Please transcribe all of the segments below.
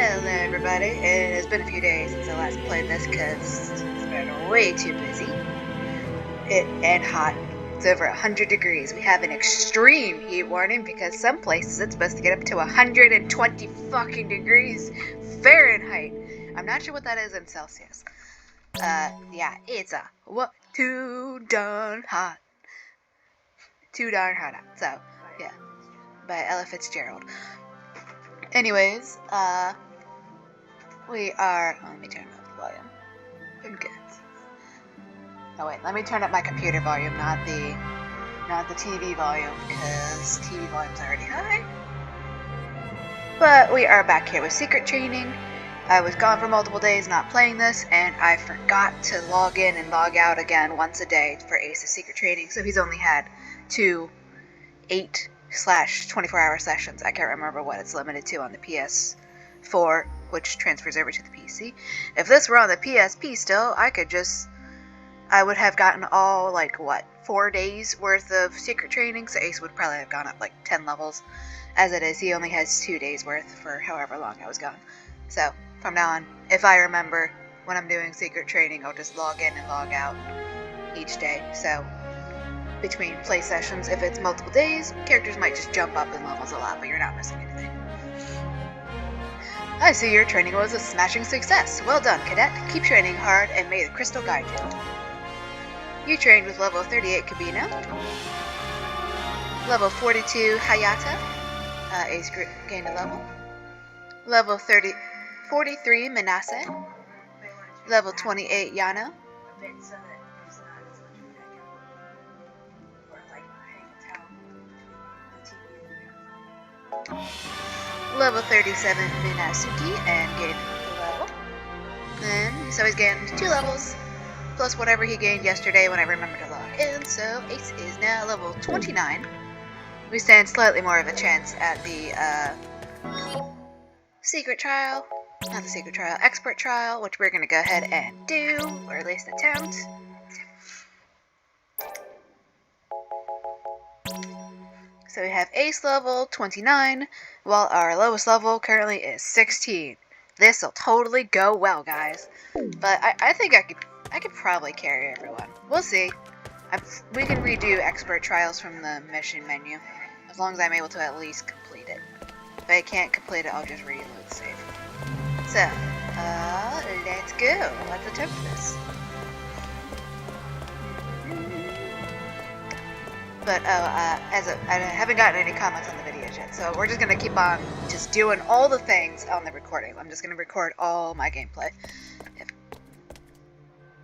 Hello everybody, it has been a few days since I last played this because it's been way too busy and hot. It's over 100 degrees. We have an extreme heat warning because some places it's supposed to get up to 120 fucking degrees Fahrenheit. I'm not sure what that is in Celsius. Yeah, it's too darn hot. Too darn hot out. So, yeah, by Ella Fitzgerald. Anyways, we are. Oh, let me turn up the volume. Good. Oh wait, let me turn up my computer volume, not the TV volume, because TV volume's already high. But we are back here with secret training. I was gone for multiple days not playing this, and I forgot to log in and log out again once a day for Ace's secret training. So he's only had 2 8/24-hour sessions. I can't remember what it's limited to on the PS4, which transfers over to the PC. If this were on the PSP still, I would have gotten all, 4 days worth of secret training, so Ace would probably have gone up 10 levels. As it is, he only has 2 days worth for however long I was gone. So, from now on, if I remember when I'm doing secret training, I'll just log in and log out each day. So, between play sessions, if it's multiple days, characters might just jump up in levels a lot, but you're not missing anything. I see your training was a smashing success. Well done, Cadet. Keep training hard and may the crystal guide you. You trained with level 38 Kabino, level 42 Hayata, Ace gained a level, level 43 Manasseh, level 28 Yano, level 37 Minasuki, and gained a level. And so he's gained 2 levels, plus whatever he gained yesterday when I remembered to log in, so Ace is now level 29. We stand slightly more of a chance at the expert trial, which we're going to go ahead and do, or at least attempt. So we have Ace level 29, while our lowest level currently is 16. This'll totally go well, guys. But I think I could probably carry everyone. We'll see. We can redo expert trials from the mission menu, as long as I'm able to at least complete it. If I can't complete it, I'll just reload the save. So, let's go. Let's attempt this. But, I haven't gotten any comments on the videos yet, so we're just gonna keep on just doing all the things on the recording. I'm just gonna record all my gameplay.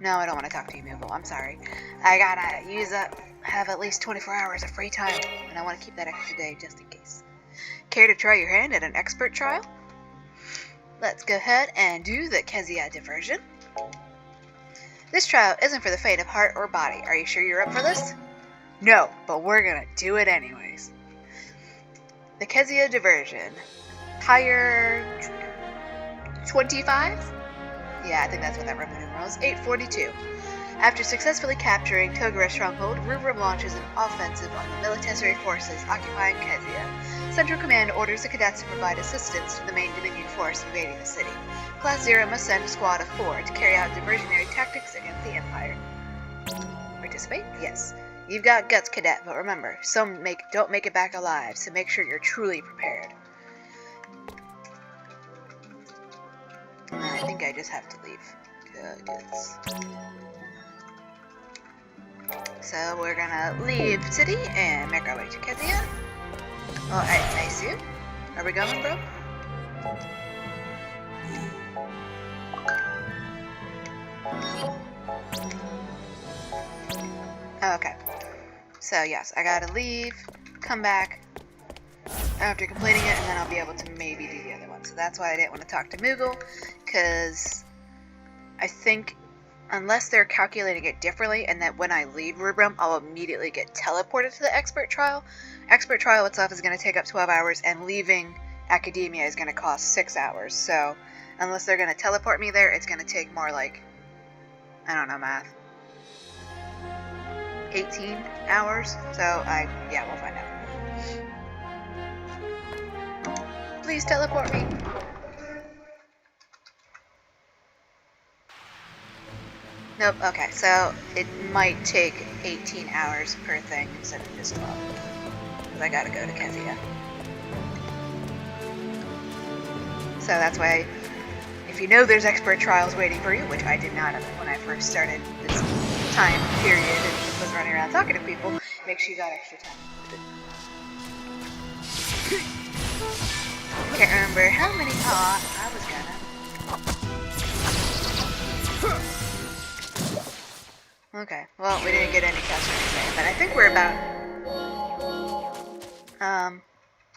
No, I don't want to talk to you, Moogle. I'm sorry. I gotta have at least 24 hours of free time, and I want to keep that extra day just in case. Care to try your hand at an expert trial? Let's go ahead and do the Kezia diversion. This trial isn't for the faint of heart or body. Are you sure you're up for this? No, but we're gonna do it anyways. The Kezia diversion. Higher 25? Yeah, I think that's what that Roman numeral is. 842. After successfully capturing Togara's stronghold, Rubrum launches an offensive on the military forces occupying Kezia. Central Command orders the cadets to provide assistance to the main Dominion force invading the city. Class 0 must send a squad of 4 to carry out diversionary tactics against the Empire. Participate? Yes. You've got guts, Cadet, but remember, some don't make it back alive, so make sure you're truly prepared. I think I just have to leave. Goods. So we're gonna leave city and make our way to Kezia. Oh, I see you. Are we going, bro? Okay. So yes, I gotta leave, come back after completing it, and then I'll be able to maybe do the other one. So that's why I didn't want to talk to Moogle, because I think unless they're calculating it differently and that when I leave Rubrum, I'll immediately get teleported to the expert trial. Expert trial itself is going to take up 12 hours, and leaving academia is going to cost 6 hours. So unless they're going to teleport me there, it's going to take more I don't know, math. 18 hours. So yeah, we'll find out. Please teleport me. Nope, okay, so it might take 18 hours per thing instead of just 12. Because I gotta go to Kezia. So that's why, if you know there's expert trials waiting for you, which I did not when I first started this time period and was running around talking to people, make sure you got extra time. Can't remember how many. I was gonna. Okay, well, we didn't get any customers today, but I think we're about.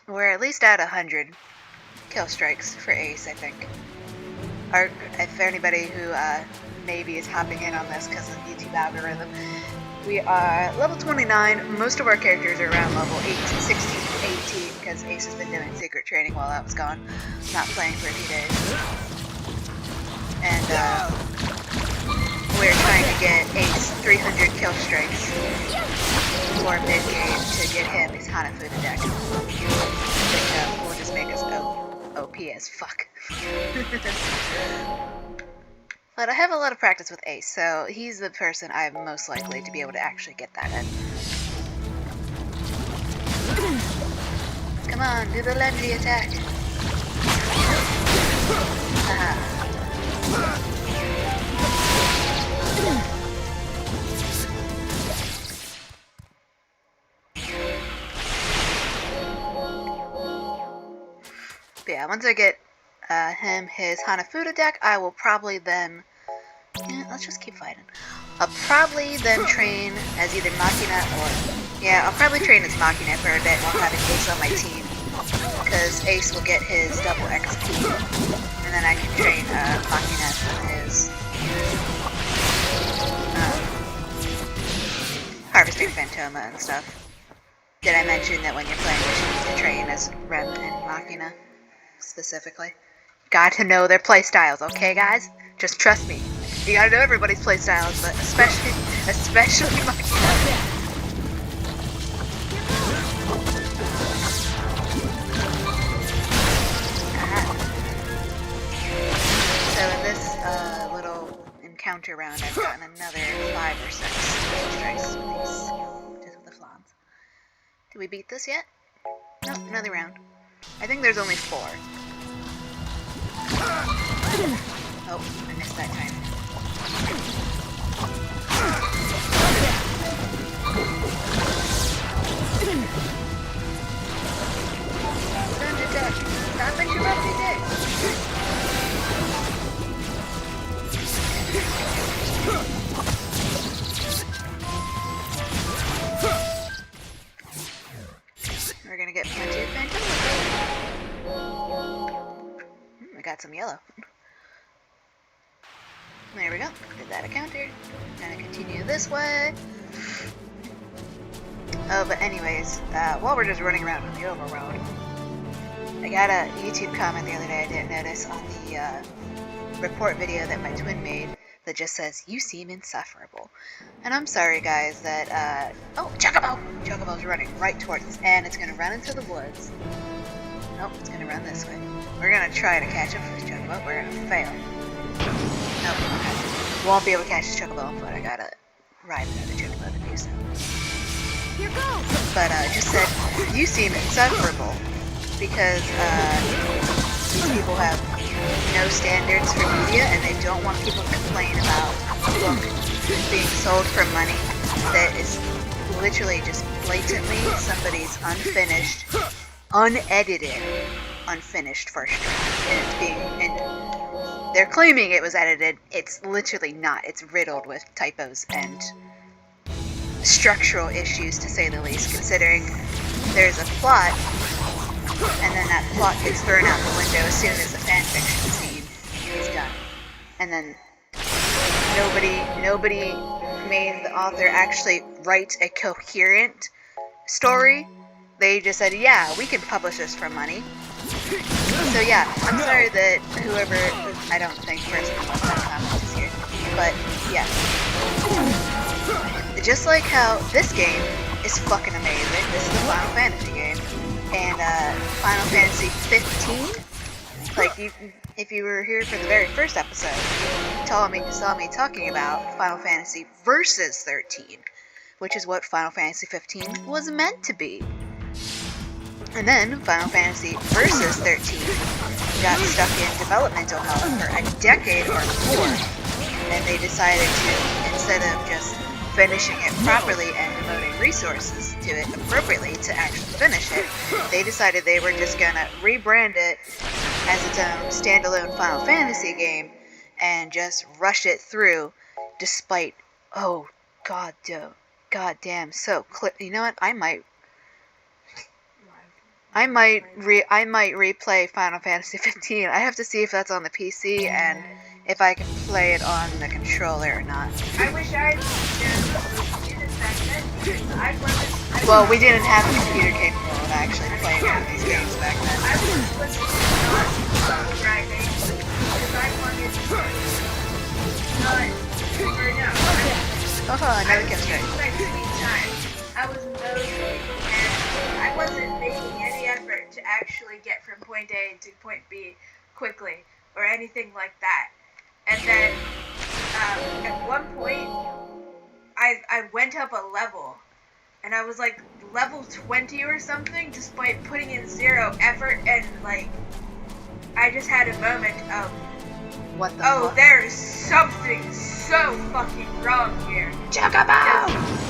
We're at least at 100 kill strikes for Ace, I think. Or if anybody who maybe is hopping in on this because of the YouTube algorithm, we are level 29. Most of our characters are around level 18, 16, 18 because Ace has been doing secret training while I was gone, not playing for a few days. And we're trying to get Ace 300 kill strikes for mid-game to get him his Hanafuda deck. Which will just make us OP as fuck. But I have a lot of practice with Ace, so he's the person I'm most likely to be able to actually get that in. Come on, do the Lenji attack. But yeah, once I get him his Hanafuda deck, I will probably then... Yeah, let's just keep fighting. I'll probably then train as either Machina or... Yeah, I'll probably train as Machina for a bit while having Ace on my team. Because Ace will get his double XP. And then I can train Machina for his... Harvesting Phantoma and stuff. Did I mention that when you're playing, you should train as Rem and Machina? Specifically. Got to know their playstyles, okay guys? Just trust me. You gotta know everybody's playstyles, but especially Machina. So in this little encounter round, I've gotten another 5 or 6 strikes with these, just with the flans. Did we beat this yet? No, another round. I think there's only 4. Oh, I missed that time. Don't attack! Stop interrupting it! We're gonna get plenty of Phantom. I got some yellow. There we go. Did that a counter. Gonna continue this way. Oh, but anyways, while we're just running around on the overroad, I got a YouTube comment the other day I didn't notice on the report video that my twin made that just says, "You seem insufferable." And I'm sorry guys that, oh, Chocobo! Chocobo's running right towards us, and it's gonna run into the woods. Nope, it's gonna run this way. We're gonna try to catch him first, Chocobo. We're gonna fail. Nope, okay. Won't be able to catch this Chocobo on foot. I gotta ride another Chocobo to do so. Here goes! But, just said, "You seem insufferable," because, these people have no standards for media, and they don't want people to complain about a book being sold for money that is literally just blatantly somebody's unfinished, unedited, unfinished first draft. And it's being, and they're claiming it was edited. It's literally not. It's riddled with typos and structural issues, to say the least, considering there's a plot, and then that plot gets thrown out the window as soon as the fanfiction scene is done. And then nobody made the author actually write a coherent story. They just said, yeah, we can publish this for money. So yeah, I'm sorry that whoever, I don't think personally left that comment is here, but yeah. Just like how this game is fucking amazing, this is a Final Fantasy game, and Final Fantasy 15 like if you were here for the very first episode, you saw me talking about Final Fantasy Versus 13, which is what Final Fantasy 15 was meant to be. And then Final Fantasy Versus 13 got stuck in developmental hell for a decade or more, and they decided to, instead of just finishing it properly and devoting resources to it appropriately to actually finish it, they decided they were just gonna rebrand it as its own standalone Final Fantasy game and just rush it through, despite, oh god damn, so you know what, I might replay Final Fantasy 15. I have to see if that's on the PC and if I can play it on the controller or not. I wish I did this back then. Well, we didn't have a computer capable of actually playing one of these games back then. I was listening to level grinding because I wanted to Another chemistry. my sweet time. I was moseying and I wasn't making any effort to actually get from point A to point B quickly or anything like that. And then at one point I went up a level and I was like level 20 or something despite putting in 0 effort, and like I just had a moment of What the oh, fuck? there is something so fucking wrong here. Chocobo!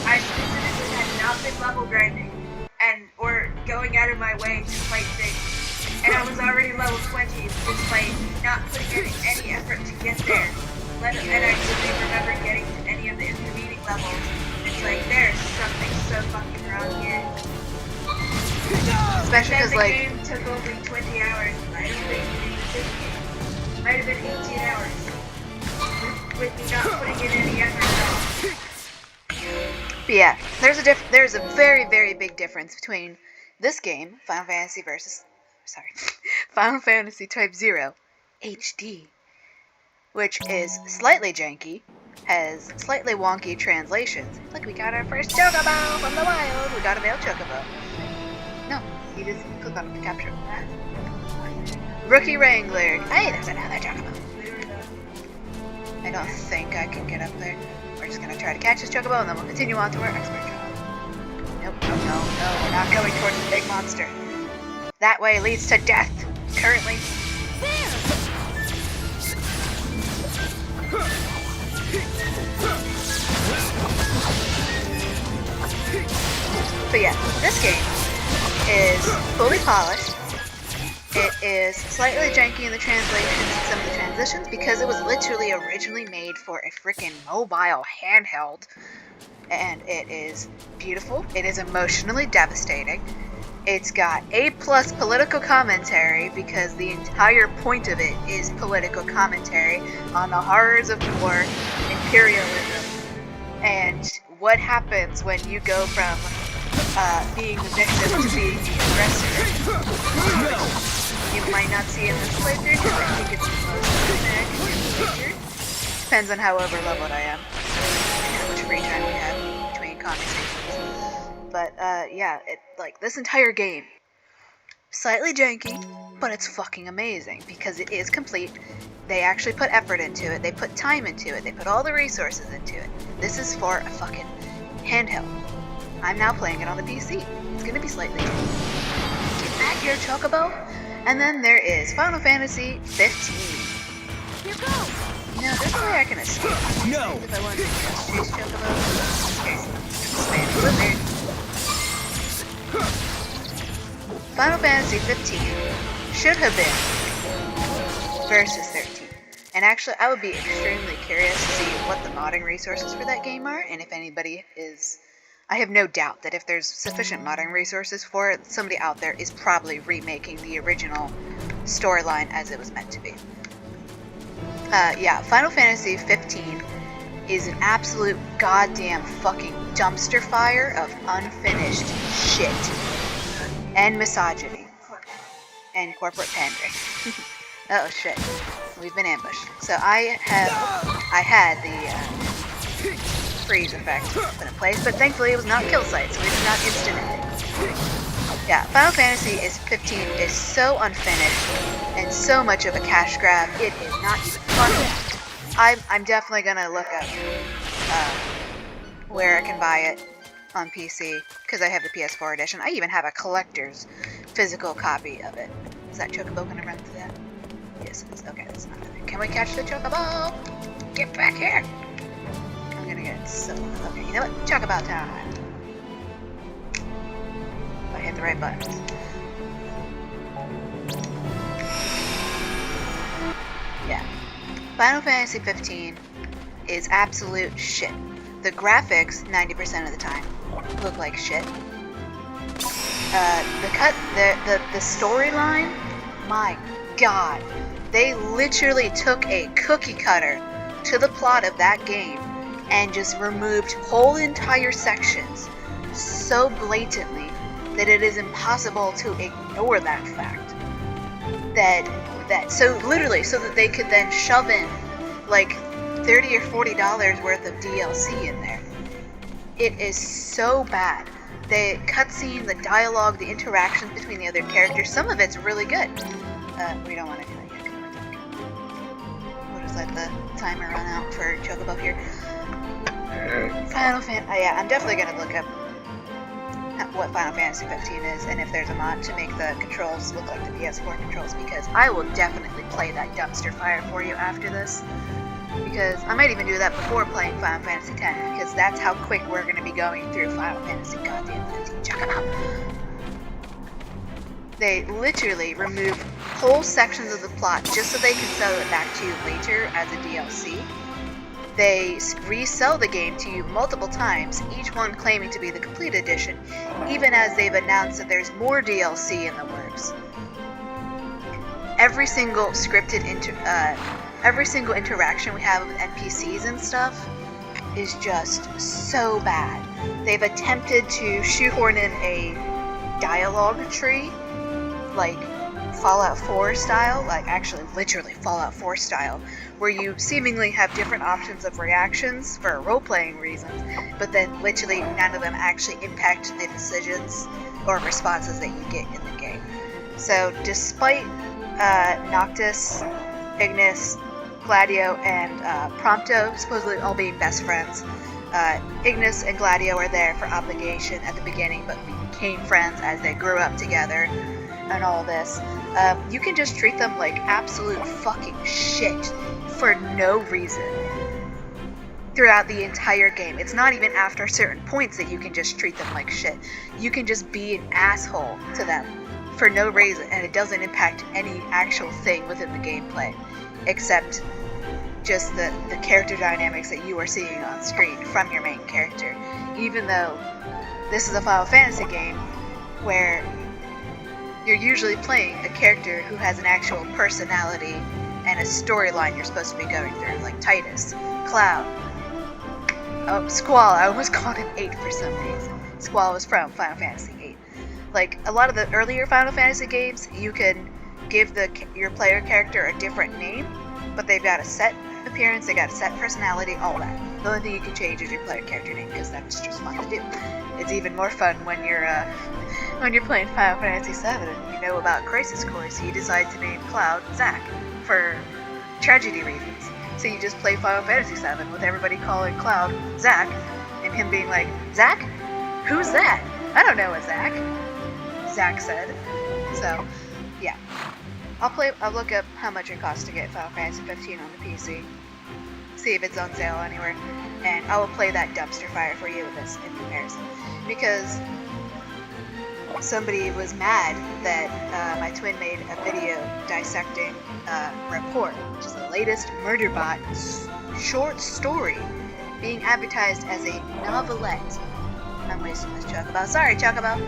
I specifically had not been level grinding and or going out of my way to fight things, and I was already level 20 despite not putting in any effort to get there. And I couldn't remember getting to any of the intervening levels. It's like there's something so fucking wrong here. Especially Then because, the like, game took only 20 hours. I don't think it might have been 18 hours. With me not putting in any effort at all. but yeah, there's a very, very big difference between this game, Final Fantasy Final Fantasy Type 0 HD, which is slightly janky, has slightly wonky translations. Look, we got our first Chocobo from the wild. We got a male Chocobo. No, you just click on it to capture it. Rookie Wrangler. Hey, there's another Chocobo. I don't think I can get up there. We're just gonna try to catch this Chocobo and then we'll continue on to our expert job. Nope, no, we're not going towards the big monster. That way leads to death, currently. But yeah, this game is fully polished. It is slightly janky in the translations and some of the transitions because it was literally originally made for a freaking mobile handheld. And it is beautiful. It is emotionally devastating. It's got A+ political commentary because the entire point of it is political commentary on the horrors of war, imperialism, and what happens when you go from being the victim to being the aggressor. You might not see in this playthrough because I think it's most playthrough. Depends on how over-leveled I am and how much free time we have between conversations. But yeah, this entire game, slightly janky, but it's fucking amazing because it is complete. They actually put effort into it. They put time into it. They put all the resources into it. This is for a fucking handheld. I'm now playing it on the PC. It's gonna be slightly janky. Get back here, Chocobo! And then there is Final Fantasy 15. Here goes. Now, there's a way I can escape. No! If I want to just chase Chocobo. Okay. Spam the wizard. Final Fantasy 15 should have been Versus 13. And actually, I would be extremely curious to see what the modding resources for that game are, and if anybody is... I have no doubt that if there's sufficient modding resources for it, somebody out there is probably remaking the original storyline as it was meant to be. Yeah, Final Fantasy 15 is an absolute goddamn fucking dumpster fire of unfinished shit. And misogyny. And corporate pandering. Oh shit. We've been ambushed. So I had the freeze effect put in place, but thankfully it was not kill site, so we did not instant ending. Yeah, Final Fantasy 15 is so unfinished and so much of a cash grab. It is not even funny. I'm definitely gonna look up where I can buy it on PC because I have the PS4 edition. I even have a collector's physical copy of it. Is that Chocobo gonna run through that? Yes, it is. Okay, that's not it. Can we catch the Chocobo? Get back here! I'm gonna get so. Okay, you know what? Chocobo time. If I hit the right buttons. Yeah. Final Fantasy 15 is absolute shit. The graphics, 90% of the time, look like shit. The storyline, my god. They literally took a cookie cutter to the plot of that game and just removed whole entire sections so blatantly that it is impossible to ignore that fact. So that they could then shove in like $30 or $40 worth of DLC in there. It is so bad. The cutscene, the dialogue, the interactions between the other characters, some of it's really good. We don't want to do that yet. We'll just let the timer run out for Chocobo here. Final Fantasy. Yeah, I'm definitely gonna look up what Final Fantasy 15 is and if there's a mod to make the controls look like the PS4 controls, because I will definitely play that dumpster fire for you after this. Because I might even do that before playing Final Fantasy X, because that's how quick we're going to be going through Final Fantasy goddamn 15. Check it out. They literally remove whole sections of the plot just so they can sell it back to you later as a DLC. They resell the game to you multiple times, each one claiming to be the complete edition, even as they've announced that there's more DLC in the works. Every single interaction we have with NPCs and stuff is just so bad. They've attempted to shoehorn in a dialogue tree, like Fallout 4 style, like actually literally Fallout 4 style, where you seemingly have different options of reactions for role-playing reasons, but then literally none of them actually impact the decisions or responses that you get in the game. So despite Noctis, Ignis, Gladio, and Prompto supposedly all being best friends, Ignis and Gladio are there for obligation at the beginning, but became friends as they grew up together and all this. You can just treat them like absolute fucking shit for no reason throughout the entire game. It's not even after certain points that you can just treat them like shit. You can just be an asshole to them for no reason, and it doesn't impact any actual thing within the gameplay, except just the character dynamics that you are seeing on screen from your main character. Even though this is a Final Fantasy game where you're usually playing a character who has an actual personality and a storyline you're supposed to be going through, like Titus, Cloud, Squall. I almost called him 8 for some reason. Squall was from Final Fantasy 8. Like, a lot of the earlier Final Fantasy games, you can give your player character a different name, but they've got a set appearance, they got a set personality, all that. The only thing you can change is your player character name, because that's just fun to do. It's even more fun when you're playing Final Fantasy 7 and you know about Crisis Core, so you decide to name Cloud Zack for tragedy reasons. So you just play Final Fantasy 7 with everybody calling Cloud Zack, and him being like, Zack? Who's that? I don't know a Zack. Zack said. So, yeah. I'll look up how much it costs to get Final Fantasy 15 on the PC. See if it's on sale anywhere. And I will play that dumpster fire for you with this in comparison. Because somebody was mad that my twin made a video dissecting Report, which is the latest Murderbot short story being advertised as a novelette. I'm wasting this Chocobo. Sorry, Chocobo.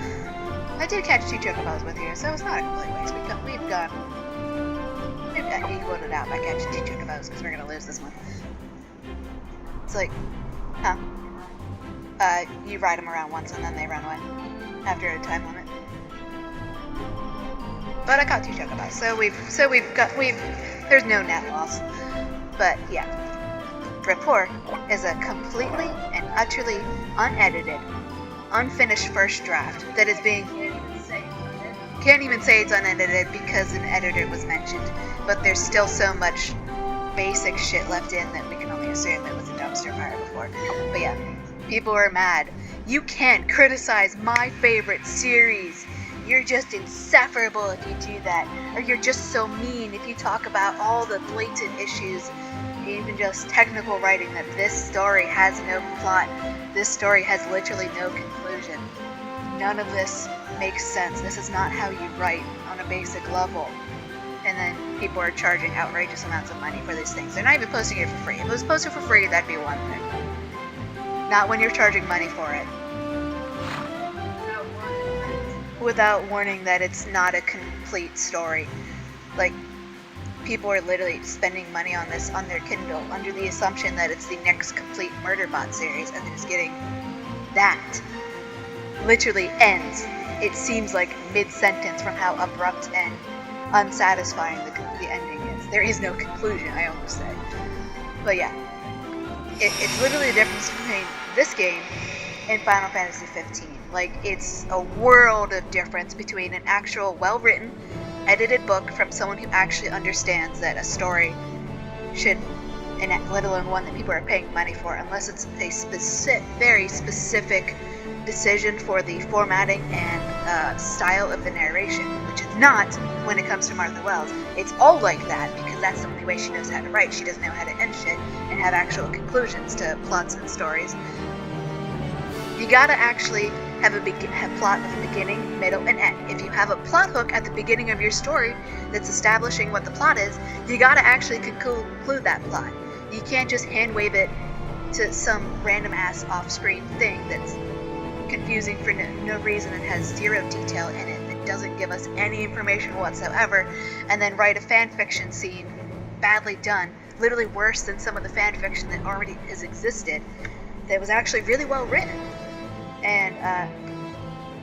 I did catch 2 Chocobos with you, so it's not a complete waste. We've got equaled it out by catching 2 Chocobos, because we're going to lose this one. It's like, huh? You ride them around once and then they run away after a time limit. But I caught 2 Chocobos, so there's no net loss. But yeah, Report is a completely and utterly unedited, unfinished first draft that is being Can't even say it's unedited because an editor was mentioned, but there's still so much basic shit left in that we can only assume it was a dumpster fire before. But yeah, people are mad. You can't criticize my favorite series. You're just insufferable if you do that. Or you're just so mean if you talk about all the blatant issues, even just technical writing, that this story has no plot. This story has literally no conclusion. None of this makes sense. This is not how you write on a basic level. And then people are charging outrageous amounts of money for these things. They're not even posting it for free. If it was posted for free, that'd be one thing. Not when you're charging money for it. Without warning that it's not a complete story. Like, people are literally spending money on this on their Kindle under the assumption that it's the next complete Murderbot series, and they're just getting that. Literally ends, it seems like, mid-sentence from how abrupt and unsatisfying the ending is. There is no conclusion, I almost said. But yeah, it's literally the difference between this game and Final Fantasy 15. Like, it's a world of difference between an actual well-written, edited book from someone who actually understands that a story should, and let alone one that people are paying money for, unless it's a very specific decision for the formatting and style of the narration, which is not when it comes to Martha Wells. It's all like that because that's the only way she knows how to write. She doesn't know how to end shit and have actual conclusions to plots and stories. You gotta actually have plot with a beginning, middle, and end. If you have a plot hook at the beginning of your story that's establishing what the plot is, you gotta actually conclude that plot. You can't just hand wave it to some random ass off-screen thing that's confusing for no reason and has zero detail in it, that doesn't give us any information whatsoever, and then write a fanfiction scene badly done, literally worse than some of the fanfiction that already has existed, that was actually really well written. And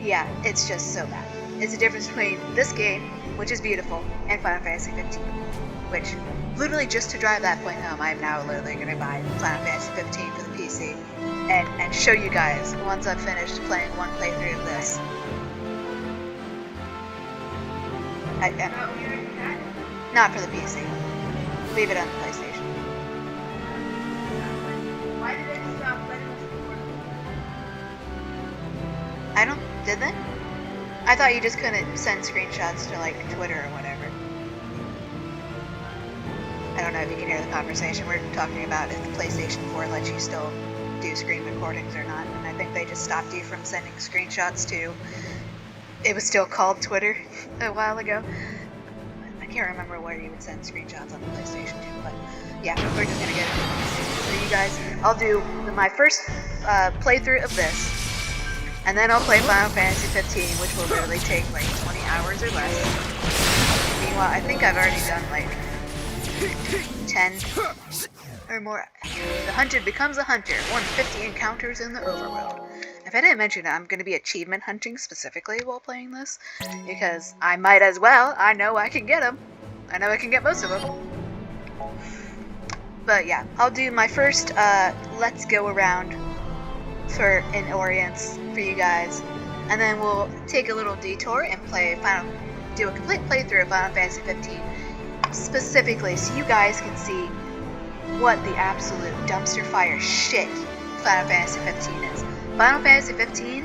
yeah, it's just so bad. It's the difference between this game, which is beautiful, and Final Fantasy 15, which, literally just to drive that point home, I'm now literally going to buy Final Fantasy 15 for the PC and show you guys once I've finished playing one playthrough of this. Not for the PC. Leave it on the PlayStation. Why did they stop letting us record? Did they? I thought you just couldn't send screenshots to, like, Twitter or whatever. I don't know if you can hear the conversation. We're talking about if the PlayStation 4 lets you still do screen recordings or not, and I think they just stopped you from sending screenshots to, it was still called Twitter a while ago. I can't remember where you would send screenshots on the PlayStation 2, but yeah, we're just gonna get it. So you guys, I'll do my first playthrough of this, and then I'll play Final Fantasy 15, which will literally take like 20 hours or less. Meanwhile, I think I've already done like 10 or more. The hunted becomes a hunter. 150 encounters in the overworld. If I didn't mention it, I'm going to be achievement hunting specifically while playing this, because I might as well. I know I can get them. I know I can get most of them. But yeah, I'll do my first let's go around in Orience for you guys, and then we'll take a little detour and do a complete playthrough of Final Fantasy 15. Specifically, so you guys can see what the absolute dumpster fire shit Final Fantasy 15 is. Final Fantasy 15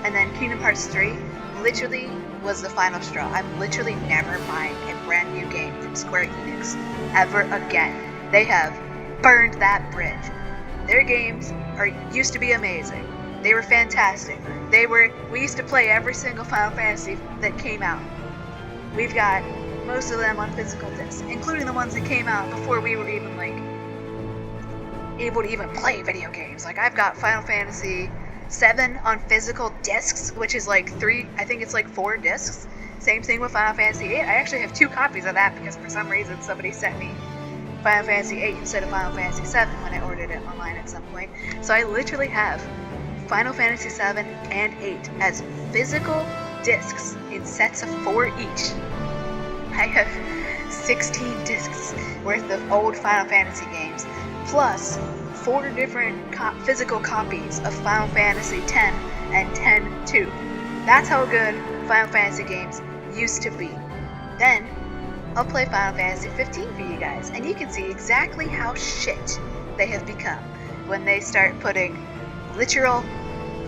and then Kingdom Hearts 3 literally was the final straw. I'm literally never buying a brand new game from Square Enix ever again. They have burned that bridge. Their games used to be amazing. They were fantastic. We used to play every single Final Fantasy that came out. We've got most of them on physical discs, including the ones that came out before we were even like able to even play video games. Like, I've got Final Fantasy 7 on physical discs, which is like 4 discs. Same thing with Final Fantasy 8. I actually have 2 copies of that because for some reason somebody sent me Final Fantasy 8 instead of Final Fantasy 7 when I ordered it online at some point. So I literally have Final Fantasy 7 and 8 as physical discs in sets of 4 each. I have 16 discs worth of old Final Fantasy games, plus 4 different physical copies of Final Fantasy X and X-2. That's how good Final Fantasy games used to be. Then, I'll play Final Fantasy 15 for you guys, and you can see exactly how shit they have become when they start putting literal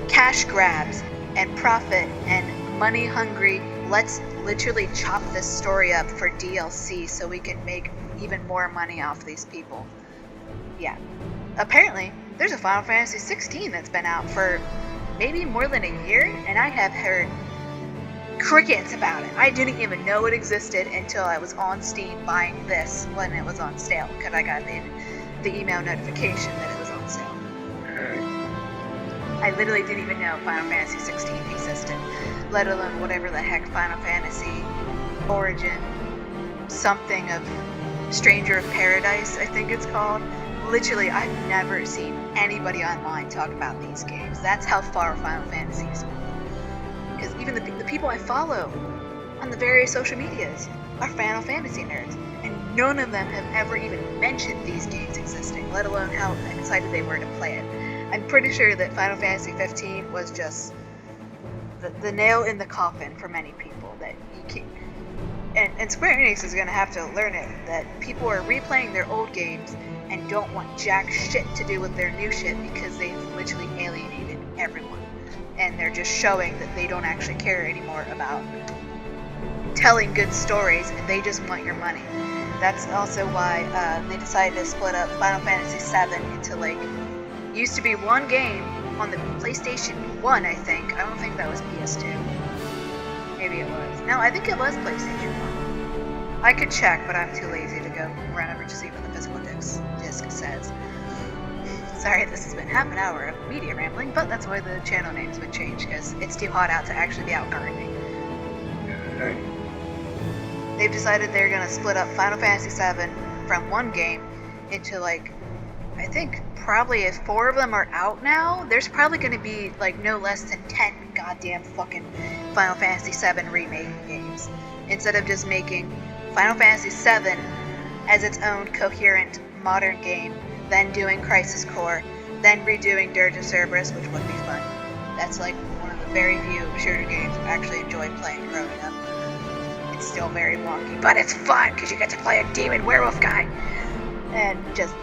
cash grabs and profit and money hungry, let's literally chop this story up for DLC so we can make even more money off these people. Yeah. Apparently, there's a Final Fantasy 16 that's been out for maybe more than a year, and I have heard crickets about it. I didn't even know it existed until I was on Steam buying this when it was on sale, because I got the email notification that it was on sale. I literally didn't even know Final Fantasy 16 existed, let alone whatever the heck Final Fantasy Origin, something of Stranger of Paradise, I think it's called. Literally, I've never seen anybody online talk about these games. That's how far Final Fantasy is. Because even the people I follow on the various social medias are Final Fantasy nerds, and none of them have ever even mentioned these games existing, let alone how excited they were to play it. I'm pretty sure that Final Fantasy 15 was just the nail in the coffin for many people. That you can't, and Square Enix is going to have to learn it, that people are replaying their old games and don't want jack shit to do with their new shit because they've literally alienated everyone. And they're just showing that they don't actually care anymore about telling good stories, and they just want your money. That's also why they decided to split up Final Fantasy VII into, like, used to be one game on the PlayStation 1, I think. I don't think that was PS2. Maybe it was. No, I think it was PlayStation 1. I could check, but I'm too lazy to go run over to see what the physical disc says. Sorry, this has been half an hour of media rambling, but that's why the channel name's been changed, because it's too hot out to actually be out gardening. They've decided they're going to split up Final Fantasy VII from one game into, like, I think probably if 4 of them are out now, there's probably going to be, like, no less than 10 goddamn fucking Final Fantasy VII remake games. Instead of just making Final Fantasy VII as its own coherent modern game, then doing Crisis Core, then redoing Dirge of Cerberus, which would be fun. That's like one of the very few shooter games I actually enjoyed playing growing up. It's still very wonky, but it's fun because you get to play a demon werewolf guy. And just...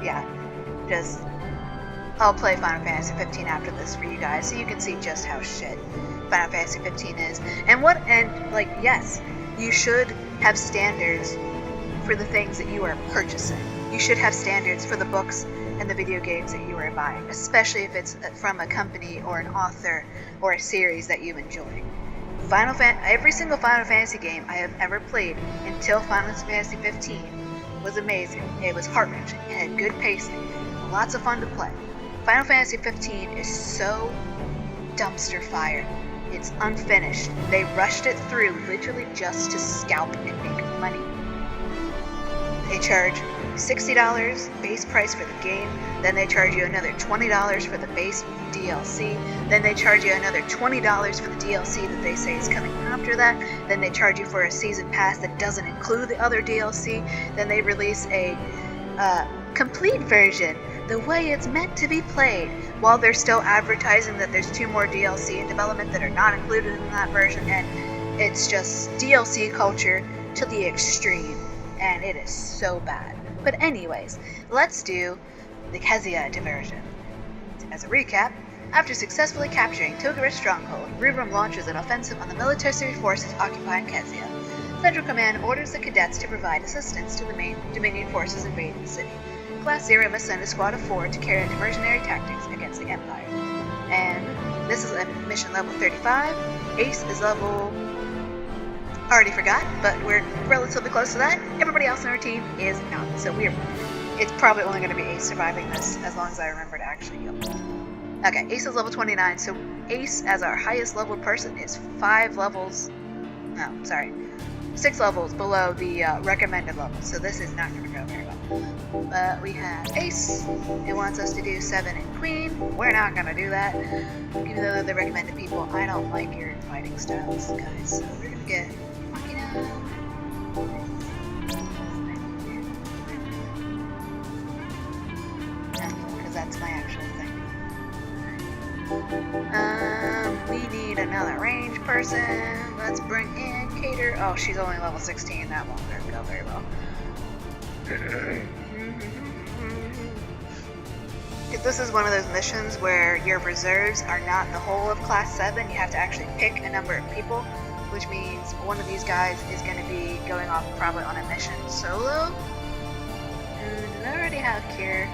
yeah, just... I'll play Final Fantasy 15 after this for you guys, so you can see just how shit Final Fantasy 15 is. Yes, you should have standards for the things that you are purchasing. You should have standards for the books and the video games that you are buying, especially if it's from a company or an author or a series that you enjoy. Every single Final Fantasy game I have ever played until Final Fantasy 15 was amazing. It was heart-wrenching. It had good pacing. Lots of fun to play. Final Fantasy 15 is so dumpster fire. It's unfinished. They rushed it through literally just to scalp and make money. They charge $60 base price for the game, then they charge you another $20 for the base DLC, then they charge you another $20 for the DLC that they say is coming after that, then they charge you for a season pass that doesn't include the other DLC, then they release a complete version the way it's meant to be played, while they're still advertising that there's 2 more DLC in development that are not included in that version, and it's just DLC culture to the extreme, and it is so bad. But anyways, let's do the Kezia diversion. As a recap, after successfully capturing Togerit's stronghold, Rubrum launches an offensive on the military forces occupying Kezia. Central Command orders the cadets to provide assistance to the main Dominion forces invading the city. Class 0 must send a squad of 4 to carry out diversionary tactics against the Empire. And this is a mission level 35. Ace is level... already forgot, but we're relatively close to that. Everybody else on our team is not, so it's probably only going to be Ace surviving this, as long as I remember to actually heal. Okay, Ace is level 29, so Ace, as our highest leveled person, is 6 levels below the recommended level, so this is not going to go very well. But we have Ace. It wants us to do 7 and Queen. We're not going to do that. Even though they're the recommended people, I don't like your fighting styles, guys, so we're going to get because that's my actual thing. We need another range person. Let's bring in Cater. Oh, she's only level 16. That won't go very well. This is one of those missions where your reserves are not the whole of Class 7. You have to actually pick a number of people, which means one of these guys is going to be going off probably on a mission solo. Who does already have Cure?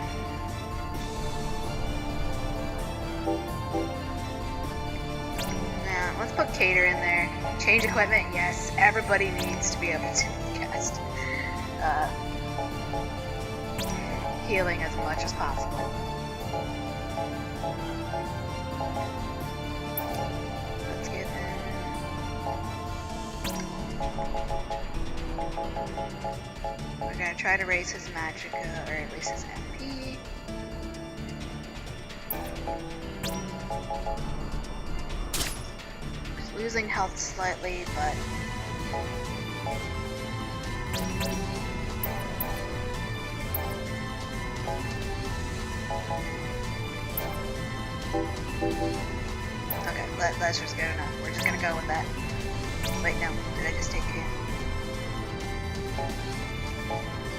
Now, let's put Cater in there. Change equipment, yes. Everybody needs to be able to cast healing as much as possible. Let's give him... We're gonna try to raise his magicka, or at least his MP. He's losing health slightly, but... Okay, that's just good enough. We're just gonna go with that. Wait, no. Did I just take Cater?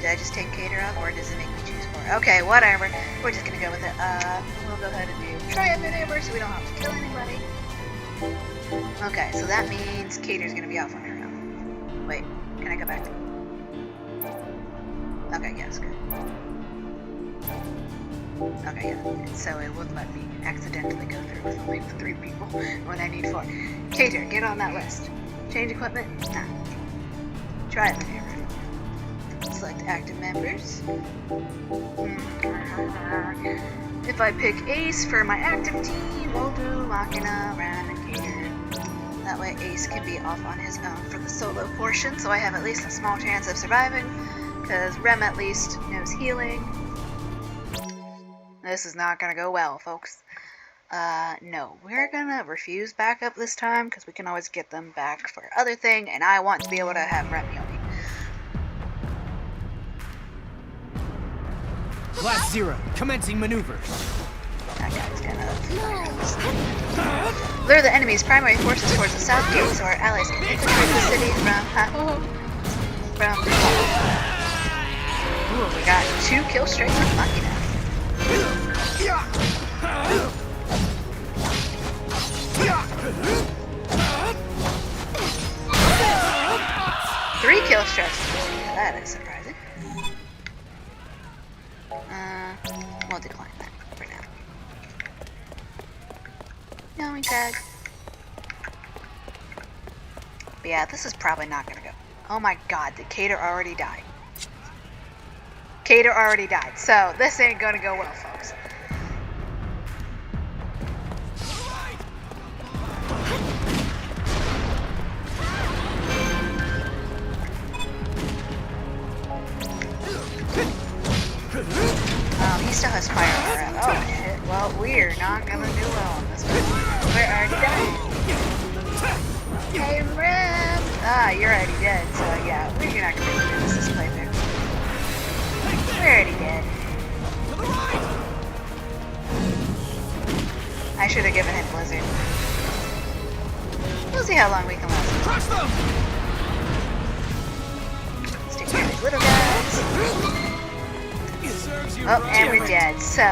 Did I just take Cater off, or does it make me choose for it? Okay, whatever. We're just gonna go with it. We'll go ahead and do triumph maneuver so we don't have to kill anybody. Okay, so that means Cater's gonna be off on her own. Wait, can I go back? Okay, yes, good. Okay, yeah. So it wouldn't let me accidentally go through with only 3 people when I need 4. Cater, get on that list. Change equipment? Nah. Try it maneuver. Select active members. If I pick Ace for my active team, we'll do Machina, Rem, and Cater. That way Ace can be off on his own for the solo portion, so I have at least a small chance of surviving, because Rem at least knows healing. This is not gonna go well, folks. No, we're gonna refuse backup this time, because we can always get them back for other thing, and I want to be able to have Rem heal me. Class 0, commencing maneuvers. That guy's gonna lure the enemy's primary forces towards the south gate, so our allies can infiltrate the city from Ooh, we got 2 kill streaks with Machina. 3 kill streaks. That is surprising. We'll decline that for now. Knowing tag. But yeah, this is probably not gonna go. Oh my god, did Cater already die? Cater already died, so this ain't gonna go well, folks. He still has fire around. Oh shit, well, we're not gonna do well on this one. We're already dead. Hey, Rem! Ah, you're already dead, so yeah, we're not gonna do this playthrough. We're already dead. I should have given him Blizzard. We'll see how long we can last. Let's take care of these little guys. Oh, and we're dead. So,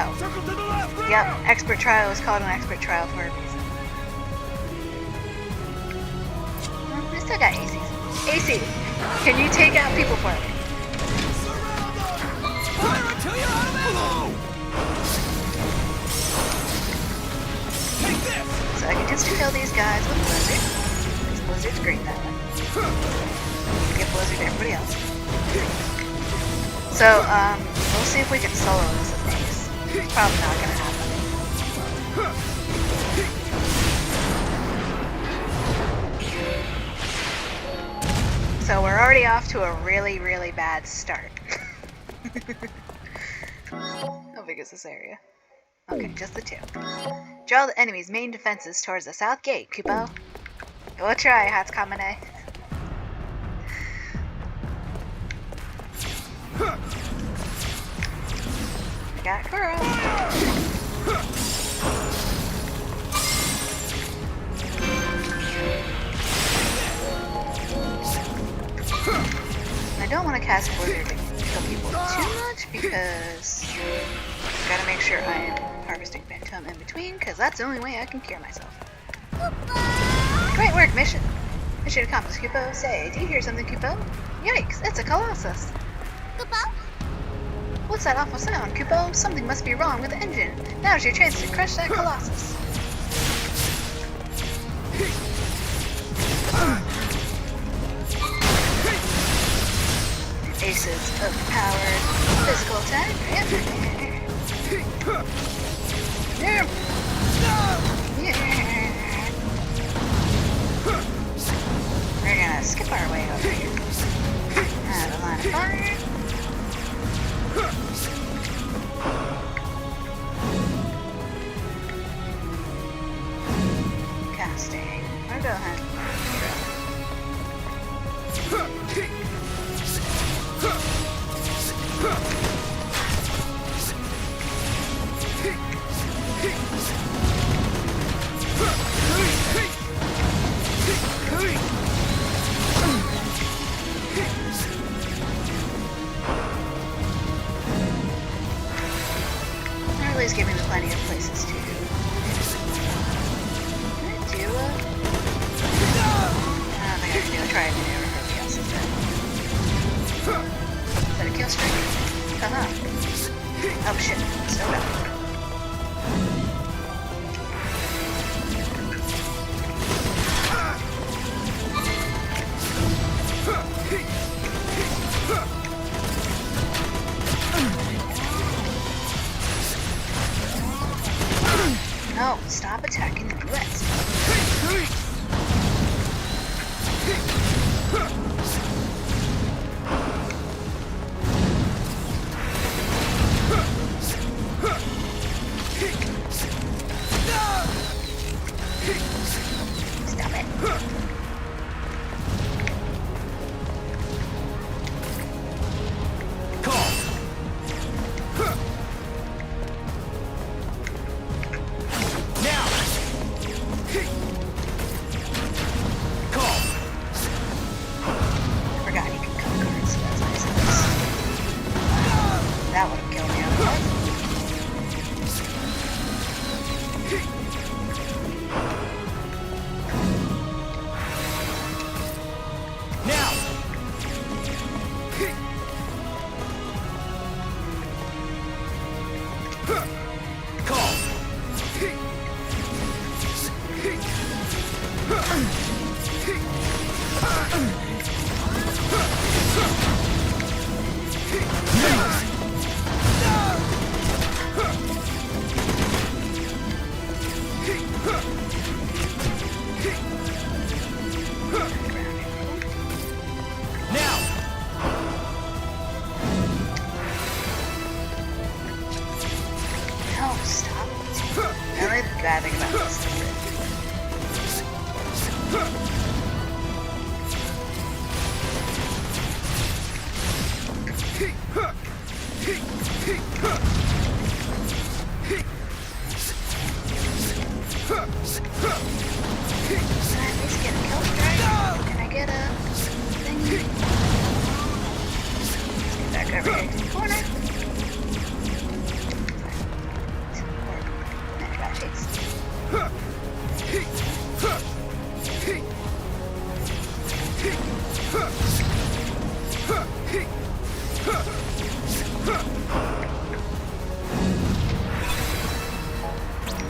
yep, expert trial is called an expert trial for a reason. I still got ACs. AC, can you take out people for me? So I can just kill these guys with Blizzard. Because Blizzard's great that way. Give Blizzard to everybody else. So, we'll see if we can solo this with Ace. It's probably not gonna happen. So we're already off to a really, really bad start. How big is this area? Okay, just the 2. Draw the enemy's main defenses towards the south gate, Kupo. We'll try, Hatskamine. I got Kuro. don't want to cast Blizzard to kill people too much because I gotta make sure I am harvesting Phantom in between because that's the only way I can cure myself. Great work, mission! Mission accomplished, Kupo. Say, do you hear something, Kupo? Yikes, it's a Colossus! Kupo? What's that awful sound, Kupo? Something must be wrong with the engine. Now's your chance to crush that Colossus. Aces overpowered physical attack. Yeah. We're gonna skip our way over here. Out of line of fire. Casting. Or go ahead. Everybody's giving me plenty of places to. Can I do a... I don't think I can do a try maneuver for everybody else's dead. Is that a kill streak? Haha. Oh shit, so bad. No, stop attacking the US. Stop it. That would have killed me otherwise. Now! Call! No, stop it. The only bad thing about this is Can I at least get a kill strike? Can I get a thingy? Let's get back over here to the corner. And got chased.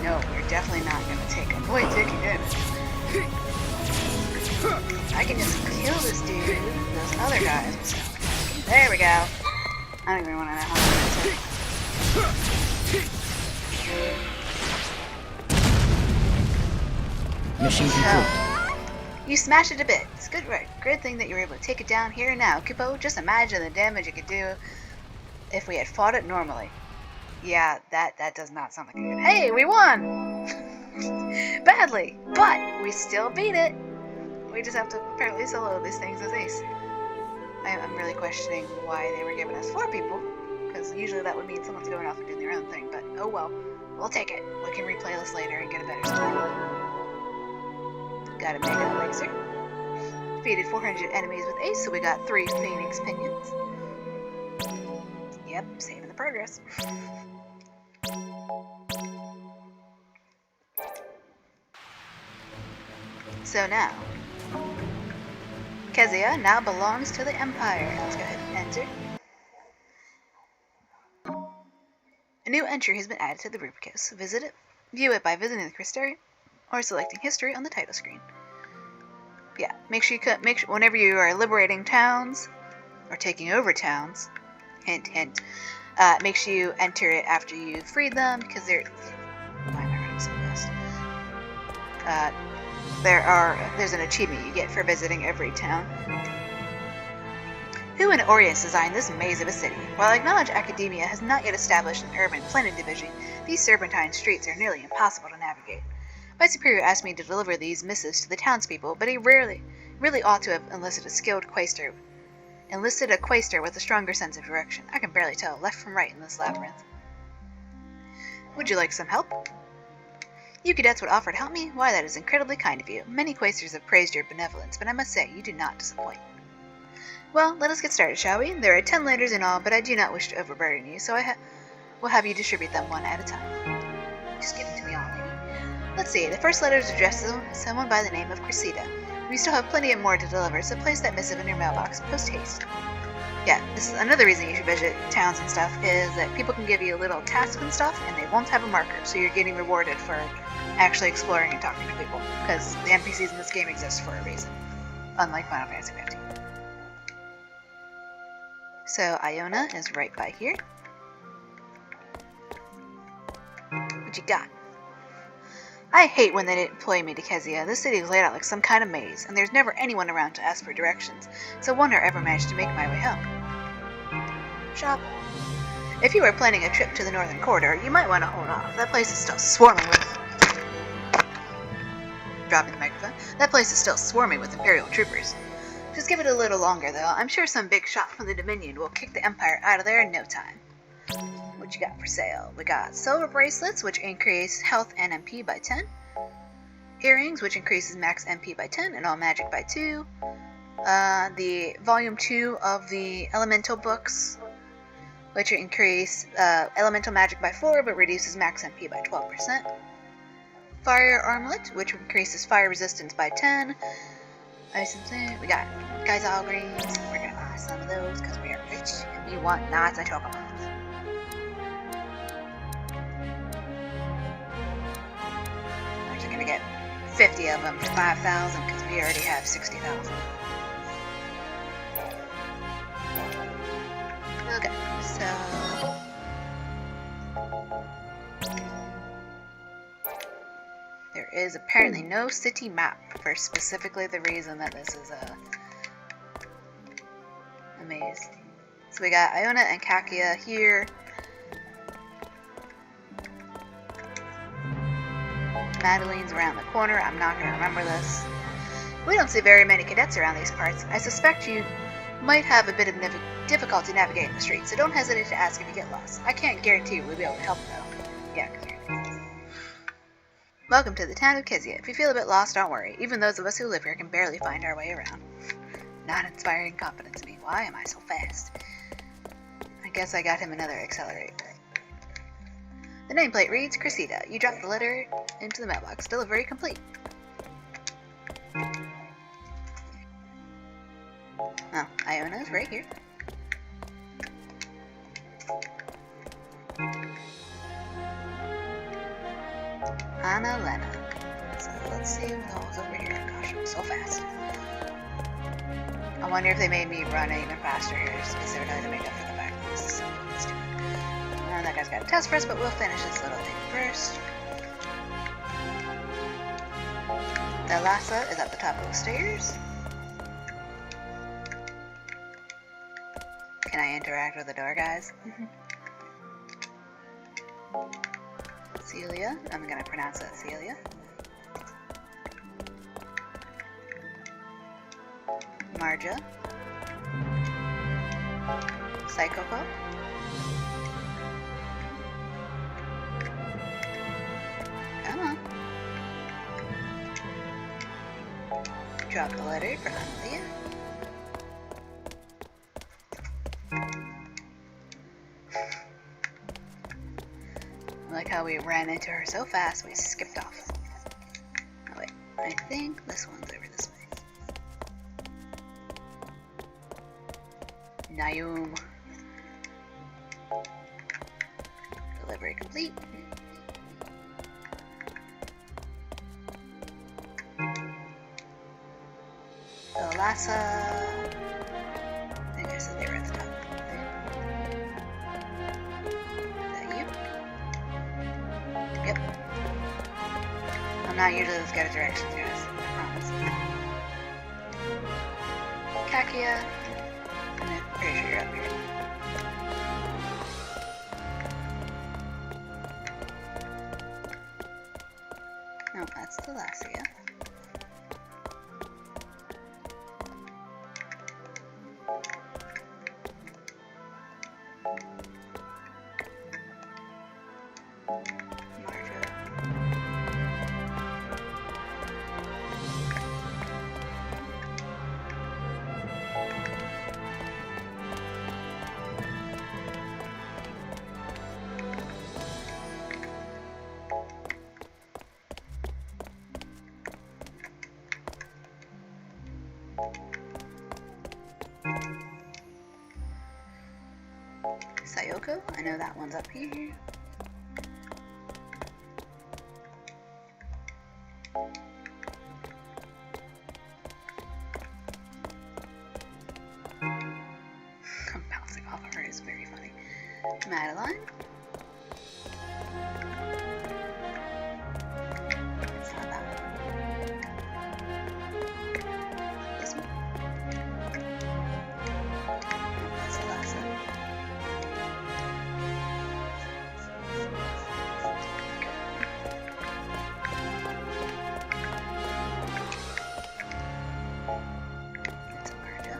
No, we're definitely not going to take a void ticket in. I can just kill this dude, those other guys. There we go. I don't even want to know how to Mission complete. You smashed it a bit. It's good work. Good thing that you were able to take it down here and now. Kupo, just imagine the damage it could do if we had fought it normally. Yeah, that does not sound like a good. Hey, we won! Badly, but we still beat it. We just have to apparently solo these things as ace. I'm really questioning why they were giving us 4 people, because usually that would mean someone's going off and doing their own thing, but oh well. We'll take it. We can replay this later and get a better score. Got a mega laser. Defeated 400 enemies with Ace, so we got 3 Phoenix Pinions. Yep, saving the progress. So now, Kezia now belongs to the Empire. Let's go ahead and enter. A new entry has been added to the Rubricus. Visit it. View it by visiting the Crystarium or selecting History on the title screen. Yeah, make sure whenever you are liberating towns or taking over towns, hint, hint, make sure you enter it after you've freed them, because they're. Why am I running so fast? There's an achievement you get for visiting every town. Who in Orience designed this maze of a city? While I acknowledge academia has not yet established an urban planning division, these serpentine streets are nearly impossible to navigate. My superior asked me to deliver these missives to the townspeople, but he really ought to have enlisted a skilled quaestor. Enlisted a quaestor with a stronger sense of direction. I can barely tell left from right in this labyrinth. Would you like some help? You cadets would offer to help me? Why, that is incredibly kind of you. Many quaestors have praised your benevolence, but I must say, you do not disappoint. Well, let us get started, shall we? There are 10 letters in all, but I do not wish to overburden you, so will have you distribute them one at a time. Just give them to me all, lady. Let's see, the first letter is addressed to someone by the name of Cressida. We still have plenty of more to deliver, so place that missive in your mailbox post-haste. Yeah, this is another reason you should visit towns and stuff, is that people can give you little tasks and stuff, and they won't have a marker, so you're getting rewarded for actually exploring and talking to people, because the NPCs in this game exist for a reason, unlike Final Fantasy XV. So Iona is right by here. What you got? I hate when they didn't employ me to Kezia. This city is laid out like some kind of maze, and there's never anyone around to ask for directions, so I wonder I ever managed to make my way home. Shop. If you were planning a trip to the Northern Corridor, you might want to hold off. That place is still swarming with... Dropping the microphone. That place is still swarming with Imperial troopers. Just give it a little longer, though. I'm sure some big shot from the Dominion will kick the Empire out of there in no time. What you got for sale? We got silver bracelets, which increase health and MP by 10. Earrings, which increases max MP by 10 and all magic by 2. The volume 2 of the elemental books, which increase elemental magic by 4 but reduces max MP by 12%. Fire armlet, which increases fire resistance by 10. We got Geisel greens. We're gonna buy some of those because we are rich and we want Nazi chocolates. We're just gonna get 50 of them for 5,000 because we already have 60,000. Okay, so there is apparently no city map for specifically the reason that this is a maze. So we got Iona and Kakia here. Madeline's around the corner. I'm not going to remember this. We don't see very many cadets around these parts. I suspect you might have a bit of difficulty navigating the streets, so don't hesitate to ask if you get lost. I can't guarantee we'll be able to help though. Yeah, because you're... Welcome to the town of Kezia. If you feel a bit lost, don't worry. Even those of us who live here can barely find our way around. Not inspiring confidence in me. Why am I so fast? I guess I got him another accelerator. The nameplate reads, Cressida. You dropped the letter into the mailbox. Delivery complete. Oh, Iona's right here. Anna Lena. So let's see what all's over here. Gosh, I'm so fast. I wonder if they made me run even faster here specifically to make up for the fact that this is so stupid. That guy's got a test for us, but we'll finish this little thing first. The Lhasa is at the top of the stairs. Can I interact with the door, guys? Celia. I'm gonna pronounce that Celia. Marja. Psychopo. Come on. Drop the letter for Analia. I like how we ran into her so fast we skipped off. Oh wait, I think this one's over this way. Nayum. Delivery complete. Thalassa. I think I said they were at the top. Is that you? Yep. I'm not usually this good at directions, guys. I promise. Kakia. I'm pretty sure you're up here. No, that's Thalassia. Sayoko, I know that one's up here. Bouncing off of her is very funny. Madeline. It's not that one. This one? That's the last one. It's Marta.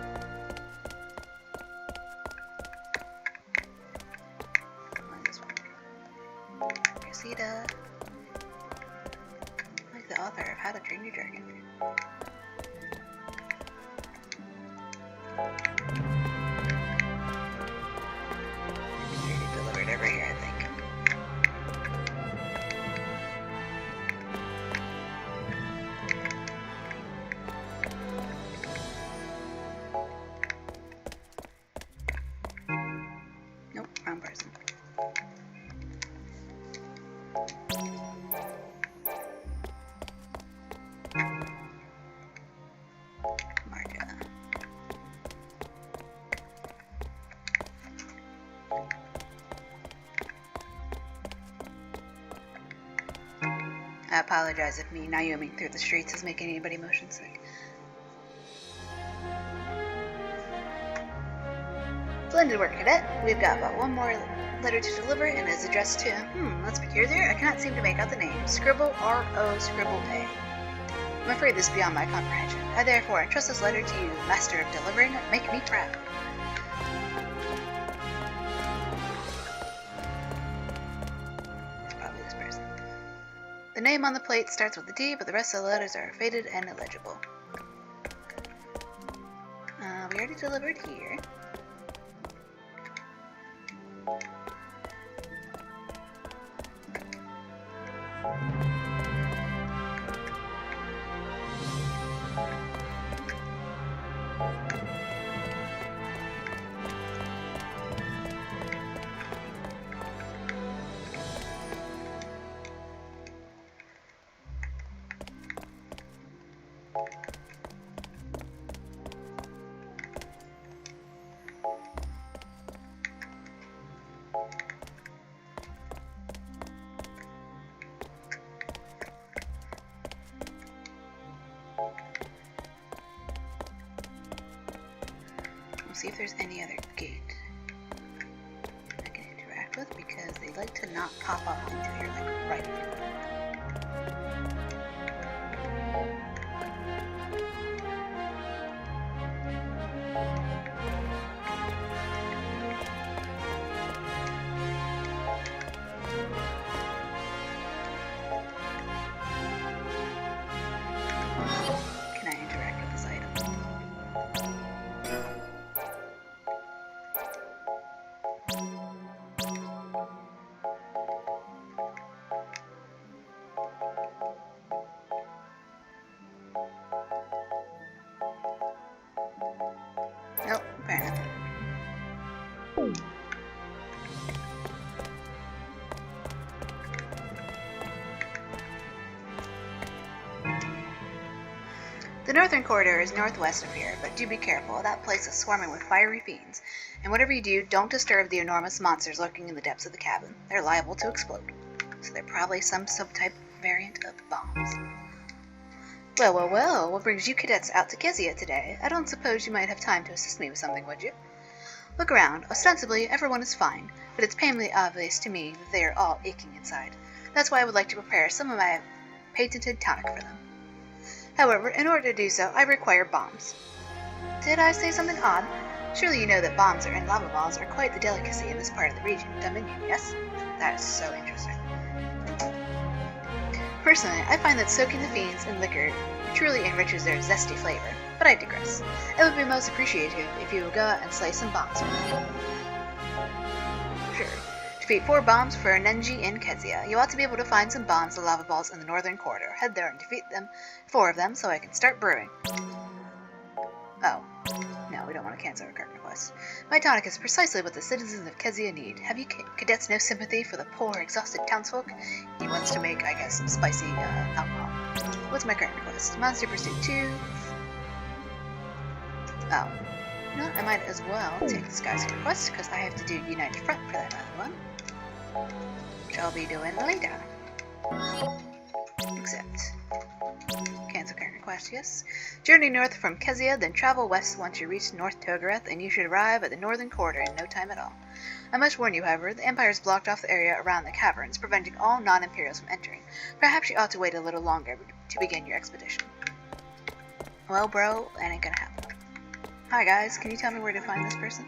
This one. Cressida. Like the author of How to Train Your Dragon. Already delivered over here, I think. Nope, wrong person. Marta. I apologize if me Nayuming through the streets is making anybody motion sick. Splendid work, Cadet. We've got about one more letter to deliver and is addressed to, that's peculiar. I cannot seem to make out the name. Scribble R-O Scribble A. I'm afraid this is beyond my comprehension. I therefore entrust this letter to you, Master of Delivering. Make me proud. It's probably this person. The name on the plate starts with a D, but the rest of the letters are faded and illegible. We already delivered here. We'll see if there's any other gate I can interact with, because they like to not pop up until you're like right in front of them. Can I interact with Nope, apparently. The northern corridor is northwest of here, but do be careful. That place is swarming with fiery fiends, and whatever you do, don't disturb the enormous monsters lurking in the depths of the cabin. They're liable to explode. So they're probably some subtype variant of bombs. Well, what brings you cadets out to Kezia today? I don't suppose you might have time to assist me with something, would you? Look around. Ostensibly, everyone is fine, but it's painfully obvious to me that they are all aching inside. That's why I would like to prepare some of my patented tonic for them. However, in order to do so, I require bombs. Did I say something odd? Surely you know that bombs and lava balls are quite the delicacy in this part of the region, Dominion, yes? That is so interesting. Personally, I find that soaking the fiends in liquor truly enriches their zesty flavor, but I digress. It would be most appreciative if you would go out and slay some bombs for me. Sure. Defeat 4 bombs for Nenji in Kezia. You ought to be able to find some bombs and lava balls in the northern corridor. Head there and defeat them, 4 of them, so I can start brewing. Oh. No, we don't want to cancel our current request. My tonic is precisely what the citizens of Kezia need. Have you cadets no sympathy for the poor, exhausted townsfolk? He wants to make, I guess, some spicy alcohol. What's my current request? Monster Pursuit 2. Oh. No, I might as well take this guy's request, because I have to do United Front for that other one. Which I'll be doing later. Accept. Cancel current request, yes. Journey north from Kezia, then travel west once you reach North Togareth, and you should arrive at the northern corridor in no time at all. I must warn you, however, the Empire has blocked off the area around the caverns, preventing all non-Imperials from entering. Perhaps you ought to wait a little longer to begin your expedition. Well, bro, that ain't gonna happen. Hi guys, can you tell me where to find this person?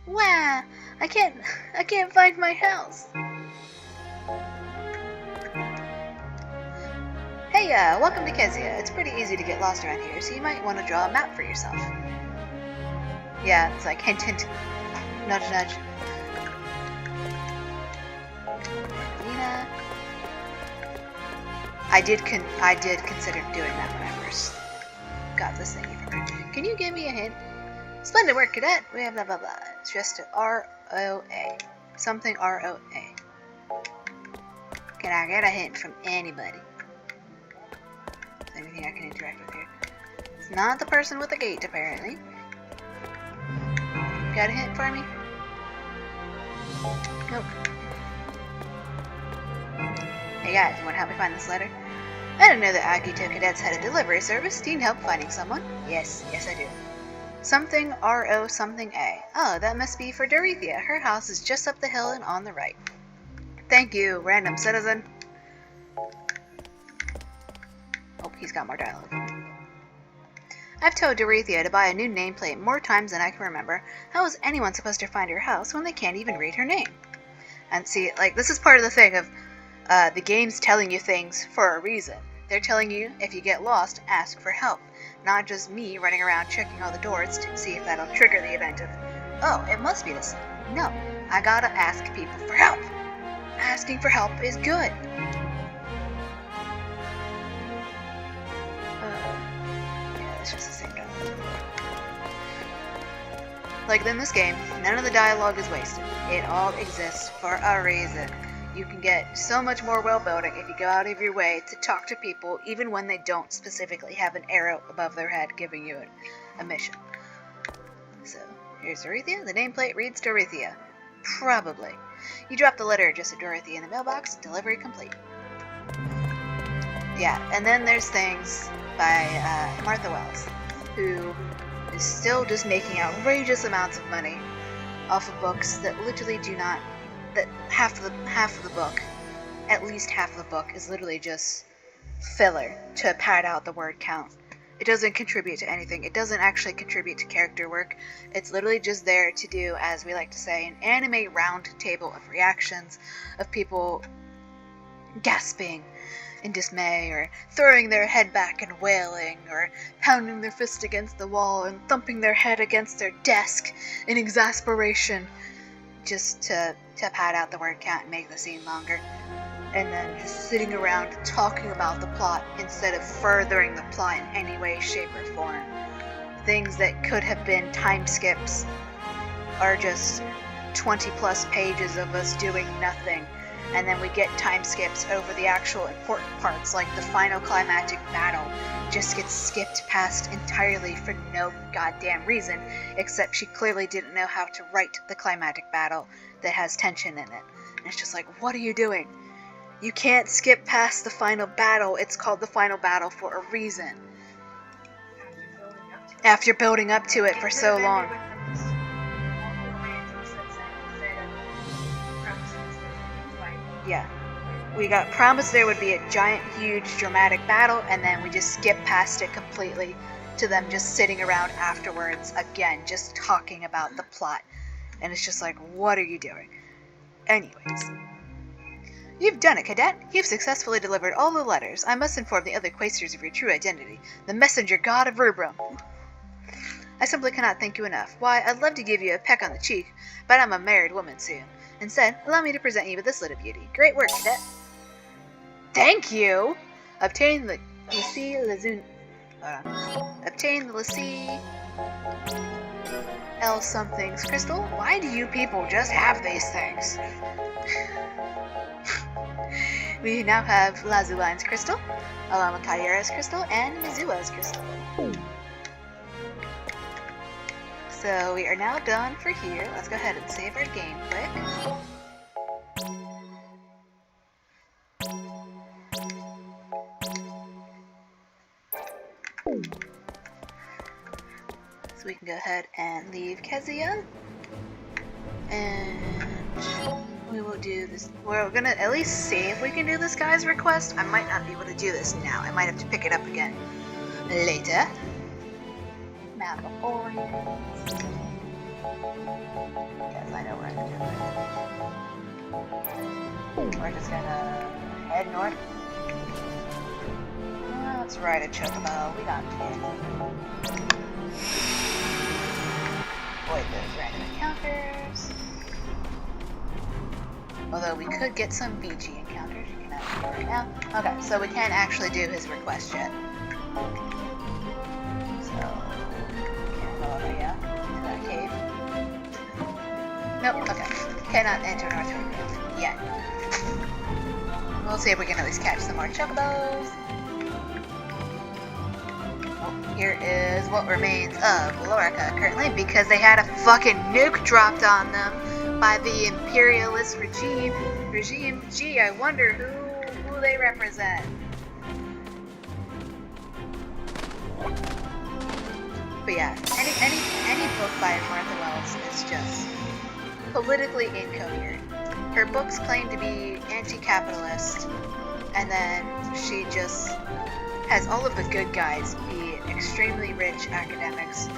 Wow, I can't find my house. Hey, welcome to Kezia. It's pretty easy to get lost around here, so you might want to draw a map for yourself. Yeah, it's like hint hint, nudge nudge. Nina. I did consider doing that when I first got this thingy from her. Can you give me a hint? Splendid work, cadet. We have blah blah blah. It's just R-O-A. Something R-O-A. Can I get a hint from anybody? Is there anything I can interact with here? It's not the person with the gate, apparently. Got a hint for me? Nope. Hey guys, you want to help me find this letter? I didn't know that Akito cadets had a delivery service. Do you need help finding someone? Yes, I do. Something R-O something A. Oh, that must be for Dorethia. Her house is just up the hill and on the right. Thank you, random citizen. Oh, he's got more dialogue. I've told Dorethia to buy a new nameplate more times than I can remember. How is anyone supposed to find her house when they can't even read her name? And see, like, this is part of the thing of the game's telling you things for a reason. They're telling you, if you get lost, ask for help. Not just me running around checking all the doors to see if that'll trigger the event of, oh, it must be this. No, I gotta ask people for help. Asking for help is good. Yeah, it's just the same dialogue. Like in this game, none of the dialogue is wasted. It all exists for a reason. You can get so much more world building if you go out of your way to talk to people even when they don't specifically have an arrow above their head giving you a mission. So, here's Dorethia. The nameplate reads Dorethia. Probably. You drop the letter addressed to Dorethia in the mailbox. Delivery complete. Yeah, and then there's things by Martha Wells, who is still just making outrageous amounts of money off of books that literally do not. That half of the book, at least half of the book, is literally just filler to pad out the word count. It doesn't contribute to anything. It doesn't actually contribute to character work. It's literally just there to do, as we like to say, an anime round table of reactions of people gasping in dismay, or throwing their head back and wailing, or pounding their fist against the wall and thumping their head against their desk in exasperation, just to pad out the word count and make the scene longer. and then just sitting around talking about the plot instead of furthering the plot in any way, shape, or form. Things that could have been time skips are just 20 plus pages of us doing nothing, and then we get time skips over the actual important parts, like the final climactic battle just gets skipped past entirely for no goddamn reason, except she clearly didn't know how to write the climactic battle that has tension in it. And it's just like, what are you doing? You can't skip past the final battle. It's called the final battle for a reason. After building up to it for so long. Yeah. We got promised there would be a giant, huge, dramatic battle, and then we just skip past it completely to them just sitting around afterwards, again, just talking about the plot. And it's just like, what are you doing? Anyways. You've done it, Cadet. You've successfully delivered all the letters. I must inform the other Quasters of your true identity, the messenger god of Rubrum. I simply cannot thank you enough. Why, I'd love to give you a peck on the cheek, but I'm a married woman soon. Instead, allow me to present you with this little beauty. Great work, Cadet. Thank you! Obtain the Lassie Lazun... Obtain the Lassie... L something's crystal? Why do you people just have these things? We now have Lazuline's crystal, Alamakayera's crystal, and Mizua's crystal. So we are now done for here. Let's go ahead and save our game quick. So we can go ahead and leave Kezia. And we will do this. We're gonna at least see if we can do this guy's request. I might not be able to do this now. I might have to pick it up again later. Map of Orient. Yes, I know where I'm doing. We're just gonna head north. Let's ride a chocobo. We got two. Avoid those random encounters. Although we could get some BG encounters, you cannot do right now. Okay, so we can't actually do his request yet. So, can't go over yet into that cave. Nope, okay. Cannot enter North Road yet. We'll see if we can at least catch some more chocobos. Oh, here is what remains of Lorica currently, because they had a fucking nuke dropped on them by the imperialist regime. Gee, I wonder who they represent. But yeah, any book by Martha Wells is just politically incoherent. Her books claim to be anti-capitalist, and then she just has all of the good guys be extremely rich academics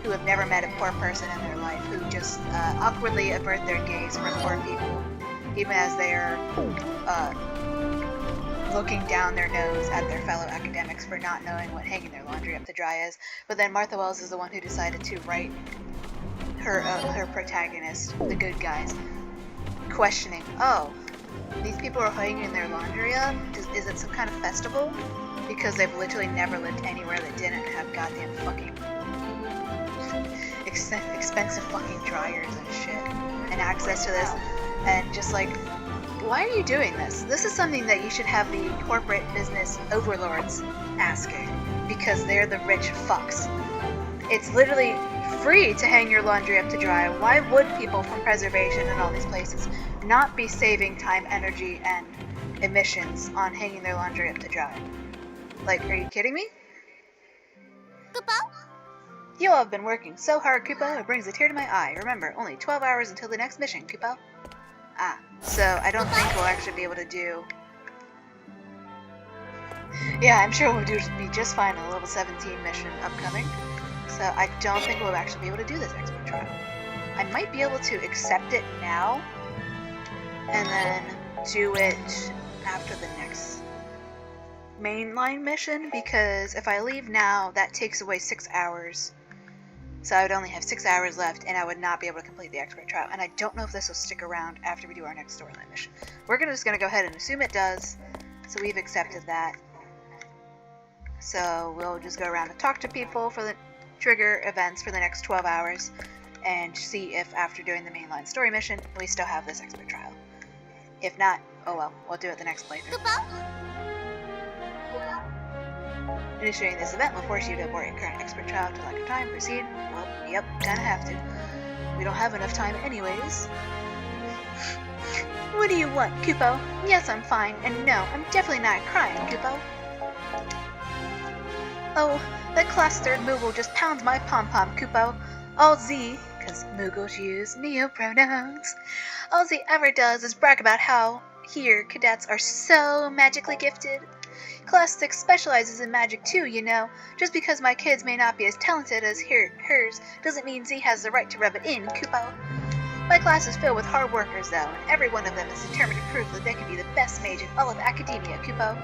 who have never met a poor person in their life, who just awkwardly avert their gaze from poor people, even as they are looking down their nose at their fellow academics for not knowing what hanging their laundry up to dry is. But then Martha Wells is the one who decided to write her protagonist, the good guys, questioning, oh, these people are hanging their laundry up? Is it some kind of festival? Because they've literally never lived anywhere that didn't have goddamn fucking expensive fucking dryers and shit, and access to this, and just like, why are you doing this? This is something that you should have the corporate business overlords asking, because they're the rich fucks. It's literally free to hang your laundry up to dry. Why would people from preservation and all these places not be saving time, energy, and emissions on hanging their laundry up to dry? Like, are you kidding me? Kupo? You all have been working so hard, Kupo, it brings a tear to my eye. Remember, only 12 hours until the next mission, Kupo. Ah, so I don't think we'll actually be able to do... Yeah, I'm sure we'll be just fine on the level 17 mission upcoming. So I don't think we'll actually be able to do this expert trial. I might be able to accept it now, and then do it after the next mainline mission, because if I leave now, that takes away 6 hours So I would only have 6 hours left, and I would not be able to complete the expert trial. And I don't know if this will stick around after we do our next storyline mission. We're just going to go ahead and assume it does. So we've accepted that. So we'll just go around and talk to people for the trigger events for the next 12 hours. And see if after doing the mainline story mission, we still have this expert trial. If not, oh well, we'll do it the next playthrough. Initiating this event will force you to abort your current expert trial to lack of time. Proceed. Well, yep, kinda have to. We don't have enough time anyways. What do you want, Kupo? Yes, I'm fine, and no, I'm definitely not crying, Kupo. Oh, that class 3rd Moogle just pounds my pom-pom, Kupo. All Z, because Moogles use neopronouns, all Z ever does is brag about how here cadets are so magically gifted. Class 6 specializes in magic too, you know. Just because my kids may not be as talented as hers doesn't mean Z has the right to rub it in, Kupo. My class is filled with hard workers, though, and every one of them is determined to prove that they can be the best mage in all of academia, Kupo.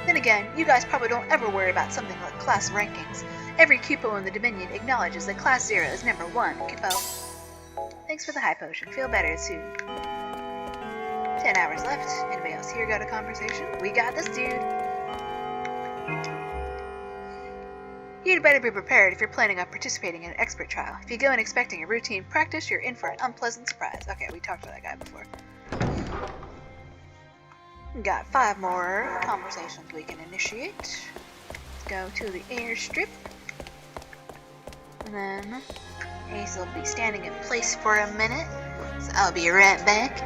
Then again, you guys probably don't ever worry about something like class rankings. Every Kupo in the Dominion acknowledges that Class 0 is number 1, Kupo. Thanks for the high potion. Feel better soon. 10 hours left. Anybody else here got a conversation? We got this dude. You'd better be prepared if you're planning on participating in an expert trial. If you go in expecting a routine practice, you're in for an unpleasant surprise. Okay, we talked to that guy before. Got 5 more conversations we can initiate. Let's go to the airstrip. And then Ace will be standing in place for a minute, so I'll be right back.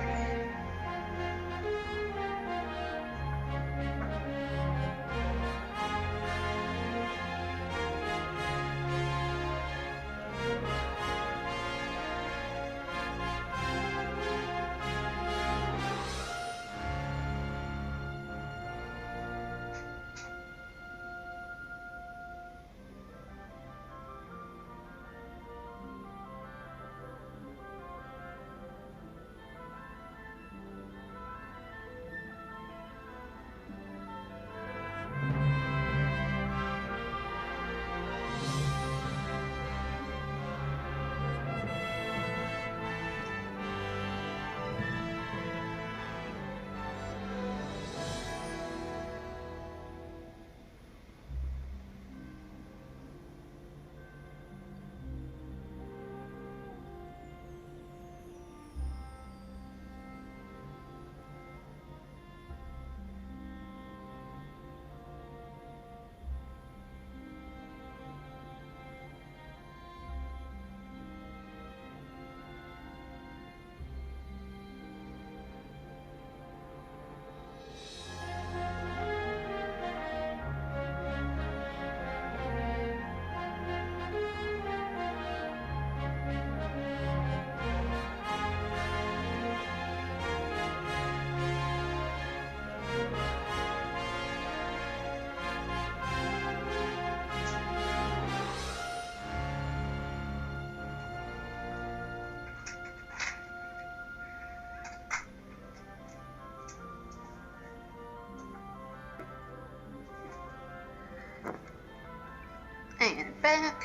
And back.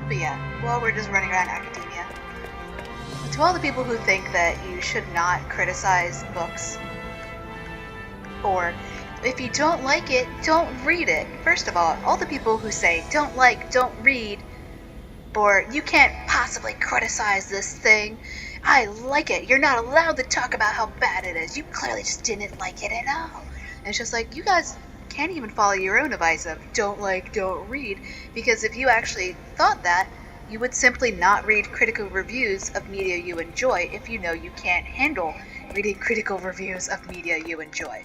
But yeah, while we're just running around academia, to all the people who think that you should not criticize books, or if you don't like it, don't read it. First of all the people who say don't like, don't read, or you can't possibly criticize this thing, I like it. You're not allowed to talk about how bad it is. You clearly just didn't like it at all. And it's just like, you guys can't even follow your own advice of don't like, don't read, because if you actually thought that, you would simply not read critical reviews of media you enjoy if you know you can't handle reading critical reviews of media you enjoy.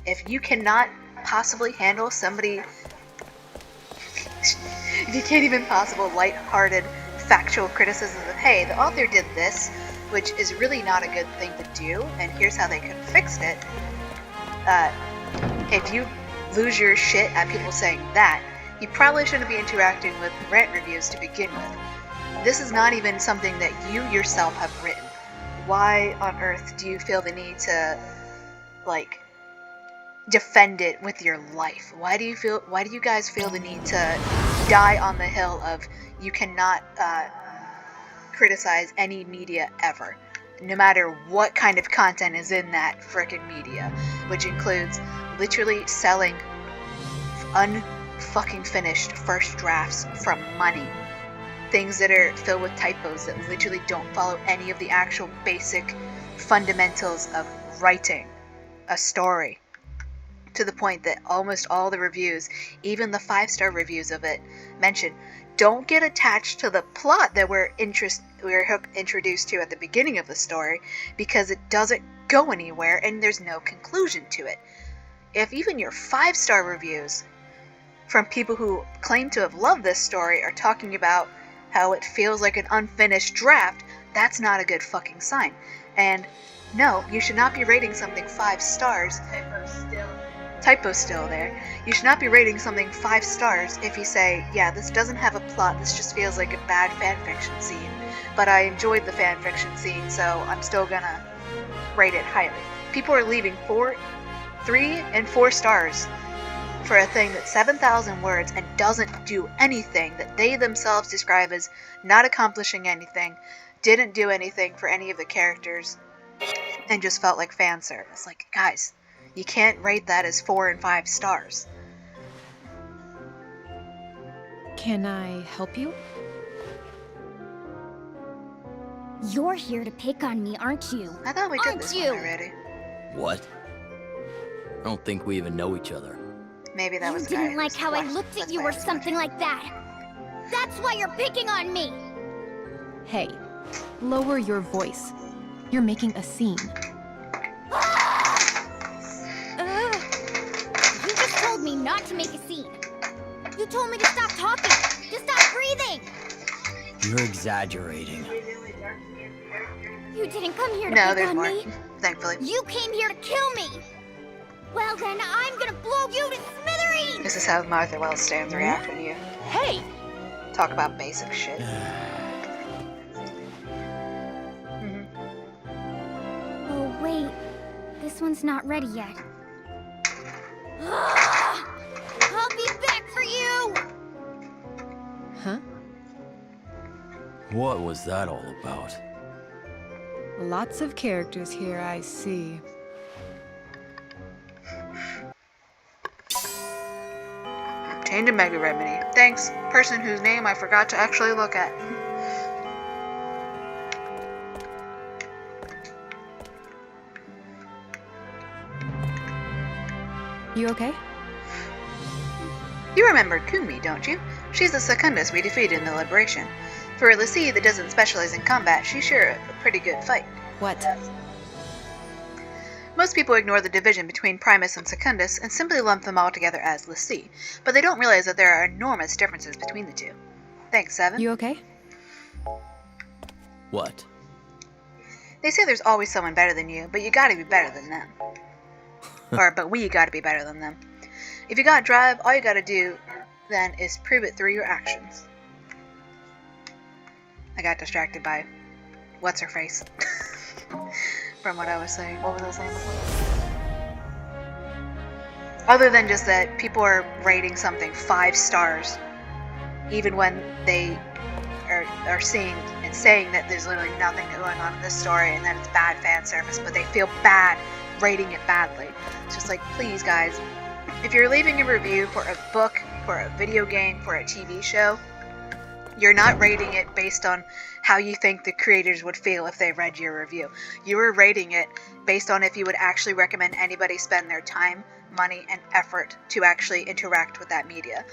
If you cannot possibly handle somebody, if you can't even possible light-hearted factual criticism of, hey, the author did this, which is really not a good thing to do, and here's how they could have fixed it, if you lose your shit at people saying that, you probably shouldn't be interacting with rant reviews to begin with. This is not even something that you yourself have written. Why on earth do you feel the need to, like, defend it with your life? Why do you guys feel the need to die on the hill of you cannot criticize any media ever, no matter what kind of content is in that frickin' media, which includes literally selling unfucking finished first drafts from money, things that are filled with typos that literally don't follow any of the actual basic fundamentals of writing a story, to the point that almost all the reviews, even the 5-star reviews of it, mention don't get attached to the plot that we're introduced to at the beginning of the story, because it doesn't go anywhere and there's no conclusion to it. If even your 5-star reviews from people who claim to have loved this story are talking about how it feels like an unfinished draft, that's not a good fucking sign. And no, you should not be rating something 5 stars. Typo still there. You should not be rating something 5 stars if you say, yeah, this doesn't have a plot, this just feels like a bad fanfiction scene, but I enjoyed the fanfiction scene, so I'm still gonna rate it highly. People are leaving 3 and 4 stars for a thing that's 7,000 words and doesn't do anything, that they themselves describe as not accomplishing anything, didn't do anything for any of the characters, and just felt like fan service. Like, guys, you can't rate that as 4 and 5 stars. Can I help you? You're here to pick on me, aren't you? I thought we did Aren't this you? one already. What? I don't think we even know each other. Maybe that was You the guy didn't who like was how I watching- looked that's at you why I or was something watching. like that. That's why you're picking on me. Hey, lower your voice. You're making a scene. You just told me not to make a scene. You told me to stop talking, to stop breathing. You're exaggerating. You didn't come here to No, pick there's on more. me. Thankfully. You came here to kill me. Well then, I'm gonna blow you to smithereens. This is how Martha Wellstands react when you Hey! talk about basic shit. Oh wait, this one's not ready yet. I'll be back for you. Huh? What was that all about? Lots of characters here, I see. Obtained a Mega Remedy. Thanks, person whose name I forgot to actually look at. You okay? You remember Kumi, don't you? She's the Secundus we defeated in the Liberation. For a Lassie that doesn't specialize in combat, she's sure a pretty good fight. What? Most people ignore the division between Primus and Secundus and simply lump them all together as Lassie, but they don't realize that there are enormous differences between the two. Thanks, Seven. You okay? What? They say there's always someone better than you, but you gotta be better than them. But we gotta be better than them. If you got drive, all you gotta do then is prove it through your actions. I got distracted by what's her face from what I was saying. What was I saying before? Other than just that people are rating something 5 stars, even when they are seeing and saying that there's literally nothing going on in this story and that it's bad fan service, but they feel bad rating it badly. It's just like, please guys, if you're leaving a review for a book, for a video game, for a TV show, you're not rating it based on how you think the creators would feel if they read your review. You are rating it based on if you would actually recommend anybody spend their time, money, and effort to actually interact with that media.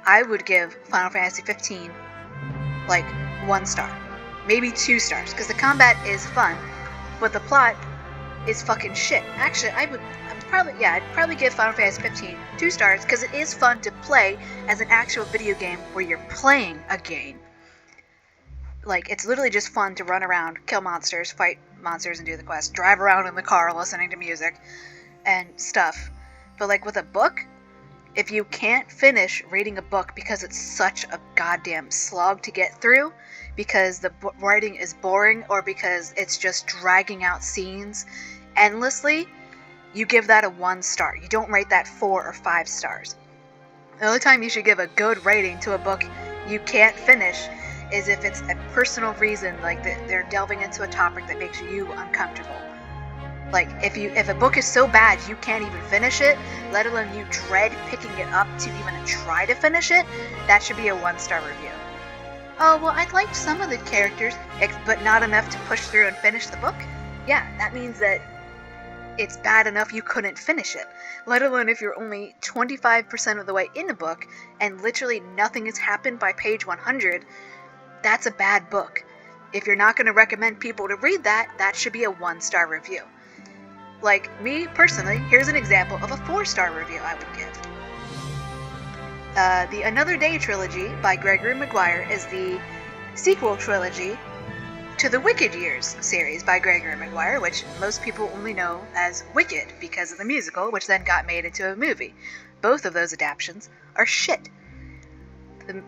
I would give Final Fantasy 15 like 1 star, maybe 2 stars, because the combat is fun, but the plot is fucking shit. Actually, I'd probably give Final Fantasy 15 2 stars, because it is fun to play as an actual video game where you're playing a game. Like, it's literally just fun to run around, kill monsters, fight monsters, and do the quest, drive around in the car listening to music and stuff. But like with a book, if you can't finish reading a book because it's such a goddamn slog to get through, because the writing is boring, or because it's just dragging out scenes endlessly, you give that a 1 star. You don't rate that 4 or 5 stars. The only time you should give a good rating to a book you can't finish is if it's a personal reason, like they're delving into a topic that makes you uncomfortable. Like, if a book is so bad you can't even finish it, let alone you dread picking it up to even try to finish it, that should be a 1-star review. Oh, well, I liked some of the characters, but not enough to push through and finish the book? Yeah, that means that it's bad enough you couldn't finish it. Let alone if you're only 25% of the way in a book, and literally nothing has happened by page 100, that's a bad book. If you're not going to recommend people to read that, that should be a 1-star review. Like, me, personally, here's an example of a 4-star review I would give. The Another Day trilogy by Gregory Maguire is the sequel trilogy to the Wicked Years series by Gregory Maguire, which most people only know as Wicked because of the musical, which then got made into a movie. Both of those adaptations are shit. And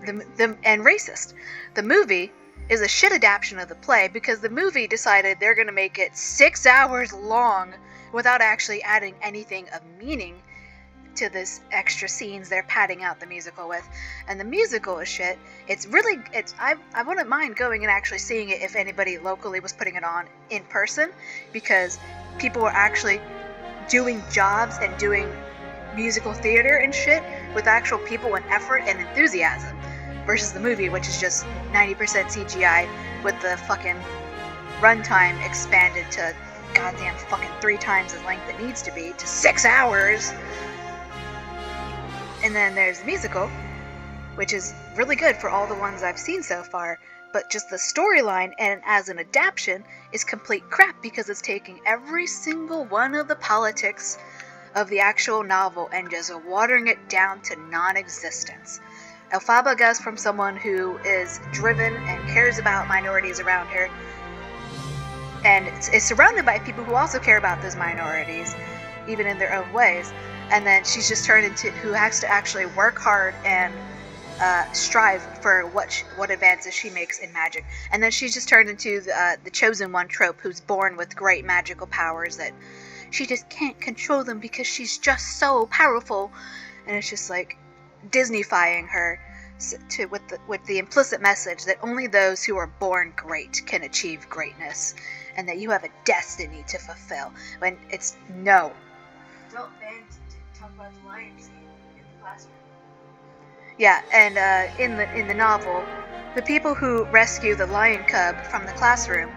racist. The movie is a shit adaptation of the play because the movie decided they're going to make it 6 hours long without actually adding anything of meaning to this extra scenes they're padding out the musical with. And the musical is shit. I wouldn't mind going and actually seeing it if anybody locally was putting it on in person, because people were actually doing jobs and doing musical theater and shit with actual people and effort and enthusiasm, versus the movie, which is just 90% CGI with the fucking runtime expanded to goddamn fucking 3 times the length it needs to be, to 6 hours. And then there's the musical, which is really good for all the ones I've seen so far, but just the storyline and as an adaptation is complete crap because it's taking every single one of the politics of the actual novel and just watering it down to non-existence. Elphaba goes from someone who is driven and cares about minorities around her, and is surrounded by people who also care about those minorities, even in their own ways. And then she's just turned into who has to actually work hard and strive for what advances she makes in magic. And then she's just turned into the chosen one trope, who's born with great magical powers that she just can't control them because she's just so powerful. And it's just like Disney-fying her with the implicit message that only those who are born great can achieve greatness, and that you have a destiny to fulfill. When it's no. Adult fans talk about the lion scene in the classroom. Yeah, and in the novel, the people who rescue the lion cub from the classroom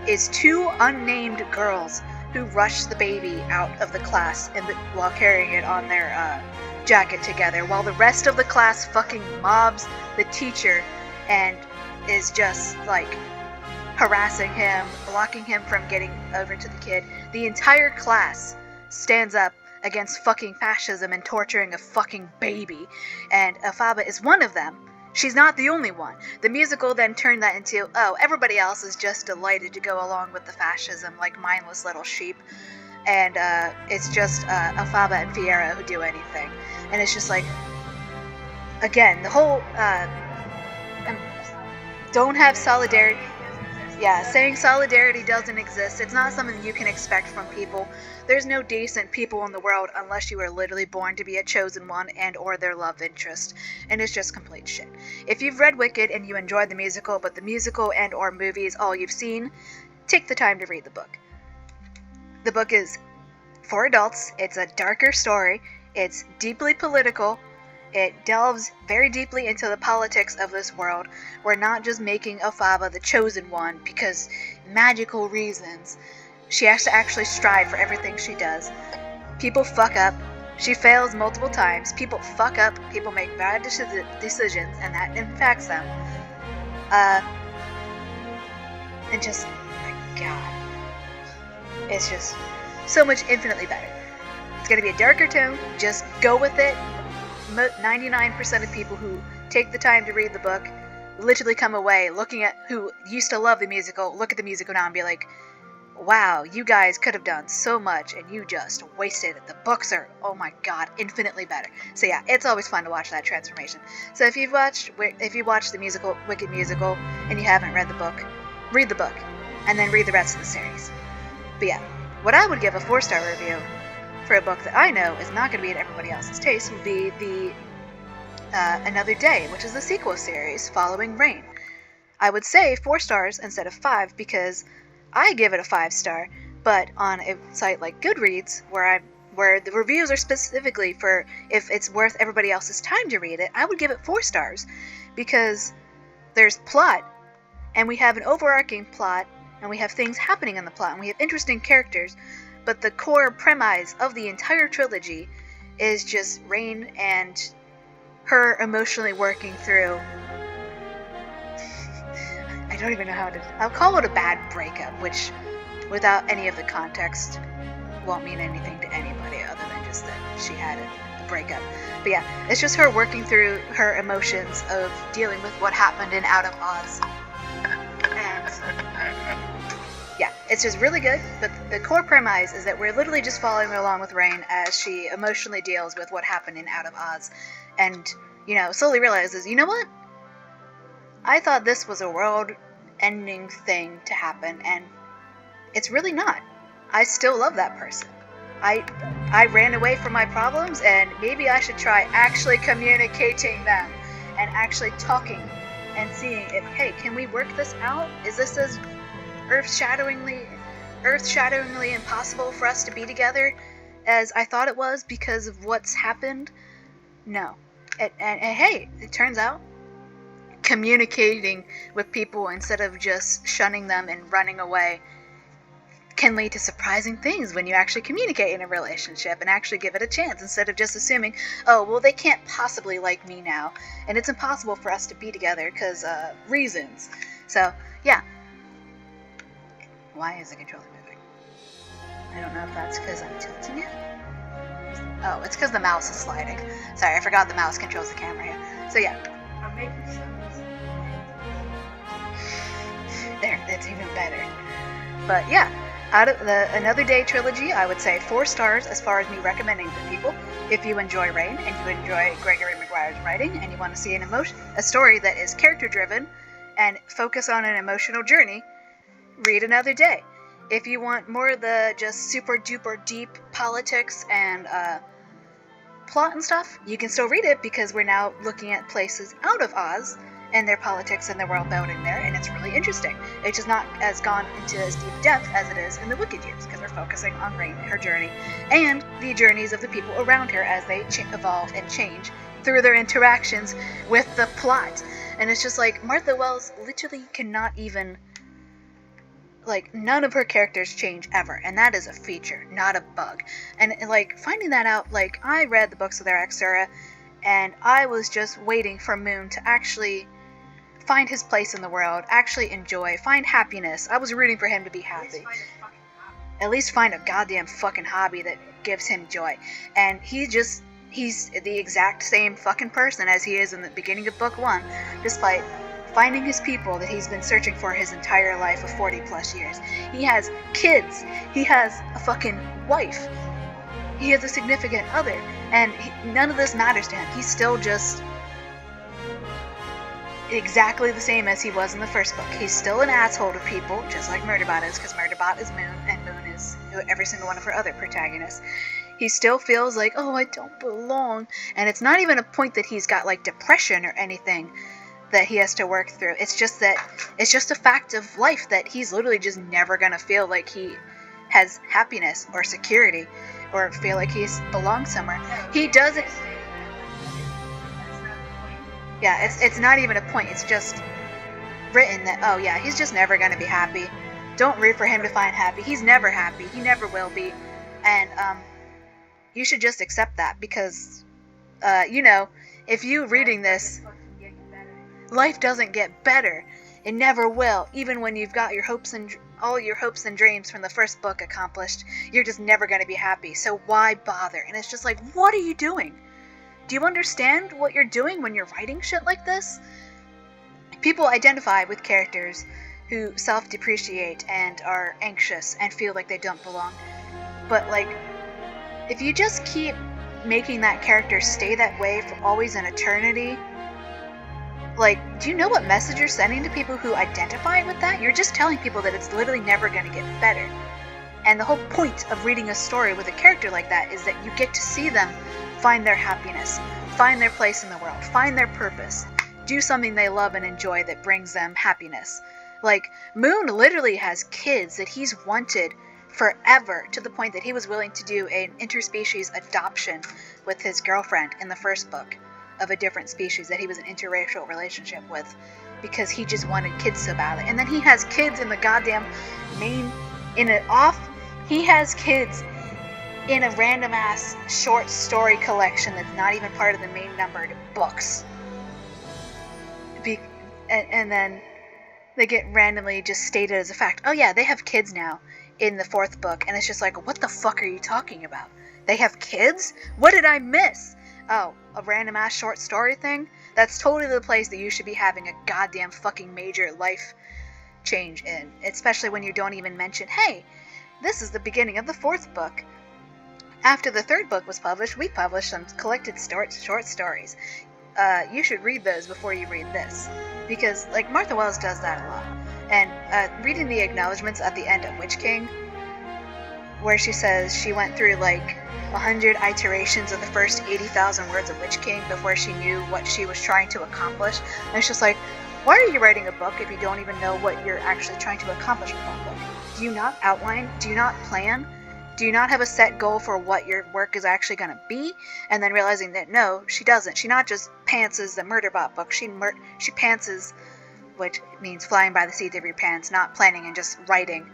is 2 unnamed girls who rush the baby out of the class while carrying it on their jacket together, while the rest of the class fucking mobs the teacher and is just like harassing him, blocking him from getting over to the kid. The entire class stands up against fucking fascism and torturing a fucking baby, and Elphaba is one of them. She's not the only one. The musical then turned that into, oh, everybody else is just delighted to go along with the fascism like mindless little sheep, and it's just Elphaba and Fiera who do anything. And it's just like, again, the whole don't have solidarity. Yeah, saying solidarity doesn't exist. It's not something you can expect from people. There's no decent people in the world unless you were literally born to be a chosen one and or their love interest. And it's just complete shit. If you've read Wicked and you enjoyed the musical, but the musical and or movie is all you've seen, take the time to read the book. The book is for adults. It's a darker story. It's deeply political. It delves very deeply into the politics of this world. We're not just making Elphaba the chosen one because magical reasons. She has to actually strive for everything she does. People fuck up. She fails multiple times. People fuck up. People make bad decisions, and that impacts them. And just, my God. It's just so much infinitely better. It's going to be a darker tone. Just go with it. 99% of people who take the time to read the book literally come away looking at who used to love the musical, look at the musical now and be like, wow, you guys could have done so much and you just wasted it. The books are, oh my God, infinitely better. So yeah, it's always fun to watch that transformation. So if you watched the musical, Wicked musical, and you haven't read the book, read the book, and then read the rest of the series. But yeah, what I would give a 4-star review for a book that I know is not going to be at everybody else's taste would be the Another Day, which is the sequel series following Rain. I would say 4 stars instead of 5 because I give it a 5-star, but on a site like Goodreads, where the reviews are specifically for if it's worth everybody else's time to read it, I would give it 4 stars because there's plot, and we have an overarching plot, and we have things happening in the plot, and we have interesting characters, but the core premise of the entire trilogy is just Rain and her emotionally working through. I don't even know how to. I'll call it a bad breakup, which, without any of the context, won't mean anything to anybody other than just that she had a breakup. But yeah, it's just her working through her emotions of dealing with what happened in Out of Oz. And yeah, it's just really good. But the core premise is that we're literally just following along with Rain as she emotionally deals with what happened in Out of Oz. And, you know, slowly realizes, you know what? I thought this was a world-ending thing to happen, and it's really not. I still love that person. I ran away from my problems, and maybe I should try actually communicating them and actually talking and seeing if, hey, can we work this out? Is this as earth-shatteringly impossible for us to be together as I thought it was because of what's happened? No. And hey, it turns out communicating with people instead of just shunning them and running away can lead to surprising things when you actually communicate in a relationship and actually give it a chance instead of just assuming, oh, well, they can't possibly like me now, and it's impossible for us to be together because reasons. So, yeah. Why is the controller moving? I don't know if that's because I'm tilting it. Oh, it's because the mouse is sliding. Sorry, I forgot the mouse controls the camera here. So, yeah. I'm making sounds. There, that's even better. But yeah, out of the Another Day trilogy, I would say 4 stars as far as me recommending to people. If you enjoy Rain and you enjoy Gregory Maguire's writing and you want to see a story that is character-driven and focus on an emotional journey, read Another Day. If you want more of the just super-duper deep politics and plot and stuff, you can still read it because we're now looking at places out of Oz and their politics and their world building there, and it's really interesting. It's just not as gone into as deep depth as it is in the Wicked Years, because we're focusing on Rain, her journey, and the journeys of the people around her as they evolve and change through their interactions with the plot. And it's just like, Martha Wells literally cannot even, like, none of her characters change ever, and that is a feature, not a bug. And, like, finding that out, like, I read the books of their Axura, and I was just waiting for Moon to actually find his place in the world, actually enjoy, find happiness. I was rooting for him to be happy. At least find a goddamn fucking hobby that gives him joy. And he's the exact same fucking person as he is in the beginning of book 1, despite finding his people that he's been searching for his entire life of 40 plus years. He has kids. He has a fucking wife. He has a significant other. And none of this matters to him. He's still just exactly the same as he was in the first book. He's still an asshole to people, just like Murderbot is, because Murderbot is Moon, and Moon is every single one of her other protagonists. He still feels like, oh, I don't belong. And it's not even a point that he's got, like, depression or anything that he has to work through. It's just a fact of life that he's literally just never gonna feel like he has happiness or security or feel like he belongs somewhere. He doesn't. Yeah, it's not even a point. It's just written that, oh yeah, he's just never gonna be happy. Don't root for him to find happy. He's never happy. He never will be. And you should just accept that because, you know, if you reading this, life doesn't get better. It never will. Even when you've got all your hopes and dreams from the first book accomplished, you're just never going to be happy. So why bother? And it's just like, what are you doing? Do you understand what you're doing when you're writing shit like this? People identify with characters who self-depreciate and are anxious and feel like they don't belong. But, like, if you just keep making that character stay that way for always an eternity, like, do you know what message you're sending to people who identify with that? You're just telling people that it's literally never going to get better. And the whole point of reading a story with a character like that is that you get to see them find their happiness, find their place in the world, find their purpose, do something they love and enjoy that brings them happiness. Like, Moon literally has kids that he's wanted forever, to the point that he was willing to do an interspecies adoption with his girlfriend in the first book of a different species that he was in an interracial relationship with, because he just wanted kids so badly. And then he has kids in the goddamn main, he has kids in a random ass short story collection that's not even part of the main numbered books. And then they get randomly just stated as a fact. Oh yeah, they have kids now in the fourth book, and it's just like, what the fuck are you talking about? They have kids? What did I miss? Oh, a random ass short story thing? That's totally the place that you should be having a goddamn fucking major life change in. Especially when you don't even mention, hey, this is the beginning of the fourth book. After the third book was published, we published some collected short stories. You should read those before you read this. Because, like, Martha Wells does that a lot. And reading the acknowledgments at the end of Witch King, where she says she went through, like, 100 iterations of the first 80,000 words of Witch King before she knew what she was trying to accomplish. And it's just like, why are you writing a book if you don't even know what you're actually trying to accomplish with that book? Do you not outline? Do you not plan? Do you not have a set goal for what your work is actually going to be? And then realizing that no, she doesn't. She not just pantses the Murderbot book. She pantses, which means flying by the seat of your pants, not planning and just writing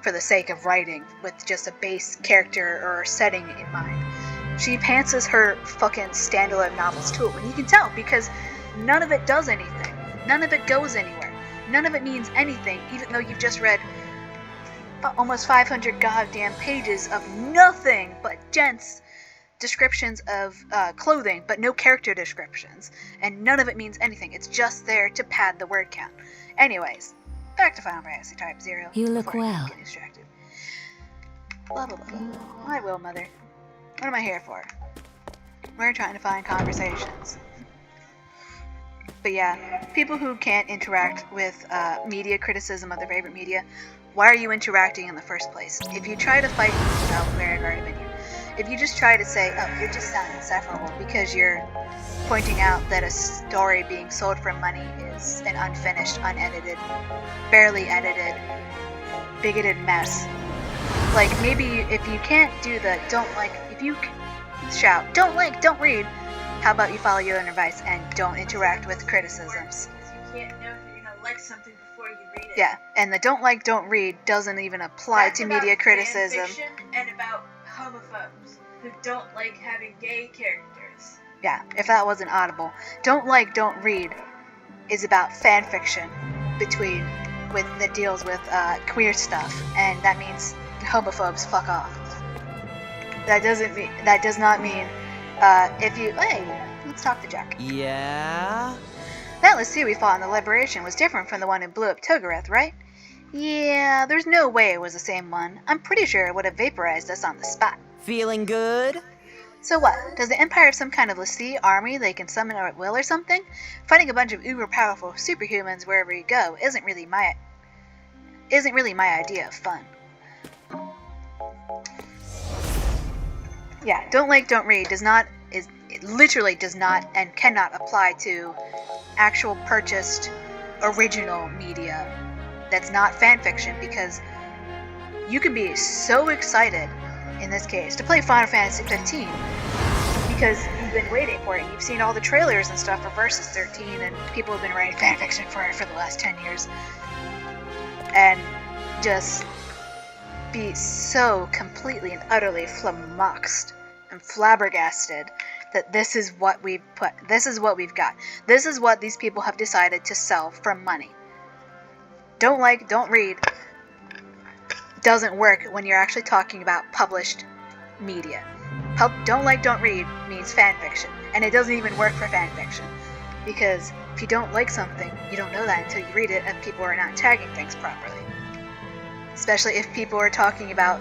for the sake of writing with just a base character or setting in mind. She pantses her fucking standalone novels to it, when you can tell, because none of it does anything. None of it goes anywhere. None of it means anything, even though you've just read almost 500 goddamn pages of nothing but gents' descriptions of clothing, but no character descriptions. And none of it means anything. It's just there to pad the word count. Anyways, back to Final Fantasy Type 0. You look well. Get distracted. Blah, blah, blah. I will, Mother. What am I here for? We're trying to find conversations. But yeah, people who can't interact with media criticism of their favorite media, why are you interacting in the first place? If you try to fight, if you just try to say, oh, you're just not insufferable because you're pointing out that a story being sold for money is an unfinished, unedited, barely edited, bigoted mess. Like, maybe if you can't do the if you shout, don't read, how about you follow your own advice and don't interact with criticisms? You can't know if you're gonna like something before you read it. Yeah, and the don't read doesn't even apply That's to about media criticism. Fan fiction and about homophobes who don't like having gay characters. Yeah, if that wasn't audible. Don't read is about fan fiction that deals with queer stuff, and that means homophobes fuck off. That does not mean hey, let's talk to Jack. Yeah? That Lassie we fought in the Liberation was different from the one who blew up Togareth, right? Yeah, there's no way it was the same one. I'm pretty sure it would have vaporized us on the spot. Feeling good? So what? Does the Empire have some kind of Lassie army they can summon at will or something? Fighting a bunch of uber-powerful superhumans wherever you go isn't really my idea of fun. Yeah, don't read literally does not and cannot apply to actual purchased original media that's not fanfiction, because you can be so excited in this case to play Final Fantasy 15 because you've been waiting for it. You've seen all the trailers and stuff for Versus 13, and people have been writing fanfiction for it for the last 10 years, and just be so completely and utterly flummoxed and flabbergasted that this is what we've got. This is what these people have decided to sell for money. Don't read doesn't work when you're actually talking about published media. Don't read means fanfiction, and it doesn't even work for fanfiction, because if you don't like something, you don't know that until you read it, and people are not tagging things properly. Especially if people are talking about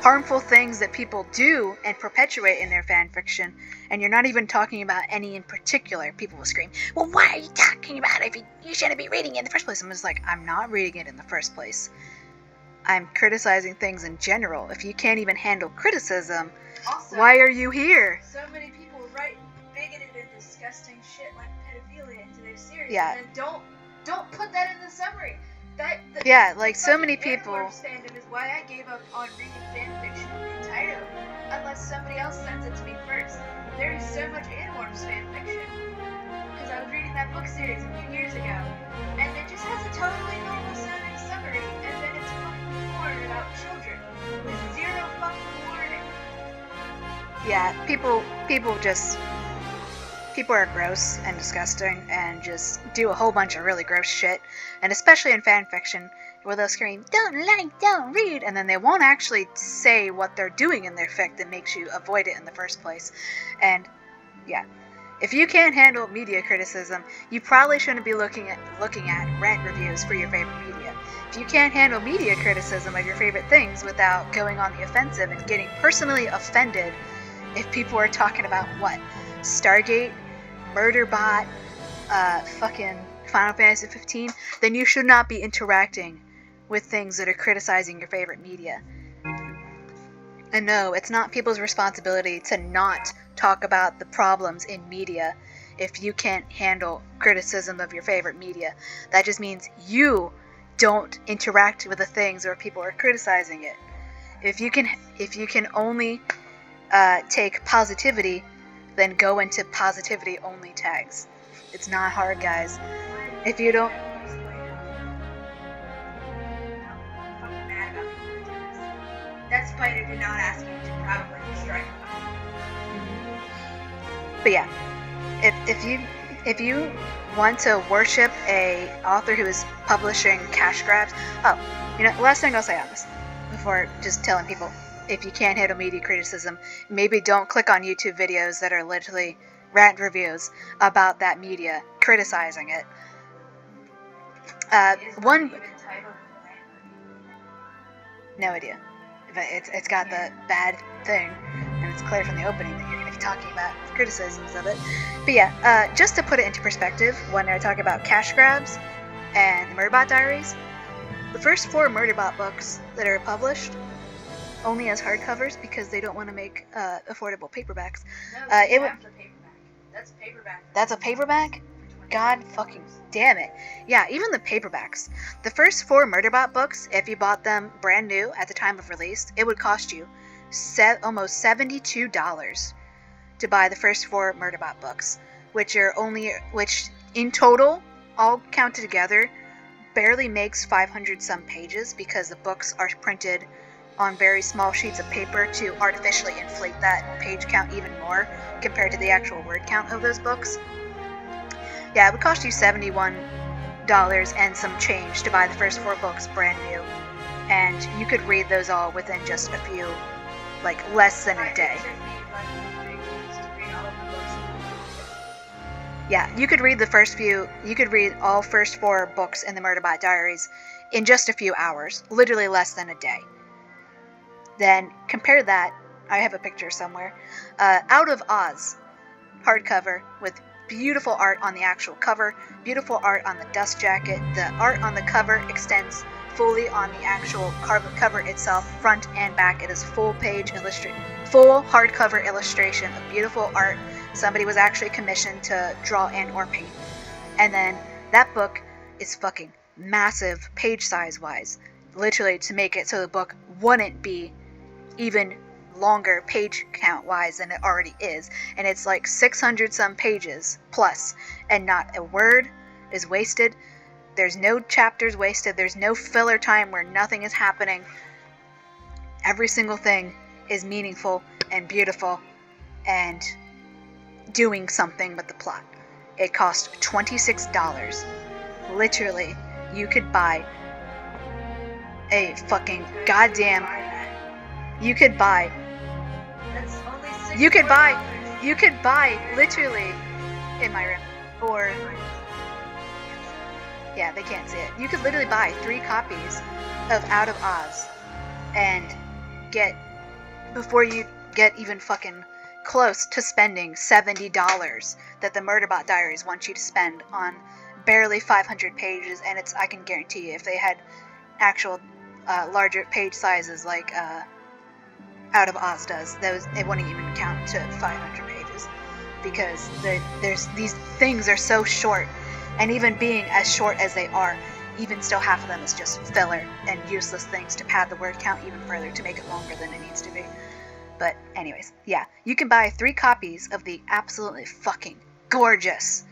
harmful things that people do and perpetuate in their fanfiction, and you're not even talking about any in particular. People will scream, well, why are you talking about it if you shouldn't be reading it in the first place? I'm just like, I'm not reading it in the first place. I'm criticizing things in general. If you can't even handle criticism, Also, why are you here? so many people write bigoted and disgusting shit like pedophilia into their series, Yeah. and then don't put that in the summary. Yeah, like, so fucking many people- Animorphs fandom is why I gave up on reading fanfiction entirely, unless somebody else sends it to me first. There is so much Animorphs fanfiction, because I was reading that book series a few years ago, and it just has a totally normal sounding summary, and then it's fucking porn about children, with zero fucking warning. Yeah, people are gross and disgusting and just do a whole bunch of really gross shit. And especially in fan fiction, where they'll scream, "Don't like, don't read," and then they won't actually say what they're doing in their fic that makes you avoid it in the first place. And yeah, if you can't handle media criticism, you probably shouldn't be looking at rant reviews for your favorite media. If you can't handle media criticism of your favorite things without going on the offensive and getting personally offended if people are talking about what? Stargate, Murderbot, fucking Final Fantasy 15, then you should not be interacting with things that are criticizing your favorite media. And no, it's not people's responsibility to not talk about the problems in media if you can't handle criticism of your favorite media. That just means you don't interact with the things where people are criticizing it. If you can only take positivity, then go into positivity only tags. It's not hard, guys. If you don't, That spider did not ask you to probably strike him. but yeah, if you want to worship a author who is publishing cash grabs, last thing I'll say on this before just telling people, if you can't handle media criticism, maybe don't click on YouTube videos that are literally rant reviews about that media, criticizing it. No idea. But it's got the bad thing, and it's clear from the opening that you're going to be talking about criticisms of it. But yeah, just to put it into perspective, when they're talking about cash grabs and the Murderbot Diaries, the first 4 Murderbot books that are published only as hardcovers because they don't want to make affordable paperbacks. No, It would. the paperback. That's paperback. That's a paperback? God fucking damn it. Yeah, even the paperbacks. The first 4 Murderbot books, if you bought them brand new at the time of release, it would cost you almost $72 to buy the first 4 Murderbot books, which in total, all counted together, barely makes 500 some pages because the books are printed on very small sheets of paper to artificially inflate that page count even more compared to the actual word count of those books. Yeah, it would cost you $71 and some change to buy the first 4 books brand new, and you could read those all within just a few, like less than a day. Yeah, you could read all first 4 books in the Murderbot Diaries in just a few hours, literally less than a day. Then compare that, I have a picture somewhere, Out of Oz, hardcover with beautiful art on the actual cover, beautiful art on the dust jacket. The art on the cover extends fully on the actual cover itself, front and back. It is full hardcover illustration of beautiful art. Somebody was actually commissioned to draw and or paint. And then that book is fucking massive page size wise, literally to make it so the book wouldn't be even longer page count wise than it already is, and it's like 600 some pages plus, and not a word is wasted. There's no chapters wasted. There's no filler time where nothing is happening. Every single thing is meaningful and beautiful and doing something with the plot. It cost $26. Literally, you could buy a fucking goddamn. You could buy literally in my room, or yeah, they can't see it. You could literally buy 3 copies of Out of Oz and before you get even fucking close to spending $70 that the Murderbot Diaries want you to spend on barely 500 pages, and I can guarantee you if they had actual larger page sizes like Out of Oz does. It wouldn't even count to 500 pages because these things are so short, and even being as short as they are, even still half of them is just filler and useless things to pad the word count even further to make it longer than it needs to be. But anyways, yeah, you can buy 3 copies of the absolutely fucking gorgeous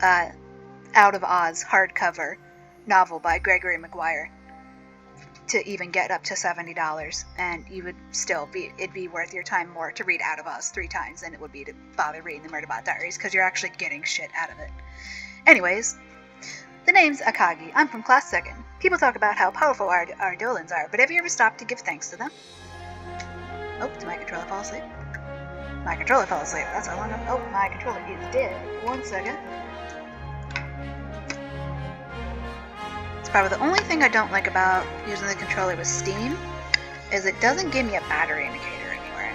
Out of Oz hardcover novel by Gregory Maguire to even get up to $70, and you would still it'd be worth your time more to read Out of Oz 3 times than it would be to bother reading the Murderbot Diaries, because you're actually getting shit out of it. Anyways, the name's Akagi. I'm from class 2nd. People talk about how powerful our Eidolons are, but have you ever stopped to give thanks to them? Oh, did my controller fall asleep? My controller fell asleep. That's how long ago. Oh, my controller is dead. 1 second. It's probably the only thing I don't like about using the controller with Steam is it doesn't give me a battery indicator anywhere.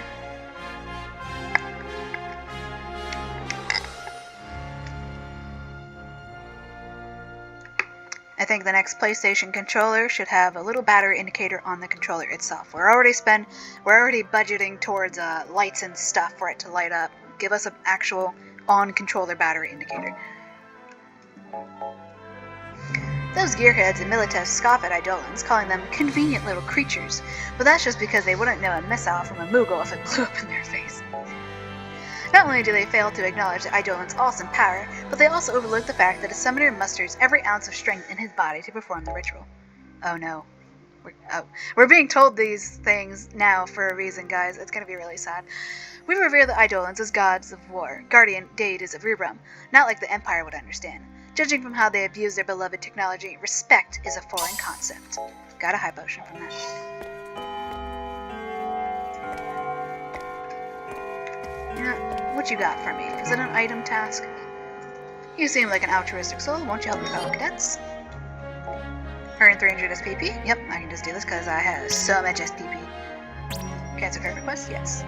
I think the next PlayStation controller should have a little battery indicator on the controller itself. We're already budgeting towards lights and stuff for it to light up. Give us an actual on-controller battery indicator. Those gearheads in Militech scoff at Eidolons, calling them convenient little creatures, but that's just because they wouldn't know a missile from a Moogle if it blew up in their face. Not only do they fail to acknowledge the Eidolon's awesome power, but they also overlook the fact that a summoner musters every ounce of strength in his body to perform the ritual. Oh no. We're being told these things now for a reason, guys. It's gonna be really sad. We revere the Eidolons as gods of war, guardian deities of Rubrum, not like the Empire would understand. Judging from how they abuse their beloved technology, respect is a foreign concept. Got a high potion from that. Now, what you got for me? Is it an item task? You seem like an altruistic soul. Won't you help your fellow cadets? Earn 300 SPP? Yep, I can just do this because I have so much SPP. Cancel card request? Yes.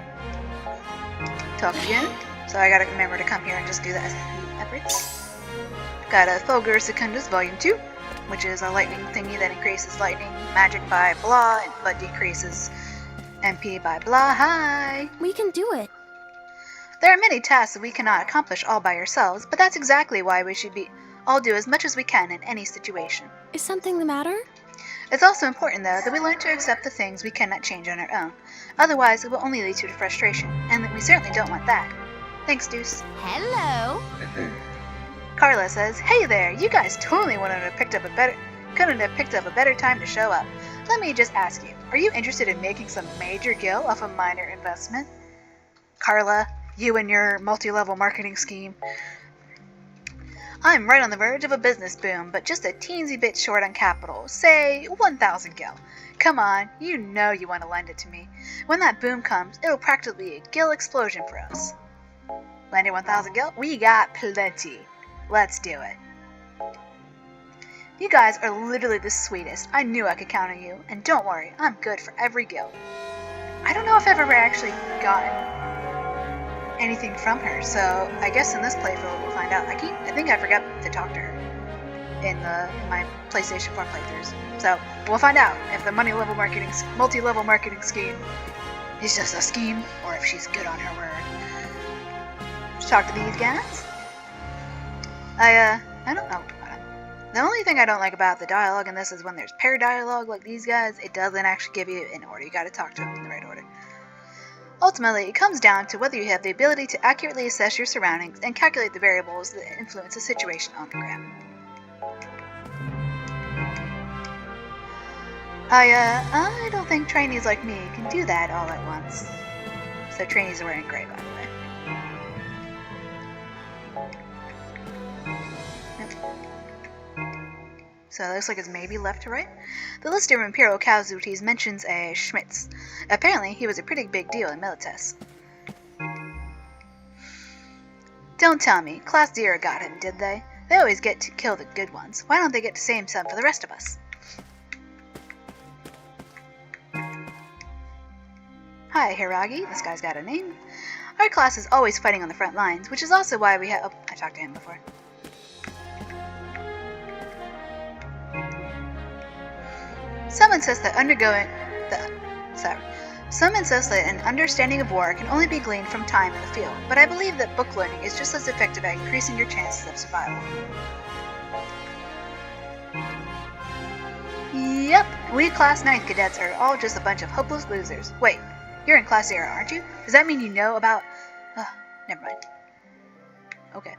Talk again. So I gotta remember to come here and just do the SPP efforts. Got a Fulgur Secundus Volume 2, which is a lightning thingy that increases lightning magic by blah, but decreases MP by blah. Hi! We can do it. There are many tasks that we cannot accomplish all by ourselves, but that's exactly why we should all do as much as we can in any situation. Is something the matter? It's also important, though, that we learn to accept the things we cannot change on our own. Otherwise, it will only lead to frustration, and we certainly don't want that. Thanks, Deuce. Hello. Carla says, "Hey there, you guys totally couldn't have picked up a better time to show up. Let me just ask you, are you interested in making some major gil off a minor investment?" Carla, you and your multi-level marketing scheme. I'm right on the verge of a business boom, but just a teensy bit short on capital. Say 1,000 gil. Come on, you know you want to lend it to me. When that boom comes, it'll practically be a gil explosion for us. Lend it 1,000 gil? We got plenty. Let's do it. You guys are literally the sweetest. I knew I could count on you, and don't worry, I'm good for every gil. I don't know if I've ever actually gotten anything from her, so I guess in this playthrough we'll find out. I think I forgot to talk to her in my PlayStation 4 playthroughs. So we'll find out if the multi-level marketing scheme is just a scheme, or if she's good on her word. Let's talk to these guys. I don't know. The only thing I don't like about the dialogue in this is when there's pair dialogue like these guys, it doesn't actually give you an order. You gotta talk to them in the right order. Ultimately, it comes down to whether you have the ability to accurately assess your surroundings and calculate the variables that influence the situation on the ground. I don't think trainees like me can do that all at once. So trainees are wearing gray, by the way. So it looks like it's maybe left to right. The list of Imperial casualties mentions a Schmitz. Apparently, he was a pretty big deal in Militech. Don't tell me, Class 0 got him, did they? They always get to kill the good ones. Why don't they get the same sum for the rest of us? Hi, Hiragi. This guy's got a name. Our class is always fighting on the front lines, which is also why we have... Oh, I talked to him before. Some insist that Some insist that an understanding of war can only be gleaned from time in the field, but I believe that book learning is just as effective at increasing your chances of survival. Yep, we Class 9th cadets are all just a bunch of hopeless losers. Wait, you're in Class 0, aren't you? Does that mean you know about... never mind. Okay.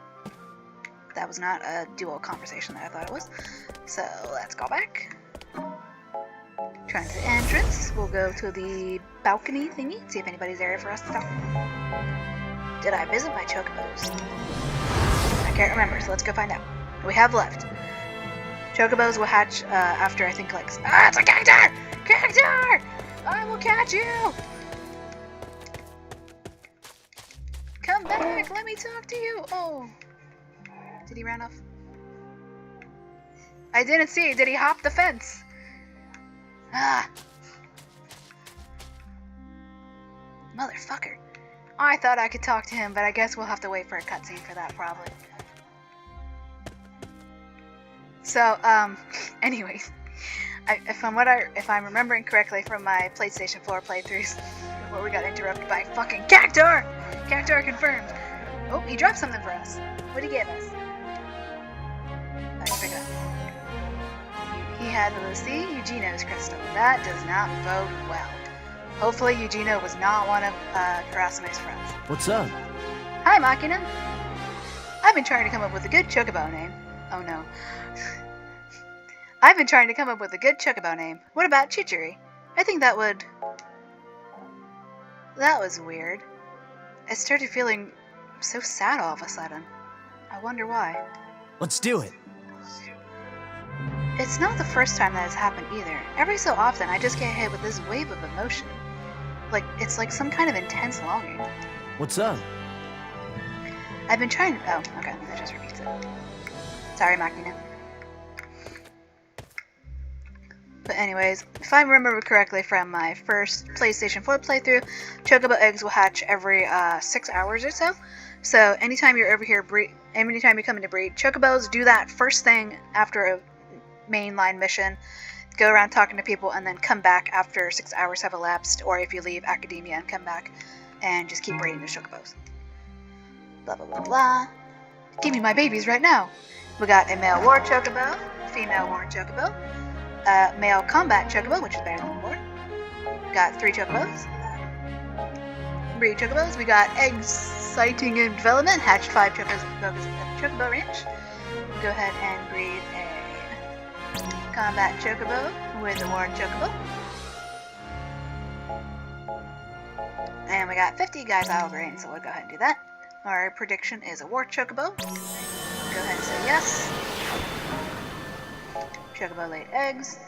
That was not a dual conversation that I thought it was. So, let's go back. Trying to the entrance. We'll go to the balcony thingy, see if anybody's there for us to talk. Did I visit my chocobos? I can't remember, so let's go find out. We have left. Chocobos will hatch after I think like... Ah, it's a cactar! Cactar! I will catch you! Come back! Let me talk to you! Oh. Did he run off? I didn't see. Did he hop the fence? Ah. Motherfucker. I thought I could talk to him, but I guess we'll have to wait for a cutscene for that, probably. So, anyways, if I'm remembering correctly from my PlayStation 4 playthroughs, where we got interrupted by fucking Cactar! Cactar confirmed. Oh, he dropped something for us. What did he give us? I can pick it up. He had Lucy, Eugeneo's crystal. That does not bode well. Hopefully Eugenio was not one of Karasume's friends. What's up? Hi, Machina. I've been trying to come up with a good chocobo name. Oh no. I've been trying to come up with a good chocobo name. What about Chichiri? I think that would... That was weird. I started feeling so sad all of a sudden. I wonder why. Let's do it. It's not the first time that has happened either. Every so often, I just get hit with this wave of emotion. It's like some kind of intense longing. What's up? I've been trying... Oh, okay. That just repeats it. Sorry, Machina. But anyways, if I remember correctly from my first PlayStation 4 playthrough, chocobo eggs will hatch every 6 hours or so. So anytime you're over here, anytime you come into breed, chocobos do that first thing after a mainline mission, go around talking to people, and then come back after 6 hours have elapsed, or if you leave academia and come back, and just keep breeding the chocobos. Blah blah blah blah. Give me my babies right now. We got a male war chocobo, female war chocobo, male combat chocobo, which is better than war. Got 3 chocobos. Breed chocobos. We got eggs sighting in development. Hatched 5 chocobos at the chocobo ranch. Go ahead and breed a combat chocobo with a war chocobo. And we got 50 guys out of green, so we'll go ahead and do that. Our prediction is a war chocobo. Go ahead and say yes. Chocobo laid eggs.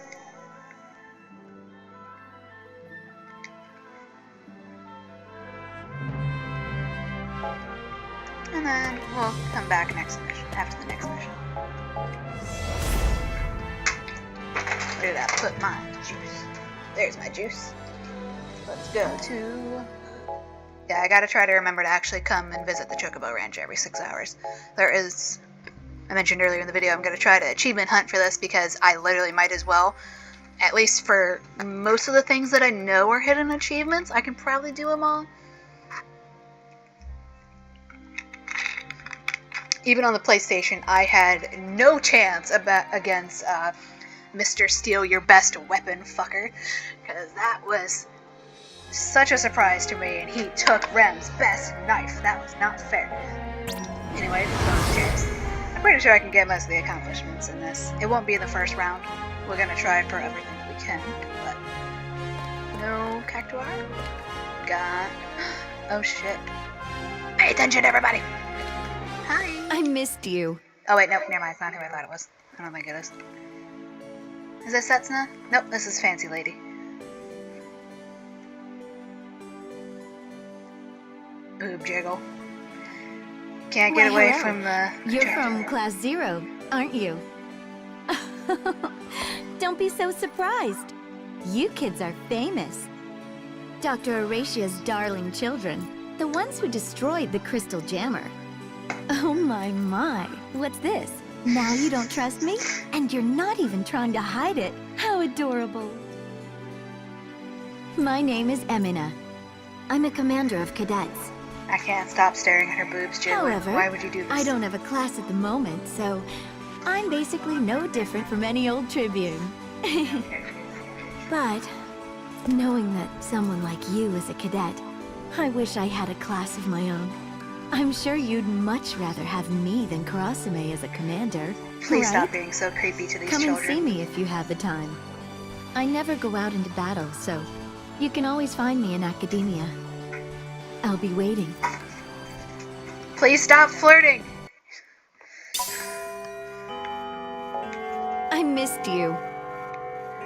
And then we'll come back next mission, after the next mission. Where did I put my juice? There's my juice. Let's go to... Yeah, I gotta try to remember to actually come and visit the Chocobo Ranch every 6 hours. There is... I mentioned earlier in the video, I'm gonna try to achievement hunt for this because I literally might as well. At least for most of the things that I know are hidden achievements, I can probably do them all. Even on the PlayStation, I had no chance against Mr. Steal Your Best Weapon fucker, because that was such a surprise to me, and he took Rem's best knife. That was not fair. Anyway, I'm pretty sure I can get most of the accomplishments in this. It won't be in the first round. We're gonna try for everything that we can, but no Cactuar. God. Oh shit. Pay attention, everybody. Hi. I missed you. Oh wait, nope, never mind. It's not who I thought it was. I don't think it is. Is this Setsuna? Nope, this is Fancy Lady. Boob jiggle. Can't get away hello. from the... You're from Class 0, aren't you? Don't be so surprised. You kids are famous. Dr. Horatia's darling children. The ones who destroyed the Crystal Jammer. Oh my, what's this? Now you don't trust me? And you're not even trying to hide it. How adorable. My name is Emina. I'm a commander of cadets. I can't stop staring at her boobs, jiggling. However, Why would you do this? I don't have a class at the moment, so I'm basically no different from any old Tribune. But knowing that someone like you is a cadet, I wish I had a class of my own. I'm sure you'd much rather have me than Karasume as a commander. Please right? stop being so creepy to these Come children. and see me if you have the time. I never go out into battle, so you can always find me in academia. I'll be waiting. Please stop flirting! I missed you.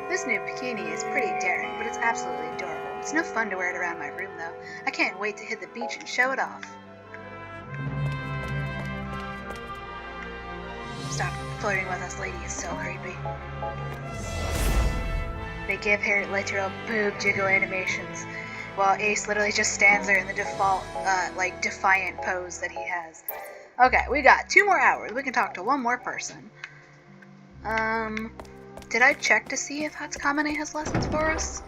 This new bikini is pretty daring, but it's absolutely adorable. It's no fun to wear it around my room, though. I can't wait to hit the beach and show it off. Stop flirting with us, lady. It's so creepy. They give her literal boob jiggle animations, while Ace literally just stands there in the default, like, defiant pose that he has. Okay, we got 2 more hours. We can talk to one more person. Did I check to see if Hatsukamine has lessons for us?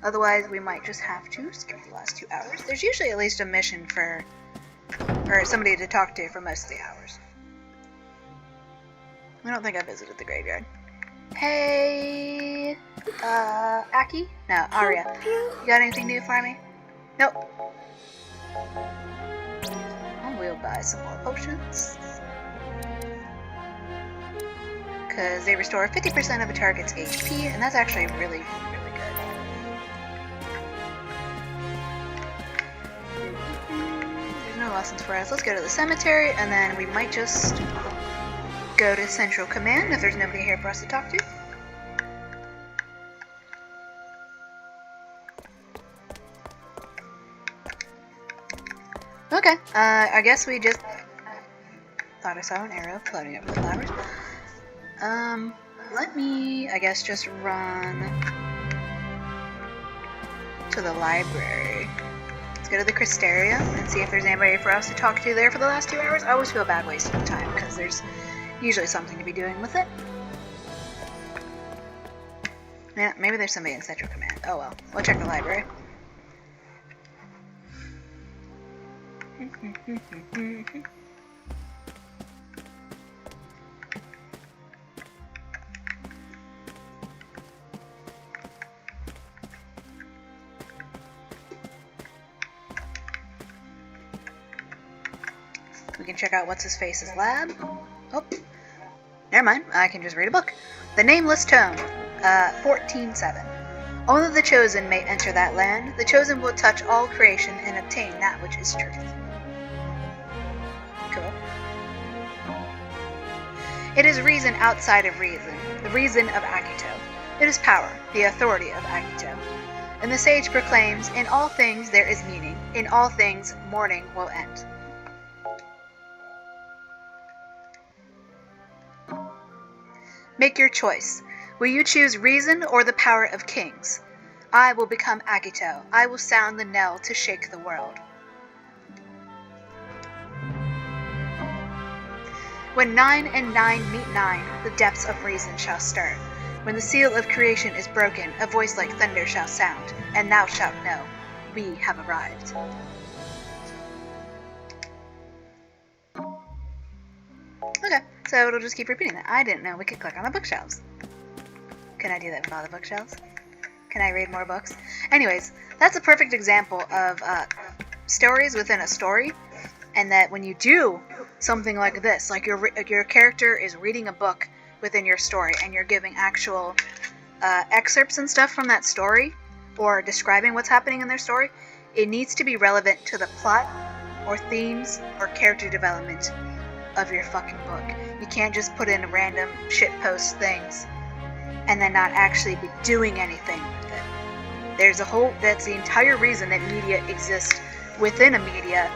Otherwise, we might just have to skip the last 2 hours. There's usually at least a mission for, or somebody to talk to for most of the hours. I don't think I visited the graveyard. Hey, Aki? No, Aria. You got anything new for me? Nope. Well, we'll buy some more potions. Because they restore 50% of a target's HP, and that's actually really, really good. There's no lessons for us. Let's go to the cemetery, and then we might just go to Central Command if there's nobody here for us to talk to. Okay, I guess we just thought I saw an arrow floating over the flowers. Let me, I guess, just run to the library. Let's go to the Cristeria and see if there's anybody for us to talk to there for the last 2 hours. I always feel bad wasting time because there's usually something to be doing with it. Yeah, maybe there's somebody in Central Command. Oh well, we'll check the library. We can check out what's-his-face's lab. Oh, never mind. I can just read a book. The Nameless Tome, 14:7. Only the Chosen may enter that land. The Chosen will touch all creation and obtain that which is truth. Cool. It is reason outside of reason, the reason of Akito. It is power, the authority of Akito. And the sage proclaims, in all things there is meaning. In all things, mourning will end. Make your choice. Will you choose reason or the power of kings? I will become Akito. I will sound the knell to shake the world. When 9 and 9 meet 9, the depths of reason shall stir. When the seal of creation is broken, a voice like thunder shall sound, and thou shalt know, we have arrived. Okay, so it'll just keep repeating that. I didn't know we could click on the bookshelves. Can I do that with all the bookshelves? Can I read more books? Anyways, that's a perfect example of stories within a story, and that when you do something like this, like your character is reading a book within your story, and you're giving actual excerpts and stuff from that story, or describing what's happening in their story, it needs to be relevant to the plot, or themes, or character development of your fucking book. You can't just put in random shitpost things and then not actually be doing anything with it. That's the entire reason that media exists within a media,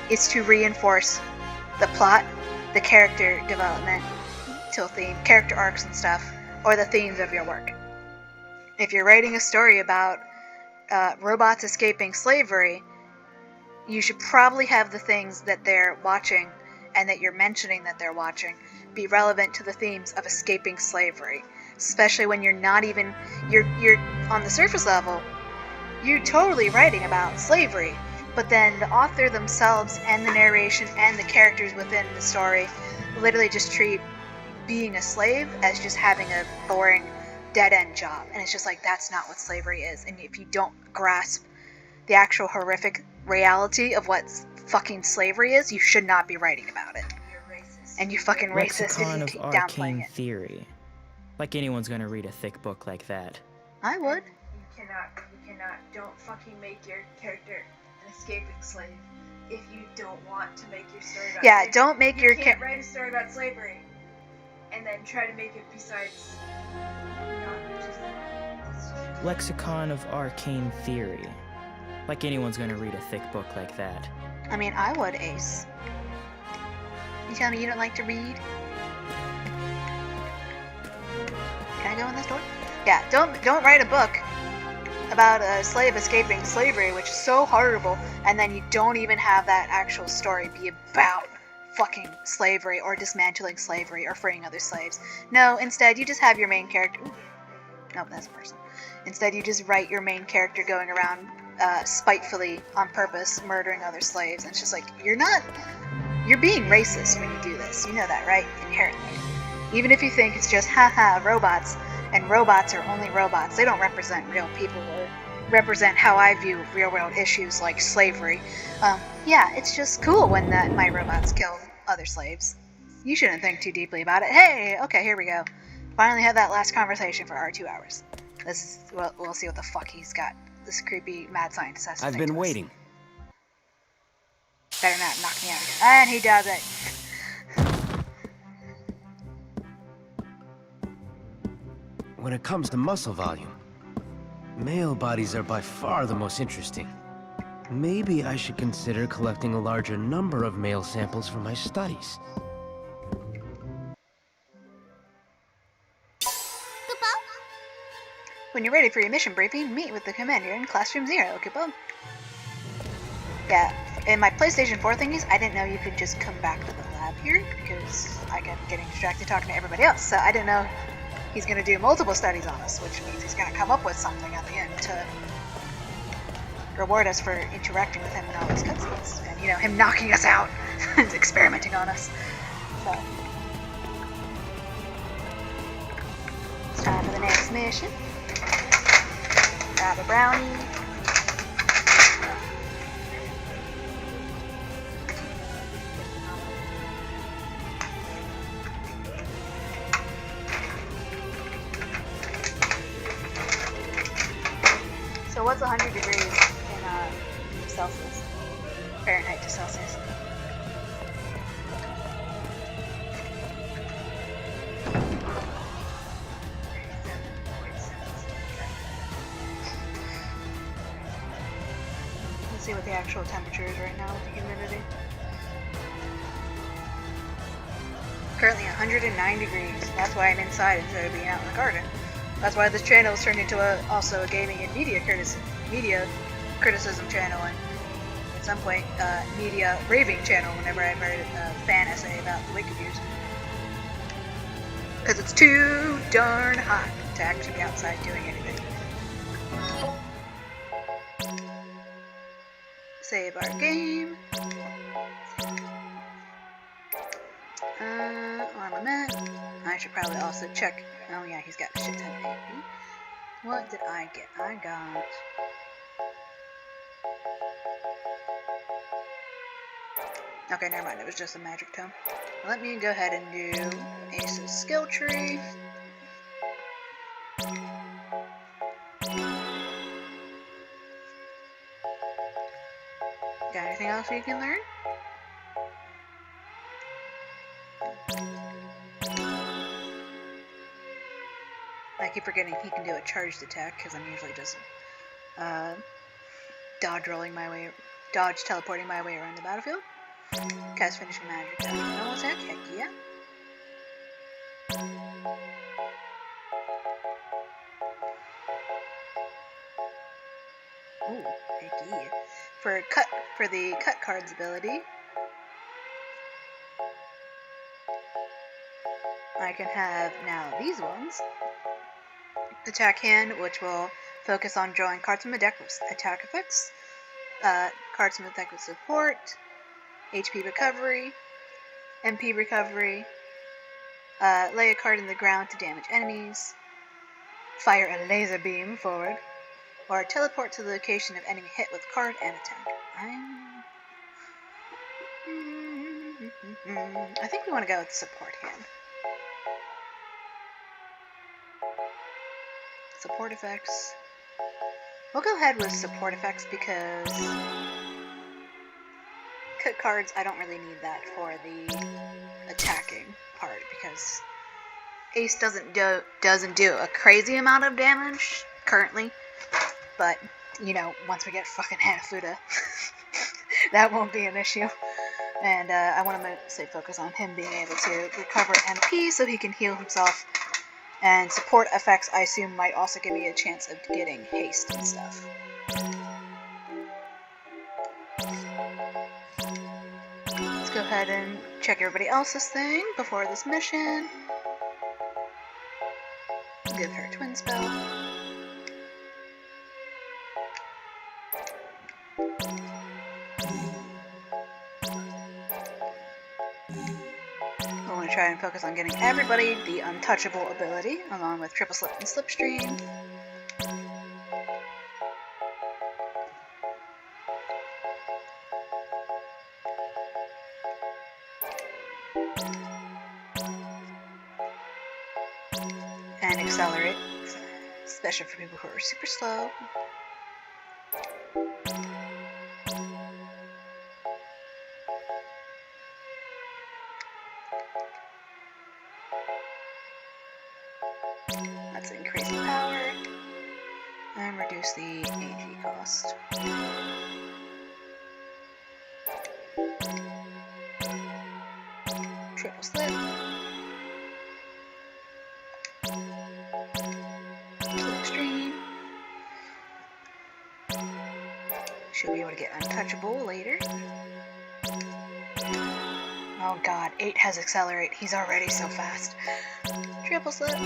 is to reinforce the plot, the character development, character arcs and stuff, or the themes of your work. If you're writing a story about robots escaping slavery, you should probably have the things that they're watching and that you're mentioning that they're watching be relevant to the themes of escaping slavery, especially when you're not even you're on the surface level, you're totally writing about slavery, but then the author themselves and the narration and the characters within the story literally just treat being a slave as just having a boring dead-end job, and it's just like, that's not what slavery is. And if you don't grasp the actual horrific reality of what fucking slavery is, you should not be writing about it. You're racist. And you fucking racist Lexicon and you of keep downplaying Arcane it. Theory. Like anyone's gonna read a thick book like that. I would. You cannot, don't fucking make your character an escaping slave if you don't want to make your story about Yeah, slavery. don't make your You can't write a story about slavery and then try to make it besides not just, it's just Lexicon of Arcane Theory. Like anyone's gonna read a thick book like that. I mean, I would, Ace. You tell me you don't like to read? Can I go in this door? Yeah, don't write a book about a slave escaping slavery, which is so horrible, and then you don't even have that actual story be about fucking slavery or dismantling slavery or freeing other slaves. No, instead you just have your main character. Ooh. Nope, that's a person. Instead you just write your main character going around spitefully, on purpose, murdering other slaves. And it's just like, you're being racist when you do this. You know that, right? Inherently. Even if you think it's just, haha, robots, and robots are only robots. They don't represent real people or represent how I view real-world issues like slavery. Yeah, it's just cool when my robots kill other slaves. You shouldn't think too deeply about it. Hey, okay, here we go. Finally had that last conversation for our 2 hours. We'll see what the fuck he's got. This creepy mad scientist has to I've say been to us. waiting. Better not knock me out again. And he does it. When it comes to muscle volume, male bodies are by far the most interesting. Maybe I should consider collecting a larger number of male samples for my studies. Kupo? When you're ready for your mission briefing, meet with the commander in Classroom 0, Kupo. Yeah, in my PlayStation 4 thingies, I didn't know you could just come back to the lab here, because I kept getting distracted talking to everybody else, so I didn't know he's going to do multiple studies on us, which means he's going to come up with something at the end to reward us for interacting with him in all these cutscenes. And, you know, him knocking us out and experimenting on us. So, it's time for the next mission. Grab a brownie. So what's 100 degrees in Celsius? Fahrenheit to Celsius. Let's see what the actual temperature is right now with the humidity. Currently 109 degrees. That's why I'm inside instead of being out in the garden. That's why this channel has turned into also a gaming and media criticism channel, and at some point, media raving channel whenever I write a fan essay about the Wiki Views. Because it's too darn hot to actually be outside doing anything. Save our game. Armament. I should probably also check. Oh yeah, he's got a shit ton of AP. What did I get? I got... Okay, never mind. It was just a magic tome. Let me go ahead and do Ace's skill tree. Got anything else you can learn? I keep forgetting he can do a charged attack because I'm usually just dodge teleporting my way around the battlefield. Cast finishing magic attack. No attack? Heck yeah. Ooh, heck yeah. For the cut cards ability, I can have now these ones. Attack hand, which will focus on drawing cards from the deck with attack effects. Cards from the deck with support, HP recovery, MP recovery, lay a card in the ground to damage enemies, fire a laser beam forward, or teleport to the location of enemy hit with card and attack. I think we want to go with support hand. Support effects. We'll go ahead with support effects because cut cards, I don't really need that for the attacking part because Ace doesn't do a crazy amount of damage currently, but you know, once we get fucking Hanafuda, that won't be an issue. And I want to say focus on him being able to recover MP so he can heal himself. And support effects, I assume, might also give me a chance of getting haste and stuff. Let's go ahead and check everybody else's thing before this mission. Give her a twin spell. Try and focus on getting everybody the untouchable ability, along with triple slip and slipstream. And accelerate, especially for people who are super slow. Let's increase the power and reduce the AG cost. Triple slip. Slipstream. Should be able to get untouchable later. Oh god, 8 has accelerate. He's already so fast. Triple slip.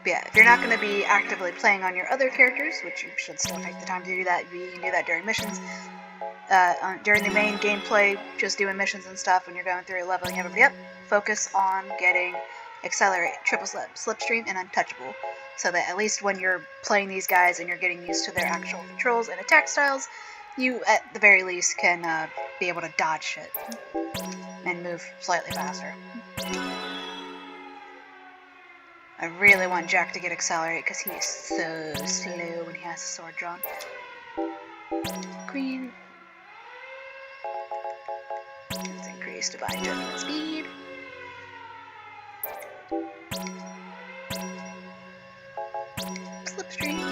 But yeah, if you're not going to be actively playing on your other characters, which you should still take the time to do that, you can do that during missions. During the main gameplay, just doing missions and stuff, when you're going through leveling everybody up, focus on getting accelerate, triple slip, slipstream, and untouchable. So that at least when you're playing these guys and you're getting used to their actual controls and attack styles, you at the very least can be able to dodge shit and move slightly faster. I really want Jack to get accelerate because he is so slow when he has the sword drawn. Queen. Let's increase divine judgment speed. Slipstream.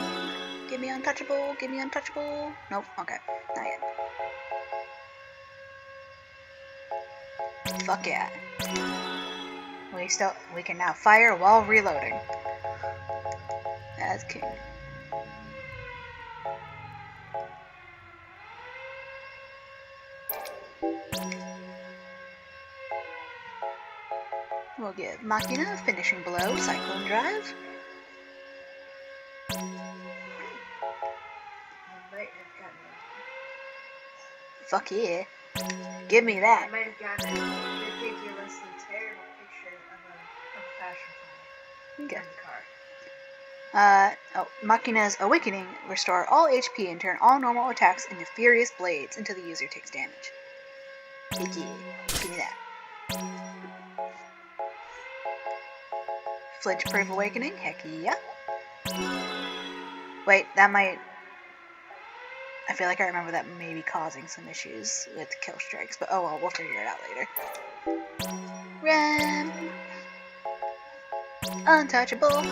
Give me untouchable. Give me untouchable. Nope. Okay. Not yet. Fuck yeah. We can now fire while reloading. As king. We'll give Machina finishing blow, Cyclone Drive. Fuck yeah. Give me that. I might have gotten a ridiculously terrible picture of a fashion fly Okay. in the car. Machina's Awakening. Restore all HP and turn all normal attacks into Furious Blades until the user takes damage. Heck yeah. Give me that. Flinch-proof Awakening. Heck yeah. Wait, that might... I feel like I remember that may be causing some issues with kill strikes, but oh well, we'll figure it out later. Ram! Untouchable!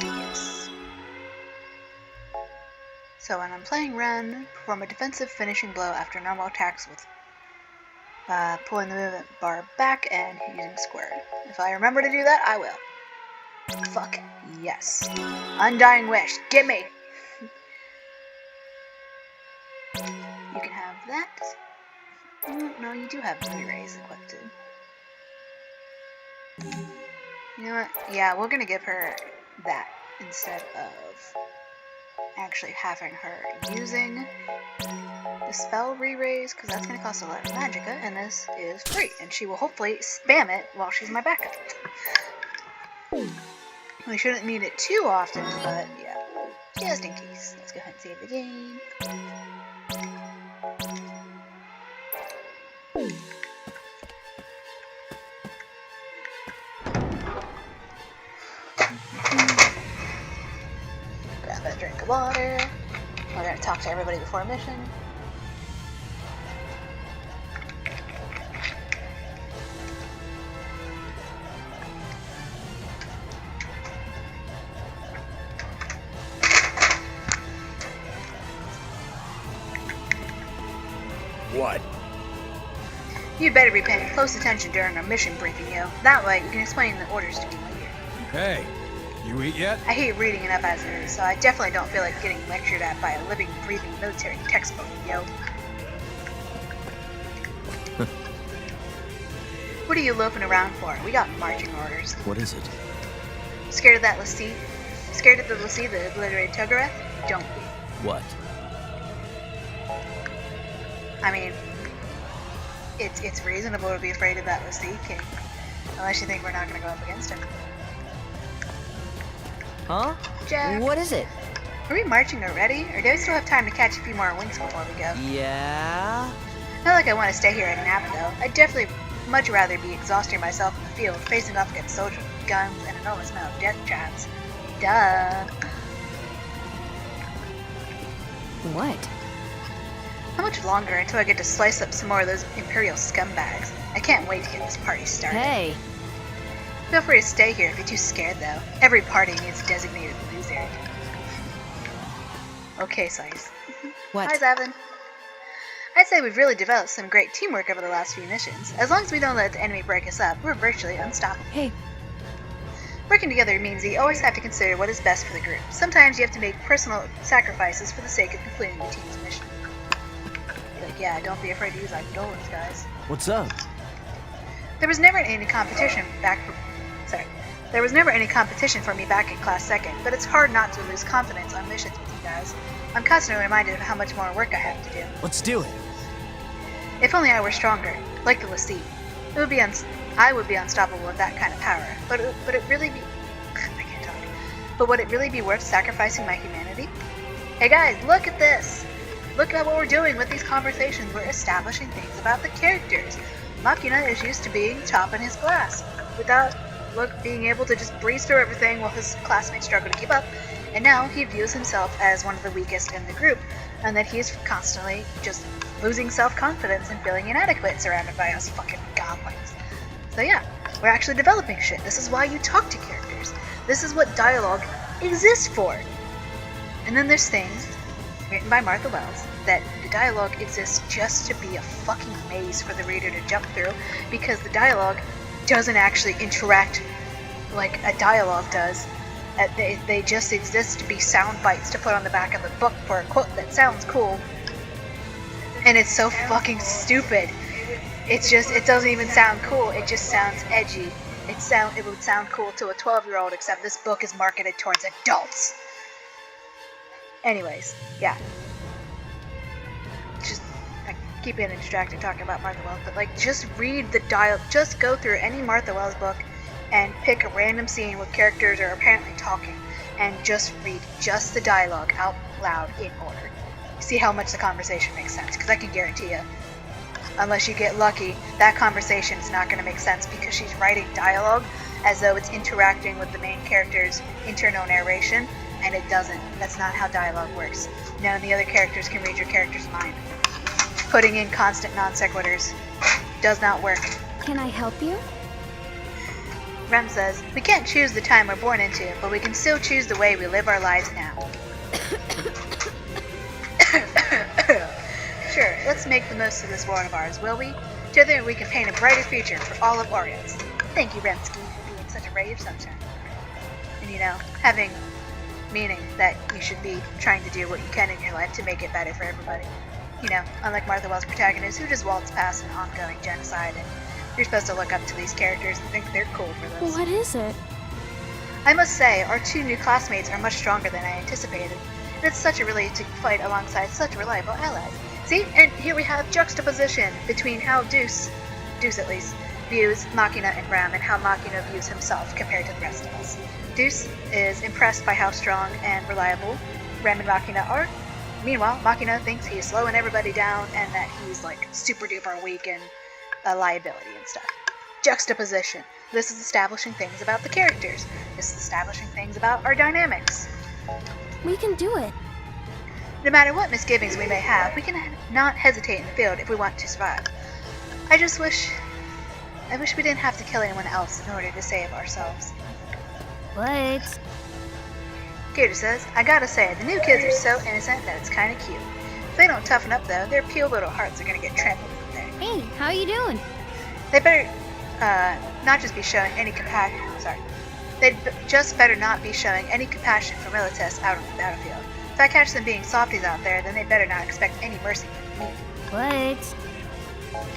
Yes. So when I'm playing Ren, perform a defensive finishing blow after normal attacks with pulling the movement bar back and using square. If I remember to do that, I will. Fuck yes. Undying Wish, gimme! You can have that. No, you do have re-raise equipped. You know what? Yeah, we're gonna give her that instead of actually having her using the spell re-raise, because that's gonna cost a lot of magicka, and this is free, and she will hopefully spam it while she's my backup. We shouldn't need it too often, but yeah, just in case. Let's go ahead and save the game. Grab a drink of water. We're gonna talk to everybody before mission. What? You'd better be paying close attention during our mission briefing, yo. That way, you can explain the orders to me later. Hey, you eat yet? I hate reading it up as it is, so I definitely don't feel like getting lectured at by a living, breathing military textbook, yo. What are you loafing around for? We got marching orders. What is it? Scared of that Lassie? Scared of the Lassie, the obliterated Togareth? Don't be. What? I mean, it's reasonable to be afraid of that Lassie king. Unless you think we're not going to go up against him. Huh? Jack, What is it? are we marching already? Or do we still have time to catch a few more winks before we go? Yeah? Not like I want to stay here and nap, though. I'd definitely much rather be exhausting myself in the field, facing off against soldiers with guns and enormous amount of death traps. Duh. What? How much longer until I get to slice up some more of those Imperial scumbags? I can't wait to get this party started. Hey, Feel free to stay here if you're too scared, though. Every party needs a designated loser. Okay, Slice. what? Hi, Zavin. I'd say we've really developed some great teamwork over the last few missions. As long as we don't let the enemy break us up, we're virtually unstoppable. Hey, Working together means that you always have to consider what is best for the group. Sometimes you have to make personal sacrifices for the sake of completing the team's mission. Like, yeah, don't be afraid to use Eidolons, guys. What's up? There was never any competition There was never any competition for me back in Class 2nd, but it's hard not to lose confidence on missions with you guys. I'm constantly reminded of how much more work I have to do. Let's do it. If only I were stronger, like the Lassie. I would be unstoppable with that kind of power. But would it really be I can't talk. But would it really be worth sacrificing my humanity? Hey guys, look at this! Look at what we're doing with these conversations. We're establishing things about the characters. Makina is used to being top in his class, without being able to just breeze through everything while his classmates struggle to keep up. And now he views himself as one of the weakest in the group, and that he's constantly just losing self-confidence and feeling inadequate surrounded by us fucking goblins. So yeah, we're actually developing shit. This is why you talk to characters. This is what dialogue exists for. And then there's things written by Martha Wells that the dialogue exists just to be a fucking maze for the reader to jump through, because the dialogue doesn't actually interact like a dialogue does. They just exist to be sound bites to put on the back of the book for a quote that sounds cool. And it's so fucking stupid. It doesn't even sound cool, it just sounds edgy. It would sound cool to a 12-year-old, except this book is marketed towards adults. Anyways, yeah. Just, I keep getting distracted talking about Martha Wells, but like, just read the just go through any Martha Wells book and pick a random scene where characters are apparently talking, and just read just the dialogue out loud in order. See how much the conversation makes sense, because I can guarantee you, unless you get lucky, that conversation is not going to make sense, because she's writing dialogue as though it's interacting with the main character's internal narration, and it doesn't. That's not how dialogue works. None of the other characters can read your character's mind. Putting in constant non sequiturs does not work. Can I help you? Rem says, we can't choose the time we're born into, but we can still choose the way we live our lives now. Sure, let's make the most of this world of ours, will we? Together we can paint a brighter future for all of Orions. Thank you, Remsky, for being such a ray of sunshine. and having meaning that you should be trying to do what you can in your life to make it better for everybody. Unlike Martha Wells' protagonist, who just waltz past an ongoing genocide, and you're supposed to look up to these characters and think they're cool for this. What is it? I must say, our 2 new classmates are much stronger than I anticipated, and it's such a relief to fight alongside such reliable allies. See, and here we have juxtaposition between how Deuce at least, views Machina and Ram, and how Machina views himself compared to the rest of us. Deuce is impressed by how strong and reliable Ram and Machina are. Meanwhile, Machina thinks he's slowing everybody down and that he's like super duper weak and a liability and stuff. Juxtaposition. This is establishing things about the characters. This is establishing things about our dynamics. We can do it. No matter what misgivings we may have, we can not hesitate in the field if we want to survive. I wish we didn't have to kill anyone else in order to save ourselves. What? Gator says, I gotta say, the new kids are so innocent that it's kinda cute. If they don't toughen up though, their pure little hearts are gonna get trampled from there. Hey, how you doing? They better not just be showing any compassion. They'd just better not be showing any compassion for Milites out on the battlefield. If I catch them being softies out there, then they better not expect any mercy from me. What?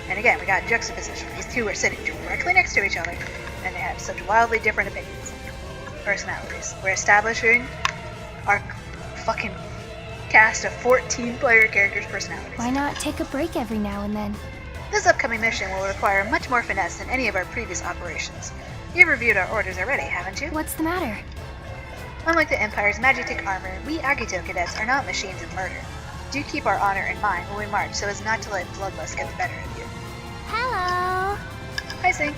And again, we got juxtaposition. These 2 are sitting directly next to each other, and they have such wildly different opinions, personalities. We're establishing our fucking cast of 14-player characters' personalities. Why not take a break every now and then? This upcoming mission will require much more finesse than any of our previous operations. You've reviewed our orders already, haven't you? What's the matter? Unlike the Empire's Magitek armor, we Agito cadets are not machines of murder. Do keep our honor in mind when we march so as not to let bloodlust get the better of you. Hello. Hi, Sync.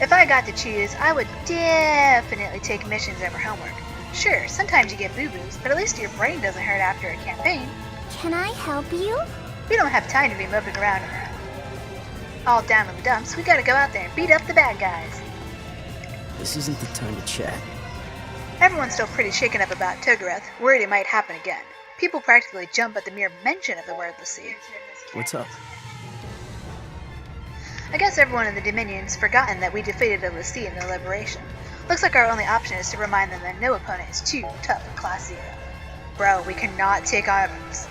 If I got to choose, I would definitely take missions over homework. Sure, sometimes you get boo-boos, but at least your brain doesn't hurt after a campaign. Can I help you? We don't have time to be moping around all down in the dumps. We gotta go out there and beat up the bad guys. This isn't the time to chat. Everyone's still pretty shaken up about Togareth, worried it might happen again. People practically jump at the mere mention of the word l'Cie. What's up? I guess everyone in the Dominion's forgotten that we defeated the l'Cie in the Liberation. Looks like our only option is to remind them that no opponent is too tough for Class 0. Bro, we cannot take on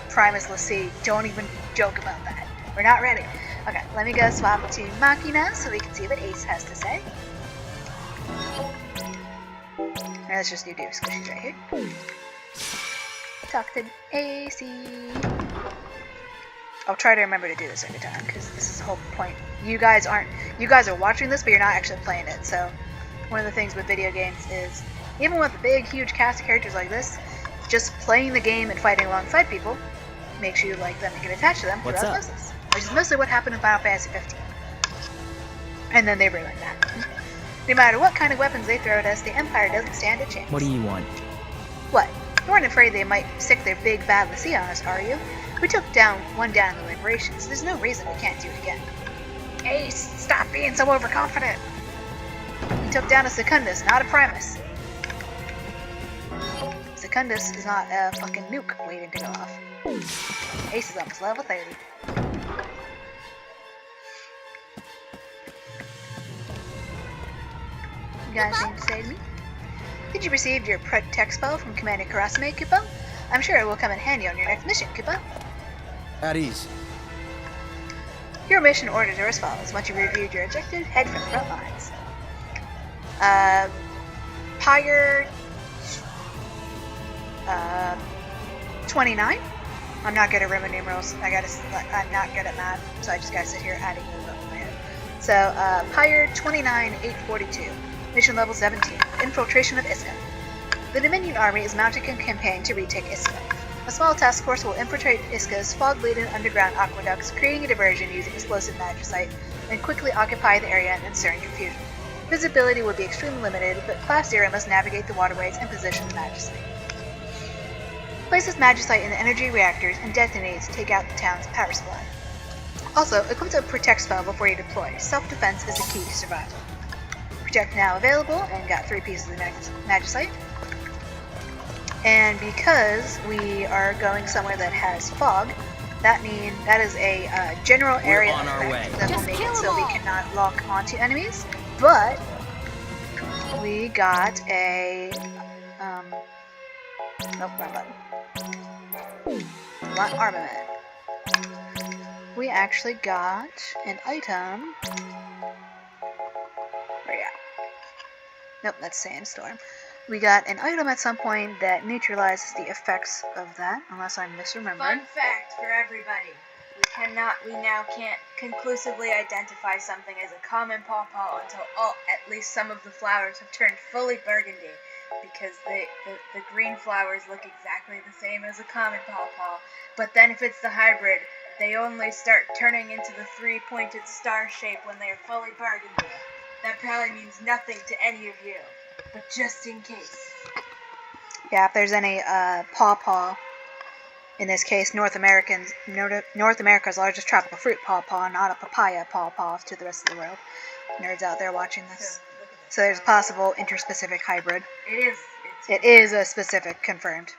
Primus l'Cie. Don't even joke about that. We're not ready. Okay, let me go swap to Machina so we can see what Ace has to say. Now let's just do Deuce because she's right here. Talk to AC. I'll try to remember to do this every time because this is the whole point. You guys are watching this, but you're not actually playing it. So one of the things with video games is, even with a big, huge cast of characters like this, just playing the game and fighting alongside people makes you like them and get attached to them through osmosis, which is mostly what happened in Final Fantasy 15. And then they ruined that. No matter what kind of weapons they throw at us, the Empire doesn't stand a chance. What do you want? What? You weren't afraid they might stick their big bad l'Cie on us, are you? We took one down in the Liberation, so there's no reason we can't do it again. Ace, stop being so overconfident. We took down a Secundus, not a Primus. Secundus is not a fucking nuke waiting to go off. Ace is almost level 30. You got anything to say to me? Did you receive your Protect spell from Commander Karasume, Kupo? I'm sure it will come in handy on your next mission, Kupo. At ease. Your mission orders are as follows. Once you've reviewed your objective, head for the front lines. Pyre 29. I'm not good at Roman numerals. I'm not good at math, so I just gotta sit here adding those up in my head. So, Pyre 29-842. Mission level 17. Infiltration of Iska. The Dominion Army is mounting a campaign to retake Iska. A small task force will infiltrate Iska's fog-laden underground aqueducts, creating a diversion using explosive magicite, and quickly occupy the area and insert confusion. Visibility will be extremely limited, but Class 0 must navigate the waterways and position the magicite. Place this magicite in the energy reactors and detonate to take out the town's power supply. Also, equip a Protect spell before you deploy. Self-defense is the key to survival. Protect now available, and got 3 pieces of magicite. And because we are going somewhere that has fog, that is a general area on our way. that will make it so we cannot lock onto enemies. But we got a Nope, wrong button. Lot armament. We actually got an item. Where you at? Nope, that's Sandstorm. We got an item at some point that neutralizes the effects of that, unless I'm misremembering. Fun fact for everybody. We now can't conclusively identify something as a common pawpaw until at least some of the flowers have turned fully burgundy, because the green flowers look exactly the same as a common pawpaw, but then if it's the hybrid, they only start turning into the three-pointed star shape when they are fully burgundy. That probably means nothing to any of you, but just in case. Yeah, if there's any pawpaw, in this case North America's largest tropical fruit pawpaw, not a papaya pawpaw to the rest of the world. Nerds out there watching this. So there's a possible interspecific hybrid. It is a specific confirmed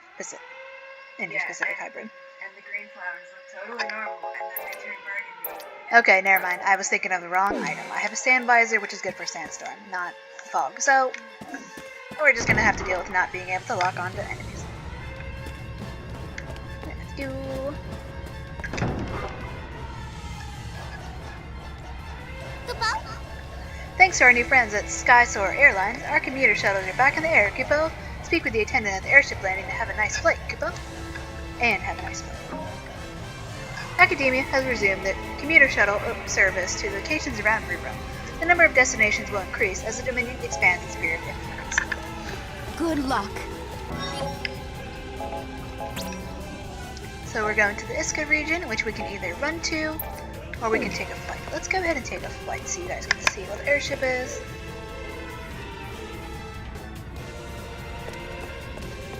interspecific hybrid. And the green flowers look totally normal, and then they turn burgundy. Okay, never mind. I was thinking of the wrong item. I have a sand visor, which is good for sandstorm, not fog. So we're just gonna have to deal with not being able to lock onto enemies. Let's go. Kupo? Thanks to our new friends at Skysoar Airlines, our commuter shuttles are back in the air, Kupo. Speak with the attendant at the airship landing to have a nice flight, Kupo. And have a nice flight. Academia has resumed the commuter shuttle service to locations around Rubrum. The number of destinations will increase as the Dominion expands its sphere of influence. Good luck. So we're going to the Iska region, which we can either run to, or we can take a flight. Let's go ahead and take a flight so you guys can see what the airship is.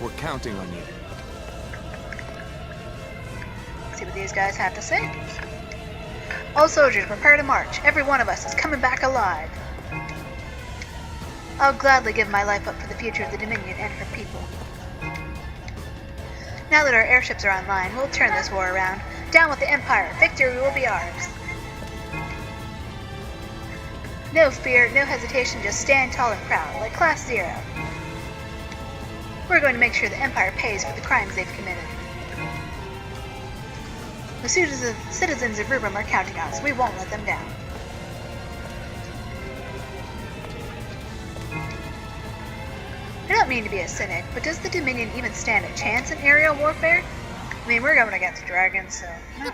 We're counting on you. See what these guys have to say. All soldiers, prepare to march. Every one of us is coming back alive. I'll gladly give my life up for the future of the Dominion and her people. Now that our airships are online, we'll turn this war around. Down with the Empire. Victory will be ours. No fear, no hesitation, just stand tall and proud, like Class Zero. We're going to make sure the Empire pays for the crimes they've committed. The citizens of Rubrum are counting on us. We won't let them down. I don't mean to be a cynic, but does the Dominion even stand a chance in aerial warfare? I mean, we're going against dragons, so... No.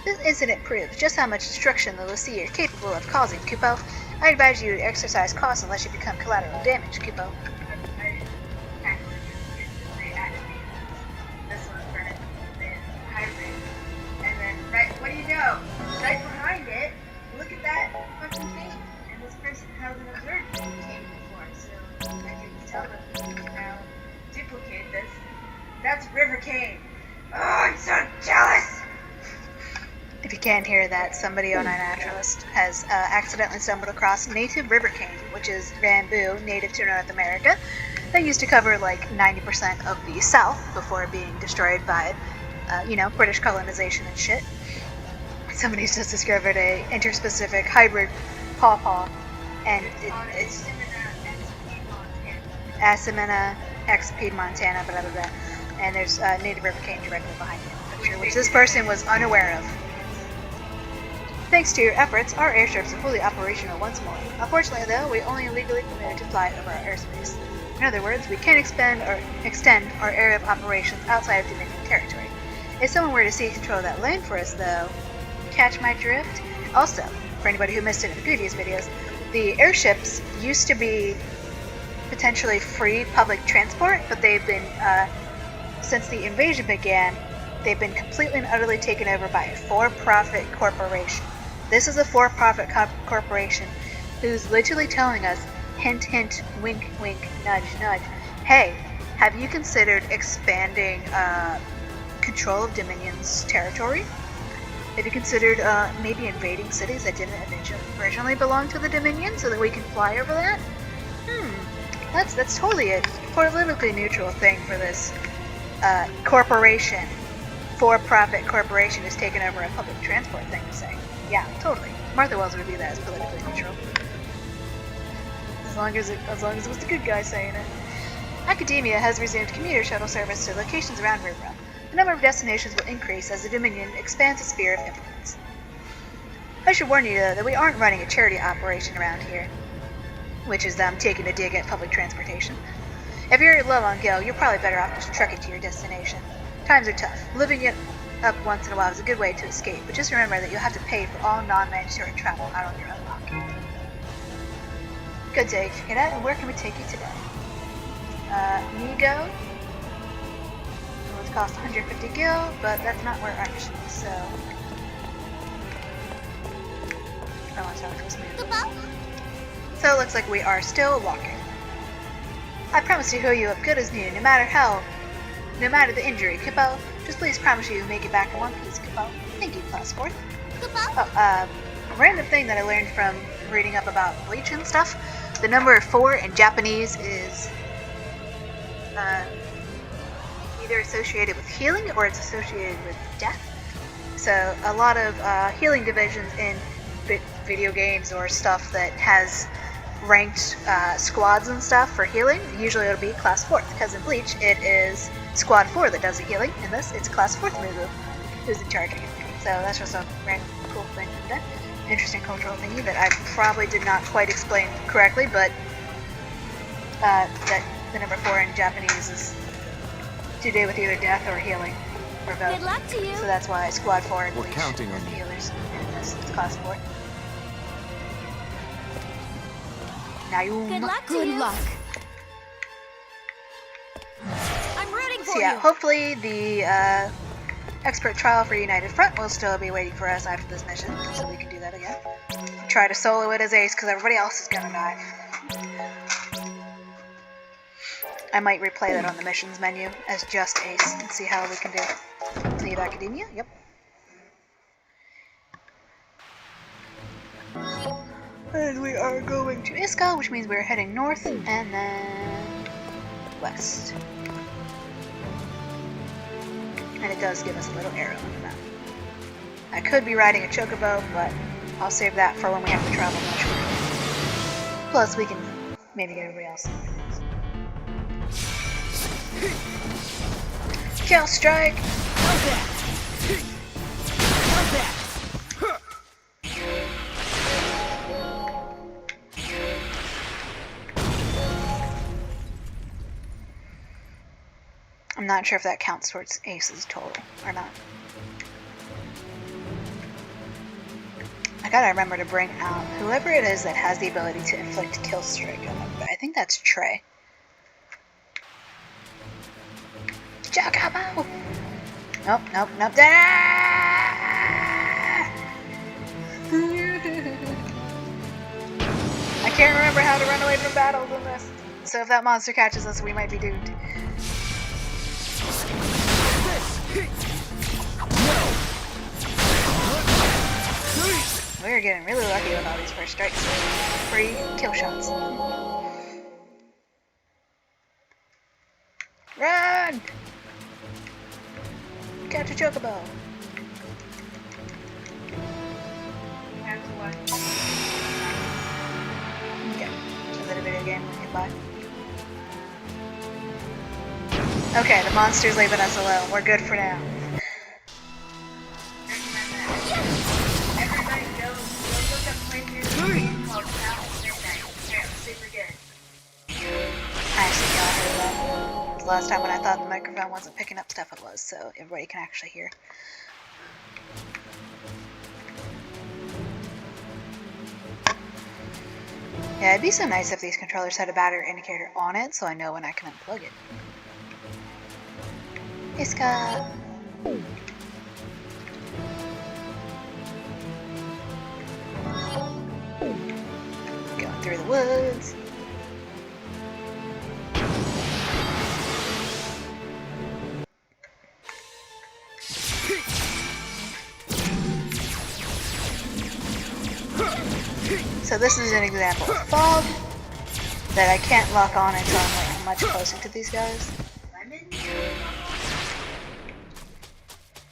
This incident proves just how much destruction the Lassie are capable of causing, Kupo. I advise you to exercise caution unless you become collateral damage, Kupo. What do you know? Right behind it, look at that fucking thing. And this person hasn't observed this cane before, so I can tell them to now duplicate this. That's River Cane. Oh, I'm so jealous! If you can't hear that, somebody on iNaturalist has accidentally stumbled across native river cane, which is bamboo native to North America. That used to cover like 90% of the South before being destroyed by, British colonization and shit. Somebody's just discovered a interspecific hybrid pawpaw, and it's Asimina X Piedmontana, blah blah blah. And there's native river cane directly behind the picture, which this person was unaware of. Thanks to your efforts, our airships are fully operational once more. Unfortunately, though, we only legally permitted to fly over our airspace. In other words, we can't extend our area of operations outside of Dominion territory. If someone were to seize control of that land for us, though, catch my drift? Also, for anybody who missed it in the previous videos, the airships used to be potentially free public transport, but they've been, since the invasion began, they've been completely and utterly taken over by a for-profit corporation. This is a for-profit corporation who's literally telling us, hint, hint, wink, wink, nudge, nudge, hey, have you considered expanding control of Dominion's territory? Have you considered maybe invading cities that didn't originally belong to the Dominion so that we can fly over that? That's totally a politically neutral thing for this corporation, for-profit corporation who's taken over a public transport thing to say. Yeah, totally. Martha Wells would view that as politically neutral. As long as it was the good guy saying it. Academia has resumed commuter shuttle service to locations around Riverrun. The number of destinations will increase as the Dominion expands its sphere of influence. I should warn you, though, that we aren't running a charity operation around here, which is taking a dig at public transportation. If you're low on gil, you're probably better off just trucking to your destination. Times are tough. Living it up once in a while is a good way to escape, but just remember that you'll have to pay for all non-mandatory travel out on your own pocket. Good day, Cadet, and where can we take you today? Migo. It would cost 150 gil, but that's not where our mission is, so... I want to talk to this man. So it looks like we are still walking. I promise to heal you up good as new, no matter the injury, Kippo. Just please promise you make it back in one piece, Kippo. Thank you, Class 4. Oh, a random thing that I learned from reading up about Bleach and stuff. The number 4 in Japanese is either associated with healing or it's associated with death. So a lot of healing divisions in video games or stuff that has ranked squads and stuff for healing, usually it'll be Class 4th, because in Bleach it is Squad 4 that does the healing, and this it's Class 4th Mugu who's in charge of it. So that's just a random cool thing from that. Interesting cultural thingy that I probably did not quite explain correctly, but that the number 4 in Japanese is to do with either death or healing, or both. Good luck to you. So that's why Squad 4 in We're Bleach counting is on the you. healers, and this is Class 4. Now you Good luck to Good you. luck. I'm rooting for So yeah, you. hopefully the expert trial for United Front will still be waiting for us after this mission, so we can do that again. Try to solo it as Ace, because everybody else is gonna die. I might replay that on the missions menu as just Ace and see how we can do. Leave Academia? Yep. And we are going to Iska, which means we're heading north and then west. And it does give us a little arrow on the map. I could be riding a chocobo, but I'll save that for when we have to travel much further. Plus, we can maybe get everybody else. Kill strike! I'm not sure if that counts towards Ace's total or not. I gotta remember to bring out whoever it is that has the ability to inflict kill strike on them, but I think that's Trey. Chocobo! Nope, nope, nope. I can't remember how to run away from battles in this, so if that monster catches us, we might be doomed. We're getting really lucky with all these first strikes. Free kill shots. Run! Catch a chocobo. That's what. Okay, is that a video game we can buy? Okay, the monster's leaving us alone. We're good for now. Recommend that. Everybody go look up playthrough game called Palace Midnight. It's super good. I actually got heard that. The last time when I thought the microphone wasn't picking up stuff, it was, so everybody can actually hear. Yeah, it'd be so nice if these controllers had a battery indicator on it, so I know when I can unplug it. Iska! Going through the woods. So this is an example of fog that I can't lock on until I'm like much closer to these guys. Lemon?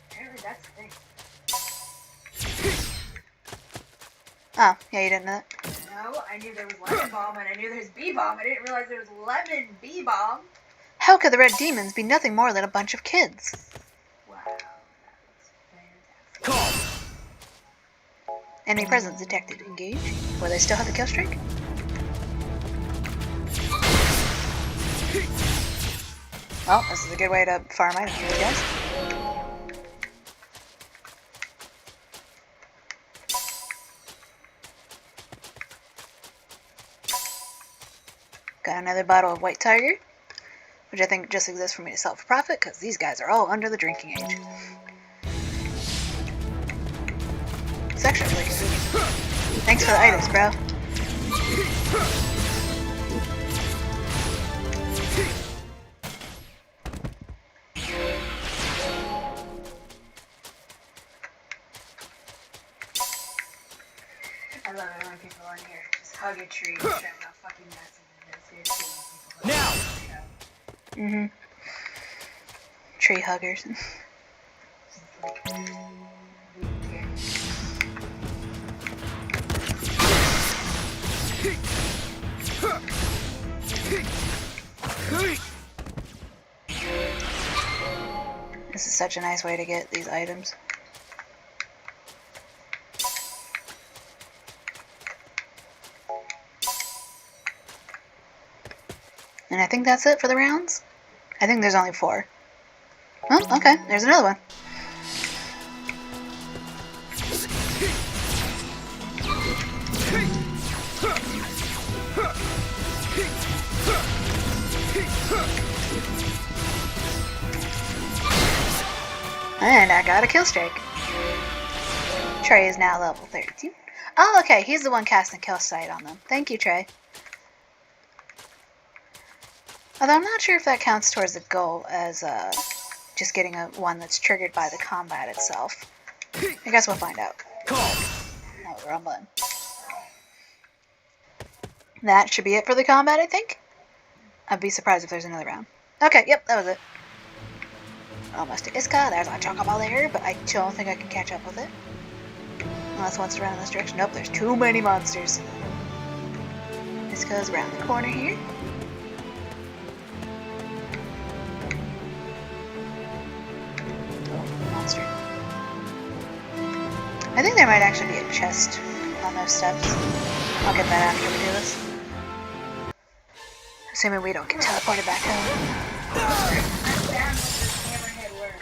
Apparently that's the thing. Oh, yeah, you didn't know that? No, I knew there was lemon bomb and I knew there was bee bomb. I didn't realize there was lemon bee bomb. How could the red demons be nothing more than a bunch of kids? Wow, that was fantastic. Enemy presence detected. Engage. Will they still have the kill streak? Well, this is a good way to farm items for you guys. Got another bottle of White Tiger, which I think just exists for me to sell for profit, because these guys are all under the drinking age. It's actually really good. Thanks for the items, bro. I love it when people on here just hug a tree and show how fucking massive it is. Now! Mm-hmm. Tree huggers. This is such a nice way to get these items. And I think that's it for the rounds. I think there's only 4. Oh, okay. There's another one. And I got a kill streak. Trey is now level 32. Oh, okay. He's the one casting kill sight on them. Thank you, Trey. Although I'm not sure if that counts towards the goal as just getting a one that's triggered by the combat itself. I guess we'll find out. Oh, wrong button. That should be it for the combat, I think. I'd be surprised if there's another round. Okay, yep, that was it. Almost to Iska. There's a chocobo there, but I don't think I can catch up with it. Unless it wants to run in this direction. Nope, there's too many monsters. Iska's around the corner here. Monster. I think there might actually be a chest on those steps. I'll get that after we do this. Assuming we don't get teleported back home. I'm down with this hammerhead worm.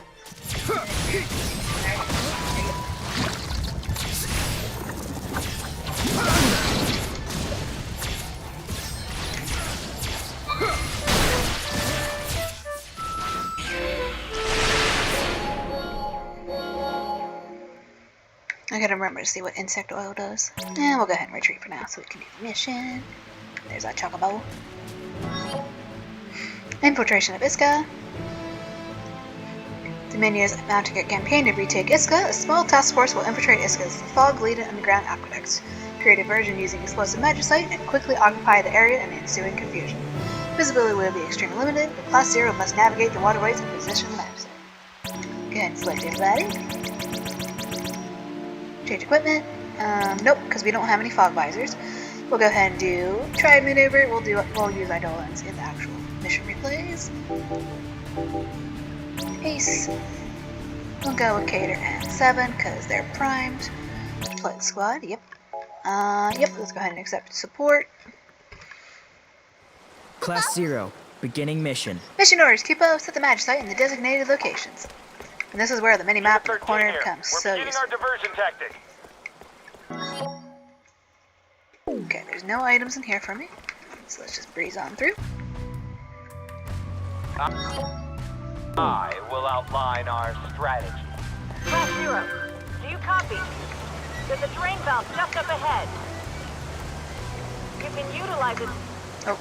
I gotta remember to see what insect oil does. And we'll go ahead and retreat for now so we can do the mission. There's our chocobo. Infiltration of Iska. Dominion is mounting a campaign to retake Iska. A small task force will infiltrate Iska's fog-laden underground aqueducts, create a version using explosive magicite, and quickly occupy the area in the ensuing confusion. Visibility will be extremely limited, but Class 0 must navigate the waterways and position the magicite. Go ahead and select everybody. Change equipment. Nope, because we don't have any fog visors. We'll go ahead and do triad maneuver. We'll use Eidolons in the actual mission replays. Ace. We'll go with Cater and 7 because they're primed. Play the squad. Yep. Yep. Let's go ahead and accept support. Class 0, beginning mission. Mission orders: Cupo, set the magicite in the designated locations. And this is where the mini-map in the corner becomes so useful. Our diversion tactic. Okay, there's no items in here for me, so let's just breeze on through. I will outline our strategy. Class 0, do you copy? There's a drain valve just up ahead. You can utilize it. Oh.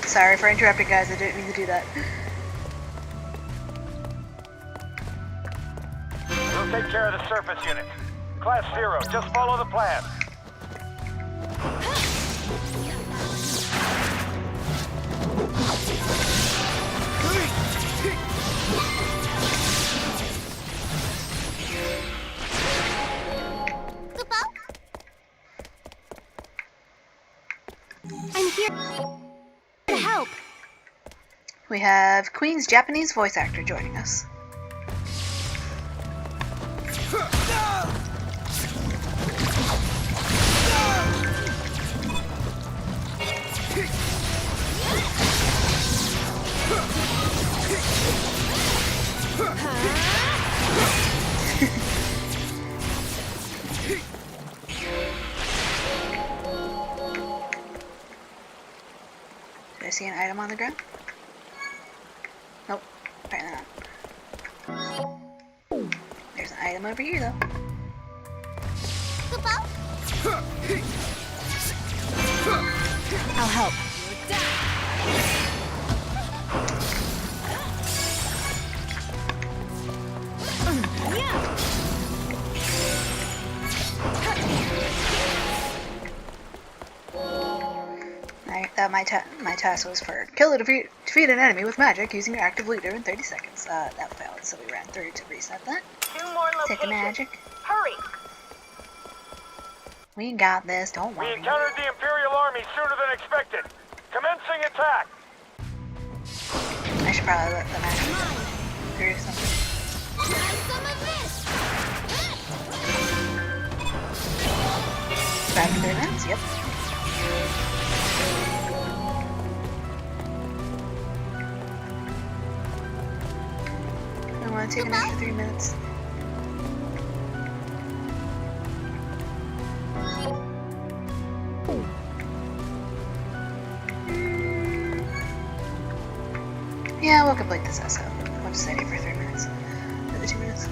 Sorry for interrupting, guys. I didn't mean to do that. We'll take care of the surface unit. Class 0, just follow the plan. I'm here to help. We have Queen's Japanese voice actor joining us. Did I see an item on the ground? Nope, apparently not. There's an item over here though. I'll help. My task was for kill or defeat an enemy with magic using your active leader in 30 seconds. That failed, so we ran through to reset that. 2 more Take the locations. magic. Hurry! We got this, don't We worry. encountered the Imperial Army sooner than expected. Commencing attack. I should probably let the magic through something. Try some of this. Back in 3 minutes, yep. I want to take an extra 3 minutes. Yeah, we'll complete this SO. I'll just sit here for 3 minutes. Another 2 minutes.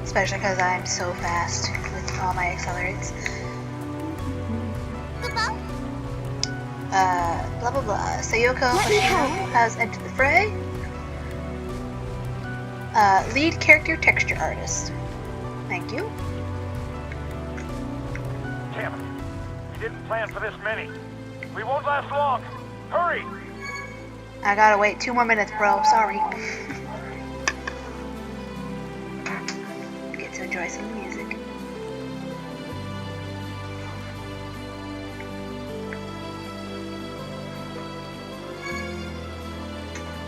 Especially because I'm so fast with all my accelerates. Blah blah blah. Sayoko Hoshino has entered the fray. Lead character texture artist. Thank you. Damn it. We didn't plan for this many. We won't last long. Hurry! I gotta wait 2 more minutes, bro. Sorry. Get to enjoy some music.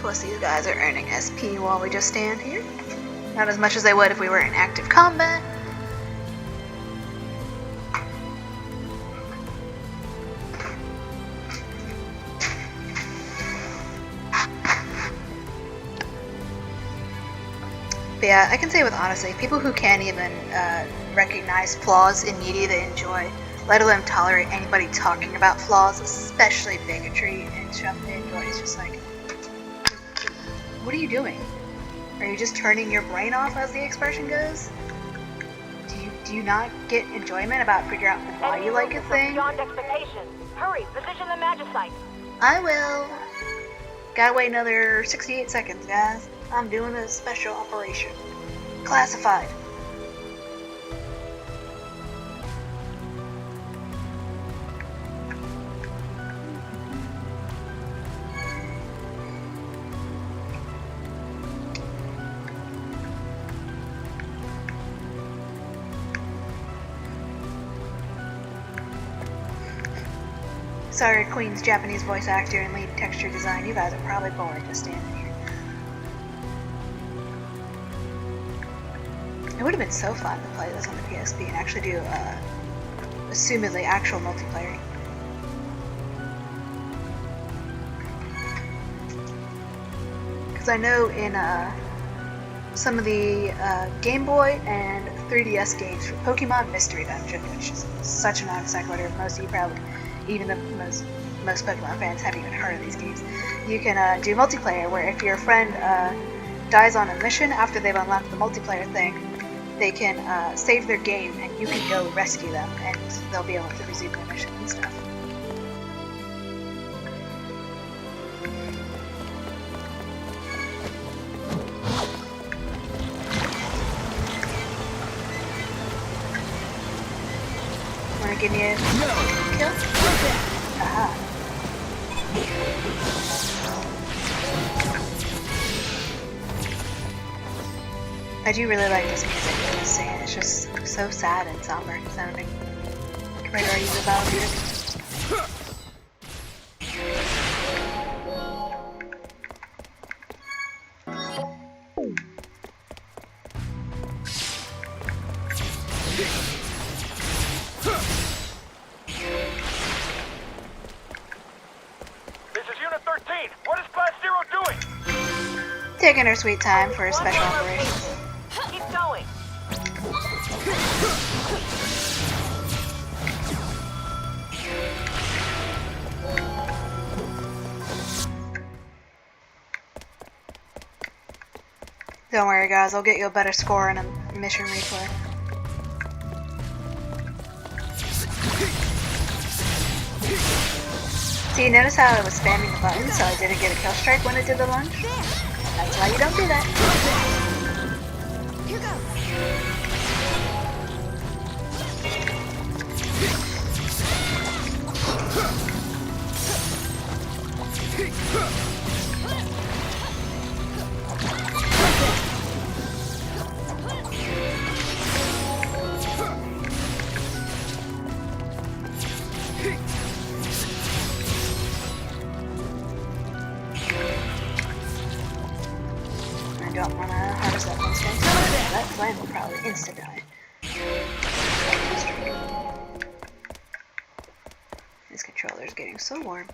Plus these guys are earning SP while we just stand here. Not as much as they would if we were in active combat. But yeah, I can say with honesty, people who can't even recognize flaws in media they enjoy, let alone tolerate anybody talking about flaws, especially bigotry and stuff they enjoy, it's just like, what are you doing? Are you just turning your brain off, as the expression goes? Do you not get enjoyment about figuring out why you like a thing? Beyond expectations. Hurry, position the magicite. I will. Gotta wait another 68 seconds, guys. I'm doing a special operation. Classified. Sorry, Queen's Japanese voice actor and lead texture design. You guys are probably bored just standing here. It would have been so fun to play this on the PSP and actually do, assumedly actual multiplayer. Because I know in some of the Game Boy and 3DS games for Pokemon Mystery Dungeon, which is such a non-sequitur, most of you probably, even the most Pokemon fans haven't even heard of these games. You can do multiplayer, where if your friend dies on a mission after they've unlocked the multiplayer thing, they can save their game and you can go rescue them and they'll be able to resume their mission and stuff. Wanna give me a kill? Aha. I do really like this music. It's just so sad and somber sounding. Where do I use the battle music? This is Unit 13. What is Class Zero doing? Taking her sweet time for her special operations. Keep going. Don't worry, guys. I'll get you a better score in a mission replay. See, notice how I was spamming the button so I didn't get a kill strike when it did the lunge? That's why you don't do that. Here goes. I don't want to harvest that instant. That flame will probably insta die. This controller's getting so warm.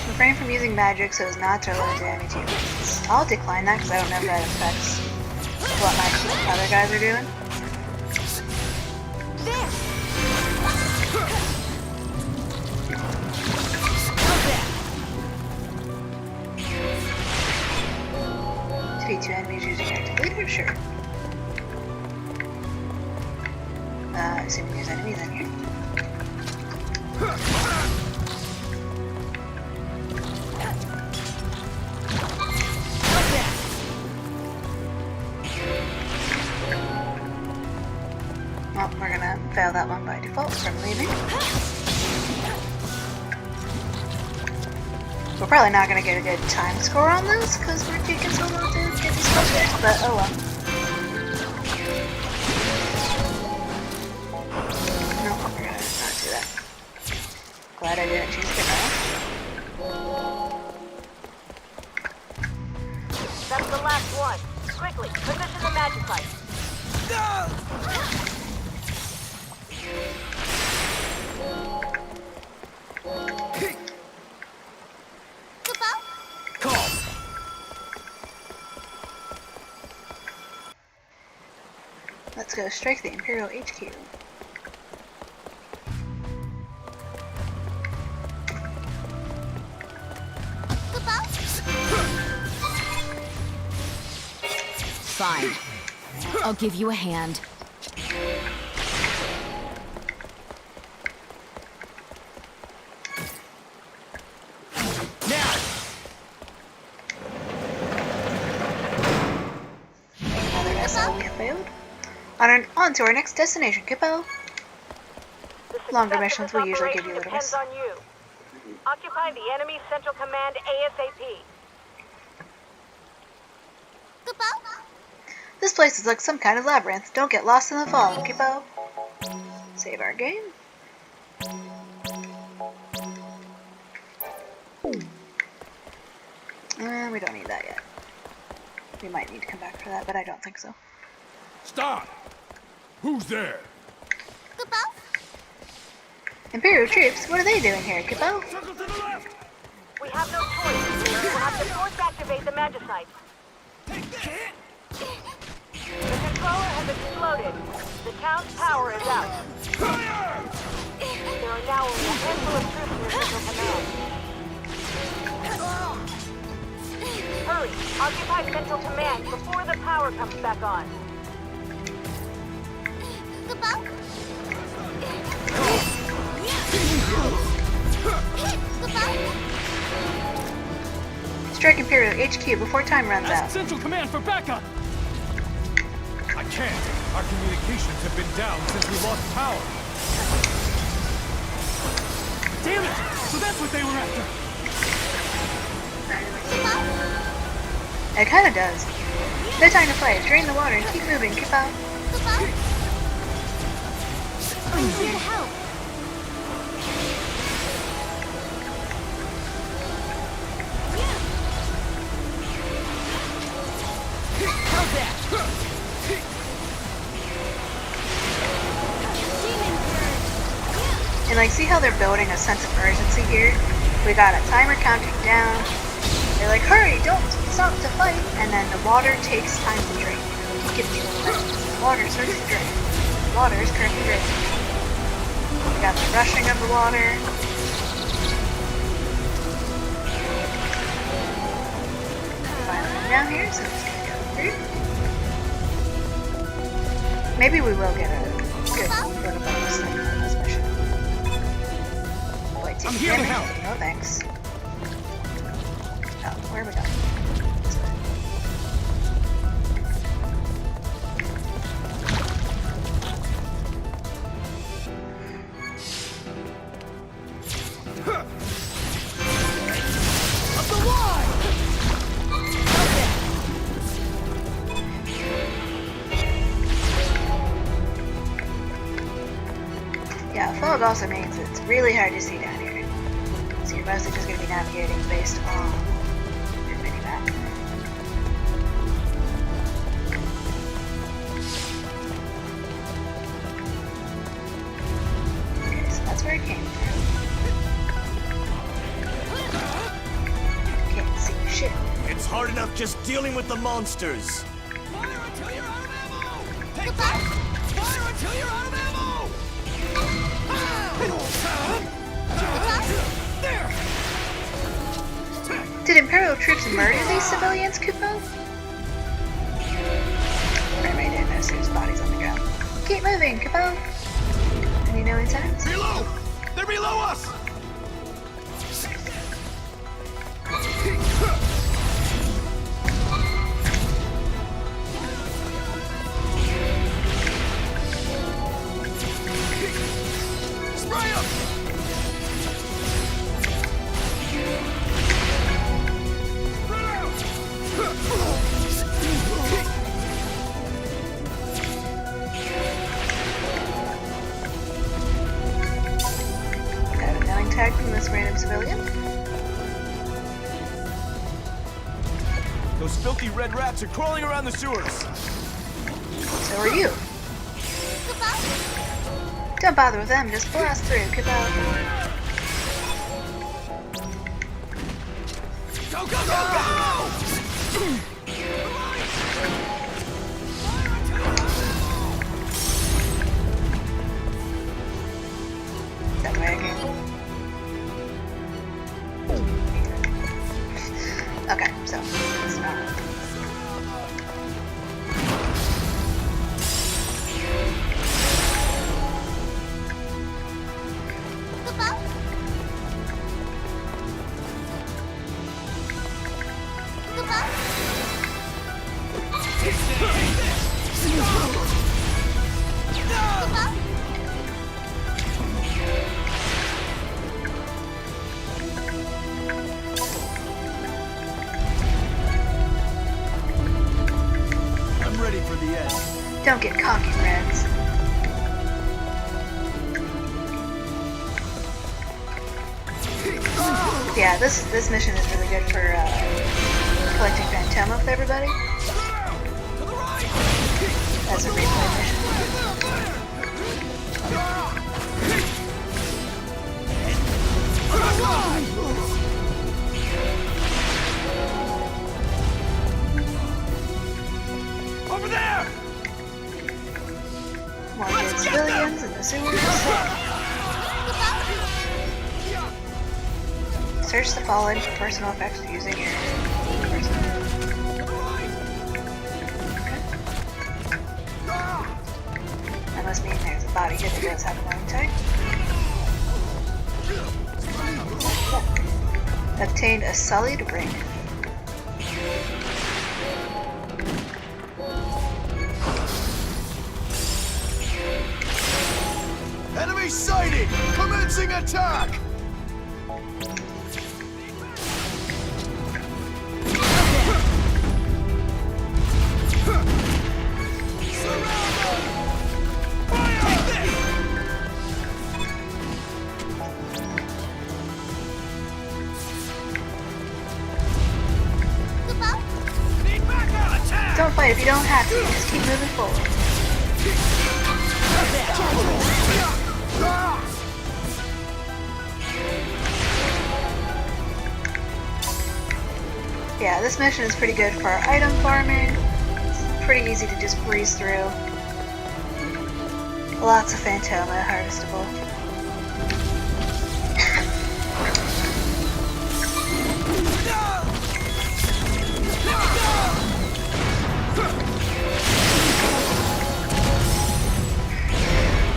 Refrain from using magic so as not to load damage to your wrists. I'll decline that because I don't know if that affects what my other guys are doing. Defeat 2 enemies using active leader? Sure. Assuming there's enemies in here. Well, we're gonna fail that one by default from leaving. We're probably not gonna get a good time score on this because we're taking so long to get these questions, but oh well. No, we're gonna not do that. Glad I didn't choose it now. That's the last one. Quickly, position the magicite. Let's go strike the Imperial HQ. Fine. I'll give you a hand. Another SL we have failed. On to our next destination, Kippo. Longer missions will usually give you a little depends on you. Occupy the enemy central command ASAP. This place is like some kind of labyrinth. Don't get lost in the fog, Kippo. Save our game. We don't need that yet. We might need to come back for that, but I don't think so. Stop! Who's there? Imperial troops? What are they doing here, Kippo? We have no choice. We'll have to force activate the magicite. The controller has exploded. The town's power is out. There are now only a handful of troops in your central command. Hurry! Occupy central command before the power comes back on. Strike Imperial HQ before time runs out. Central Command for backup! I can't. Our communications have been down since we lost power. Damn it! So that's what they were after! It kind of does. No time to fight. Drain the water. Keep moving. Keep out. I'm here to help. And like, see how they're building a sense of urgency here? We got a timer counting down. They're like, hurry, don't stop to fight. And then the water takes time to drain. Keep giving people seconds. The water starts to drain. The water is currently draining. We got the rushing of the water. Finally down here, so I'm just gonna go through. Maybe we will get a good little bonus thing on this mission. Wait, I'm here to help. No thanks. Oh, where are we going? This way. Up the line! Yeah, fog also means it's really hard to see down here. So you're mostly just going to be navigating based on your mini-map. Okay, so that's where it came from. Can't see shit. It's hard enough just dealing with the monsters. Fire until you're out of ammo! Take that! Fire until you're out of ammo! There! Did Imperial troops murder these civilians, Kupo? Right, didn't notice there's bodies on the ground. Keep moving, Kupo! Any no insights? Below! They're below us! Spray 'em! Got a knowing tag from this random civilian. Those filthy red rats are crawling around the sewers. So are you. Don't bother with them, just blast through, Kupo. Go, go, go, go! That way I came. Okay, so it's not. I'm ready for the end. Don't get cocky, Reds. Yeah, this mission is really good for collecting Phantoma with everybody. As a replay mission. Over there! More dead civilians in the sewers. Search the fallen for personal effects using your personal. Okay. That must mean there's a body here that does have a knowing tag. Obtained a sullied ring. Enemy sighted! Commencing attack! fight if you don't have to. Just keep moving forward. Yeah, this mission is pretty good for item farming. It's pretty easy to just breeze through. Lots of Phantoma harvestable.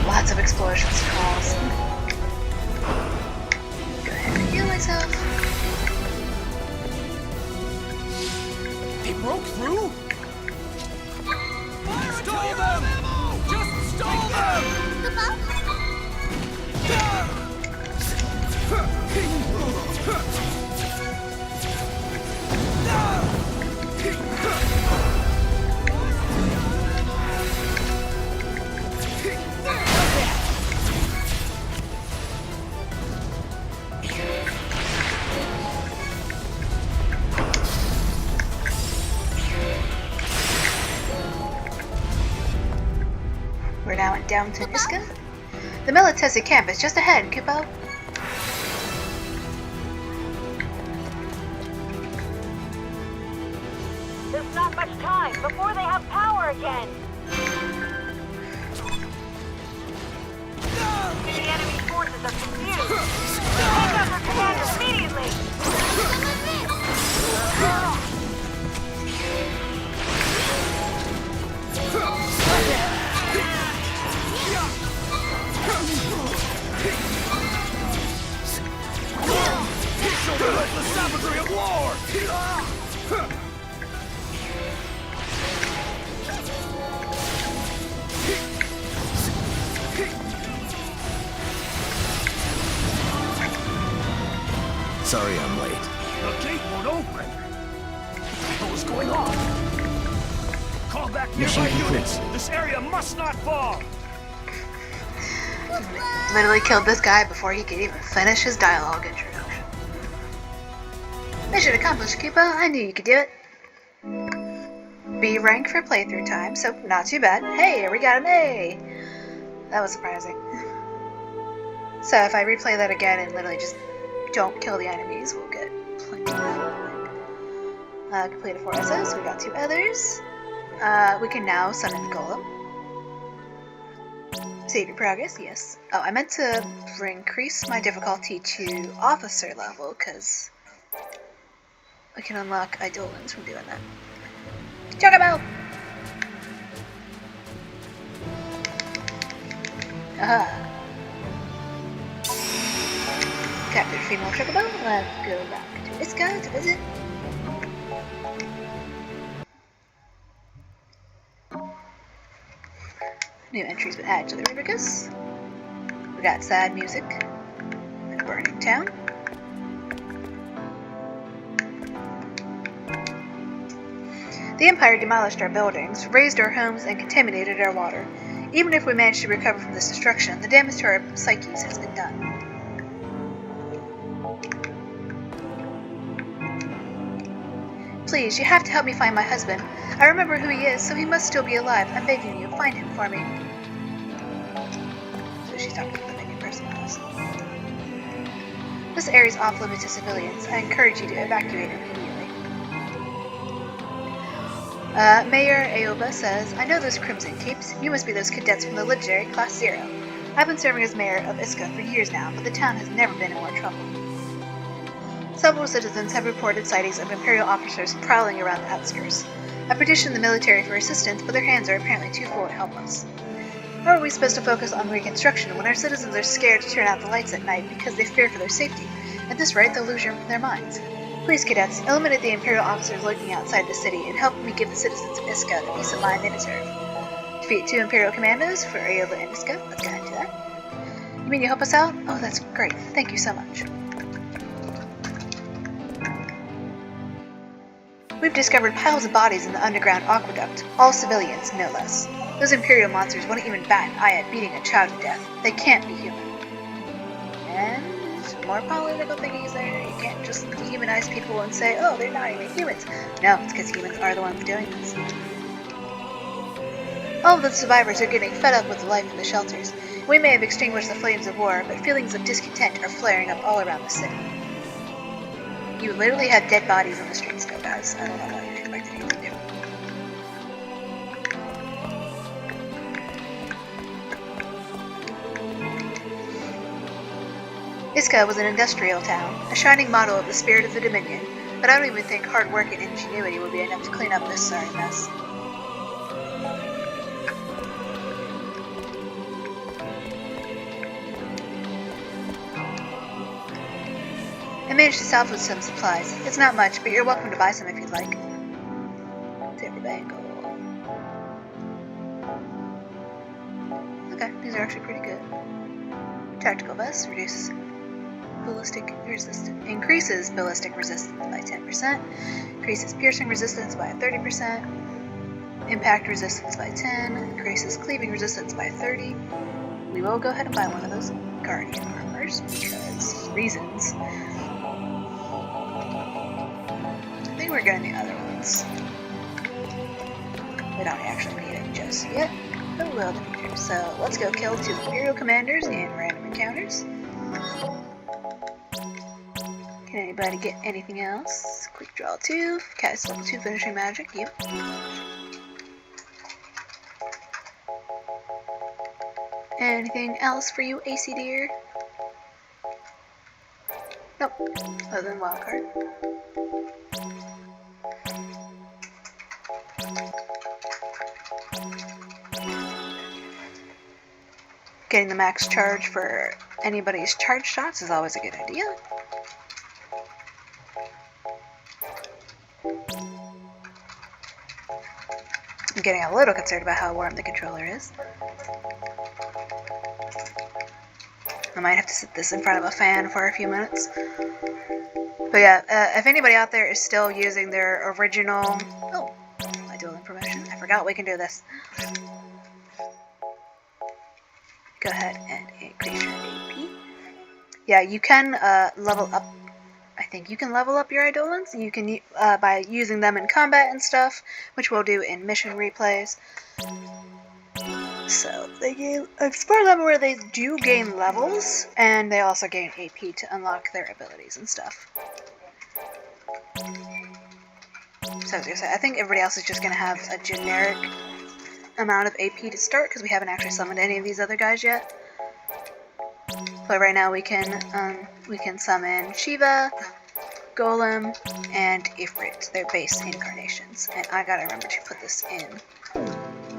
Lots of explosions and calls. Go ahead and heal myself. They broke through? Stall them! Just stall them! We're now in downtown Niska. The Militesi camp is just ahead, Kupo. There's not much time before they have power again. The enemy forces are confused. Take out their commanders immediately. Show the relentless savagery of war! Sorry I'm late. The gate won't open. What was going on? Call back Mission nearby complete. units. This area must not fall. Literally killed this guy before he could even finish his dialogue introduction. Mission accomplished, Kupo. I knew you could do it. B rank for playthrough time, so not too bad. Hey, we got an A! That was surprising. So if I replay that again and literally just don't kill the enemies, we'll get plenty of completed 4 SOs, we got 2 others. We can now summon the Golem. Save your progress, yes. Oh, I meant to increase my difficulty to officer level, because I can unlock Eidolons from doing that. Chocobo! Aha! Captured female Chocobo. Let's go back to Iska to visit. New entries been added to the rubricus. We got sad music. And burning town. The Empire demolished our buildings, razed our homes, and contaminated our water. Even if we managed to recover from this destruction, the damage to our psyches has been done. Please, you have to help me find my husband. I remember who he is, so he must still be alive. I'm begging you, find him for me. So she's talking to the menu person. This area is off limits to civilians. I encourage you to evacuate immediately. Mayor Aoba says, I know those Crimson Capes. You must be those cadets from the legendary Class 0. I've been serving as mayor of Iska for years now, but the town has never been in more trouble. Several citizens have reported sightings of Imperial officers prowling around the outskirts. I petitioned the military for assistance, but their hands are apparently too full to help us. How are we supposed to focus on reconstruction when our citizens are scared to turn out the lights at night because they fear for their safety? At this rate, they'll lose their minds. Please, cadets, eliminate the Imperial officers lurking outside the city and help me give the citizens of Iska the peace of mind they deserve. Defeat 2 Imperial commandos for Aoba and Iska. Let's go ahead and do that. You mean you help us out? Oh, that's great. Thank you so much. We've discovered piles of bodies in the underground aqueduct, all civilians, no less. Those Imperial monsters wouldn't even bat an eye at beating a child to death. They can't be human. And some more political thingies there. You can't just dehumanize people and say, oh, they're not even humans. No, it's because humans are the ones doing this. All of the survivors are getting fed up with the life in the shelters. We may have extinguished the flames of war, but feelings of discontent are flaring up all around the city. You literally have dead bodies on the streets now, guys. I don't know what you expected me to do. Iska was an industrial town, a shining model of the spirit of the Dominion, but I don't even think hard work and ingenuity would be enough to clean up this sorry mess. I managed to salvage some supplies. It's not much, but you're welcome to buy some if you'd like. Table bangle. Okay, these are actually pretty good. Tactical vest increases ballistic resistance by 10%, increases piercing resistance by 30%, impact resistance by 10, increases cleaving resistance by 30. We will go ahead and buy one of those Guardian armors because reasons. I think we're getting the other ones. We don't actually need it just yet, but we will in the future. So let's go kill 2 Imperial commanders in random encounters. Can anybody get anything else? Quick draw 2, cast level 2 finishing magic, you. Anything else for you, AC dear? Nope, other than wildcard. Getting the max charge for anybody's charge shots is always a good idea. I'm getting a little concerned about how warm the controller is. I might have to sit this in front of a fan for a few minutes. But yeah, if anybody out there is still using their original... Oh, my dueling promotion. I forgot we can do this. Go ahead and increase your AP. Yeah, you can level up. I think you can level up your Eidolons. You can by using them in combat and stuff, which we'll do in mission replays. So they gain explore level where they do gain levels, and they also gain AP to unlock their abilities and stuff. So as I said, I think everybody else is just gonna have a generic amount of AP to start because we haven't actually summoned any of these other guys yet. But right now we can summon Shiva, Golem, and Ifrit, their base incarnations. And I gotta remember to put this in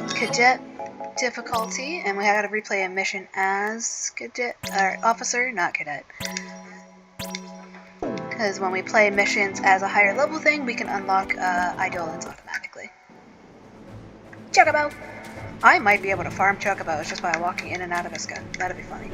Cadet difficulty, and we gotta replay a mission as Cadet, or Officer, not Cadet. Because when we play missions as a higher level thing, we can unlock Eidolons automatically. Chocobo! I might be able to farm Chocobos just by walking in and out of Iska. That'd be funny.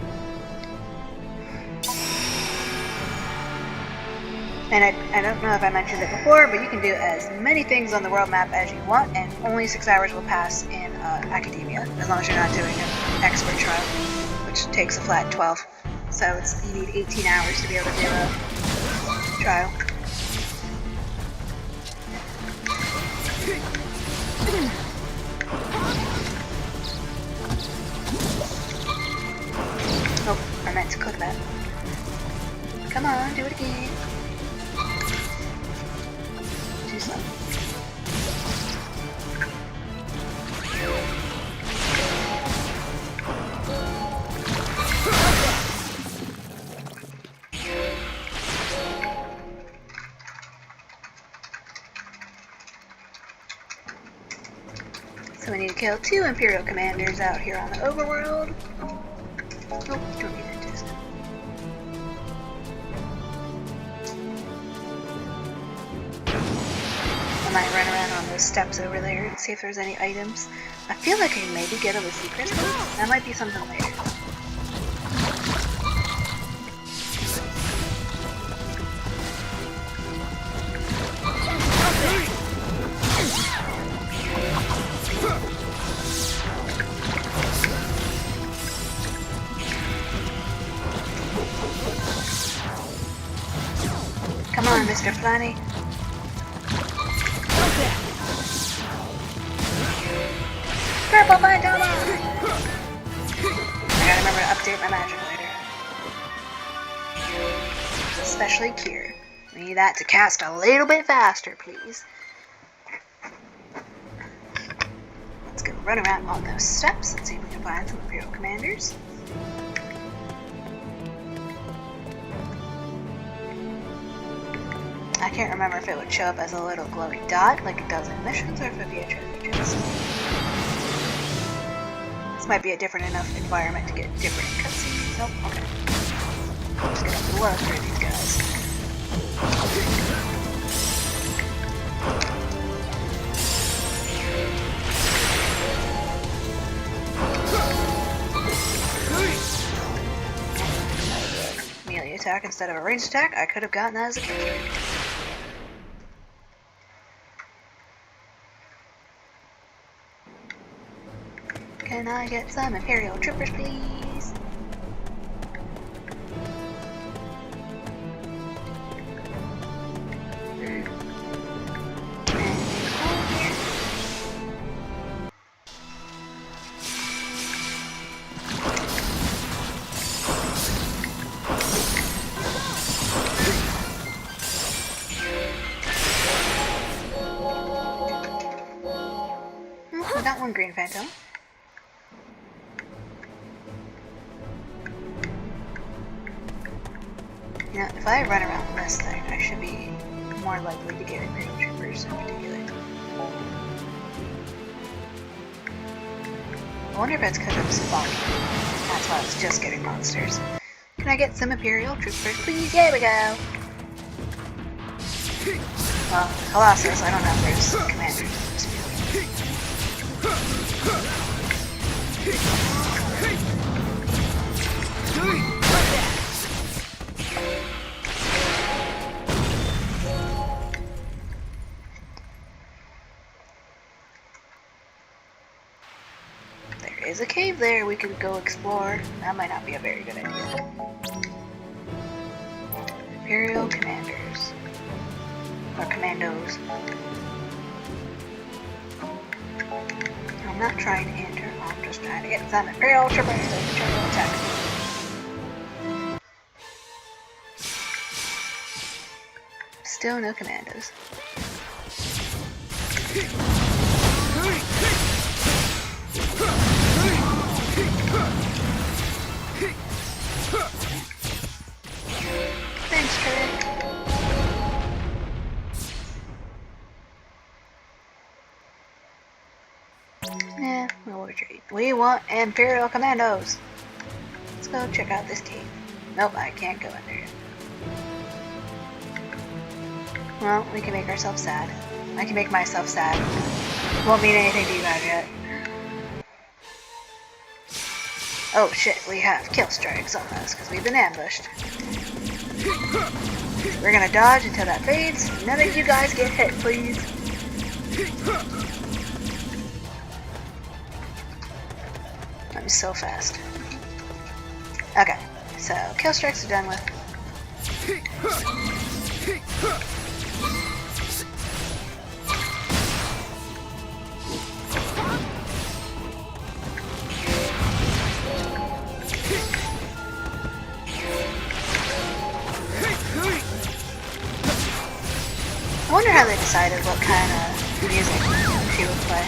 And I don't know if I mentioned it before, but you can do as many things on the world map as you want, and only 6 hours will pass in Academia, as long as you're not doing an expert trial, which takes a flat 12. So you need 18 hours to be able to do a trial. Oh, I meant to cook that. Come on, do it again. Too slow. So we need to kill 2 Imperial commanders out here on the overworld. Oh, don't need that just. I might run around on those steps over there and see if there's any items. I feel like I can maybe get all the secrets. That might be something later. Come on, Mr. Flanny. Purple pajama! I gotta remember to update my magic later. Especially Cure. We need that to cast a little bit faster, please. Let's go run around all those steps and see if we can find some Imperial Commanders. I can't remember if it would show up as a little glowy dot like it does in missions or if it would be a treasure chest. This might be a different enough environment to get different cutscenes. Nope, okay. I'm just gonna blow through these guys. Melee attack instead of a ranged attack. I could have gotten that as a kill. Can I get some Imperial Troopers, please? We got one Green Phantom. You know, if I run around this thing, I should be more likely to get Imperial Troopers in particular. I wonder if it's because I'm spawning. That's why I was just getting monsters. Can I get some Imperial Troopers, please? There we go! Well, Colossus, I don't know if there's commanders in this field. There is a cave there we could go explore. That might not be a very good idea. Imperial Commanders. Or Commandos. I'm not trying to enter, I'm just trying to get some Imperial Troopers to turn attack. Still no Commandos. Thanks, Trick. Nah, we'll retreat. We want Imperial Commandos. Let's go check out this cave. Nope, I can't go in there yet. Well, we can make ourselves sad. I can make myself sad. Won't mean anything to you guys yet. Oh shit, we have kill strikes on us because we've been ambushed. We're gonna dodge until that fades. None of you guys get hit, please. I'm so fast. Okay, so kill strikes are done with. I wonder how they decided what kind of music she would play.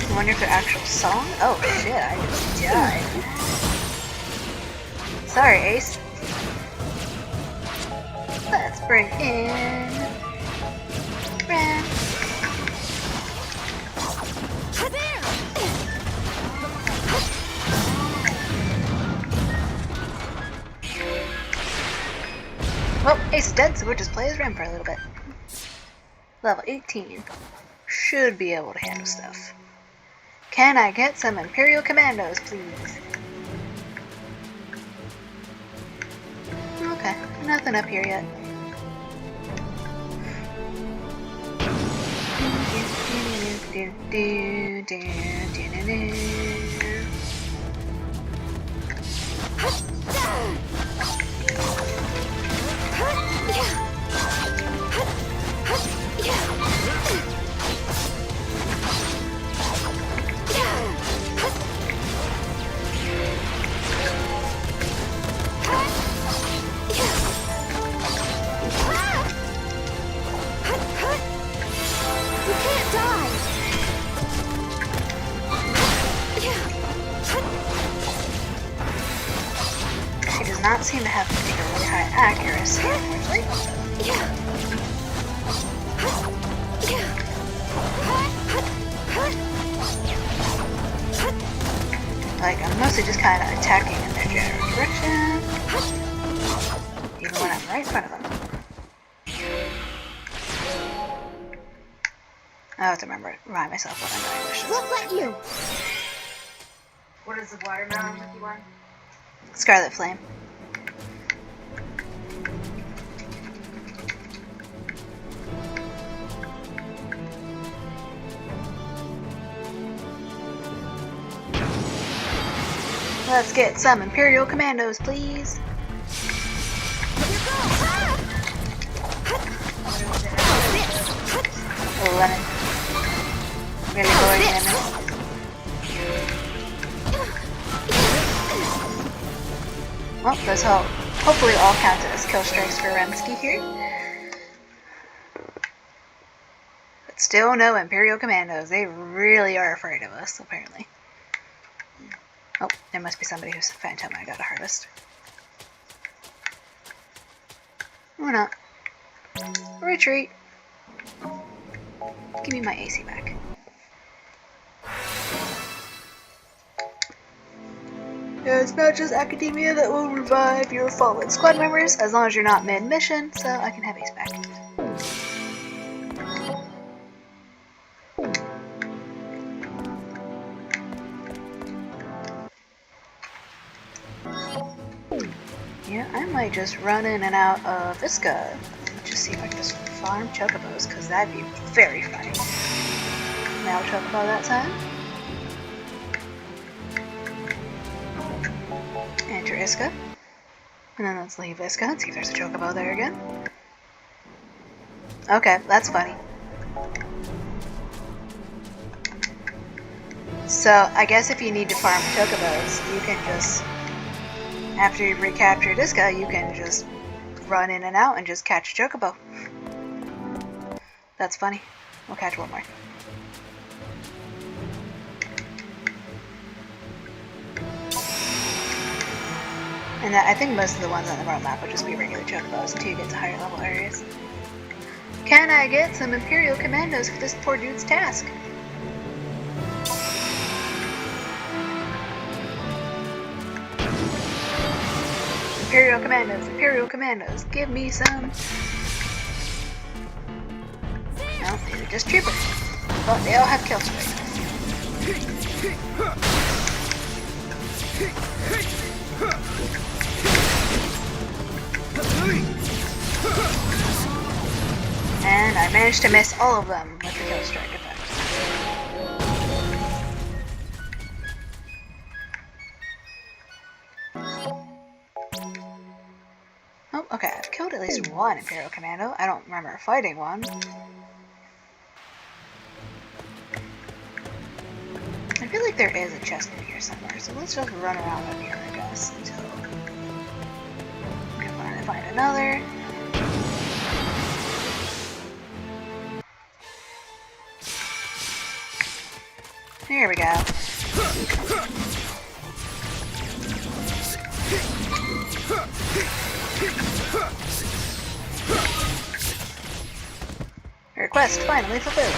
I wonder if their actual song? Oh shit, I just died. Sorry, Ace. Let's bring in Ren. Well, Ace is dead, so we'll just play as Ren for a little bit. Level 18. Should be able to handle stuff. Can I get some Imperial Commandos, please? Okay, nothing up here yet. accuracy, unfortunately. Like, I'm mostly just kind of attacking in their general direction, even when I'm right in front of them. I have to remind myself what I'm doing. Won't let you. What is the watermelon lucky one? Scarlet Flame. Let's get some Imperial Commandos, please. Oh, lemon. Really boring lemon. Well, those hopefully all counted as kill strikes for Remsky here. But still no Imperial Commandos. They really are afraid of us, apparently. Oh, there must be somebody who's Phantom I gotta harvest. Or not. Retreat. Give me my AC back. Yeah, it's not just Academia that will revive your fallen squad members, as long as you're not mid-mission, so I can have Ace back. Yeah, I might just run in and out of Visca. Just see if I can just farm chocobos, because that'd be very funny. Now chocobo that time. Enter Iska. And then let's leave Iska and see if there's a chocobo there again. Okay, that's funny. So, I guess if you need to farm chocobos, you can just... After you've recaptured Iska, you can just run in and out and just catch a chocobo. That's funny. We'll catch one more. And I think most of the ones on the roadmap would just be regular chocobos until you get to higher level areas. Can I get some Imperial Commandos for this poor dude's task? Imperial Commandos, give me some. No, these are just troopers. But they all have kill strike. And I managed to miss all of them with the kill strike effect. Oh, okay, I've killed at least one Imperial Commando. I don't remember fighting one. I feel like there is a chest in here somewhere, so let's just run around up here, I guess, until we can finally find another. Here we go. Request finally fulfilled.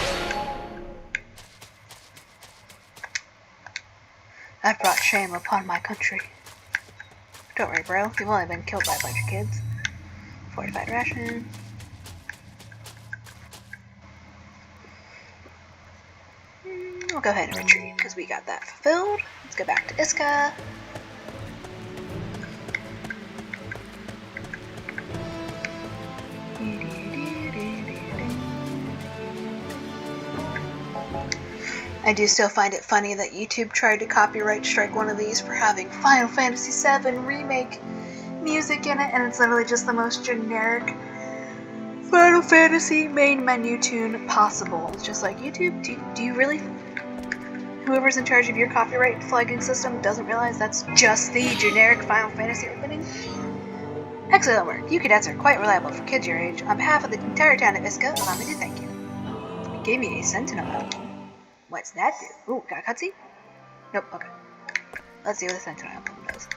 I've brought shame upon my country. Don't worry, bro. You've only been killed by a bunch of kids. Fortified ration. We'll go ahead and retreat because we got that fulfilled. Let's go back to Iska. I do still find it funny that YouTube tried to copyright strike one of these for having Final Fantasy VII Remake music in it, and it's literally just the most generic Final Fantasy main menu tune possible. It's just like, YouTube, do you really... Whoever's in charge of your copyright flagging system doesn't realize that's just the generic Final Fantasy opening? Excellent work. You cadets are quite reliable for kids your age. On behalf of the entire town of Iska, allow me to thank you. You gave me a Sentinel emblem. What's that do? Ooh, got a cutscene? Nope, okay. Let's see what the Sentinel emblem does.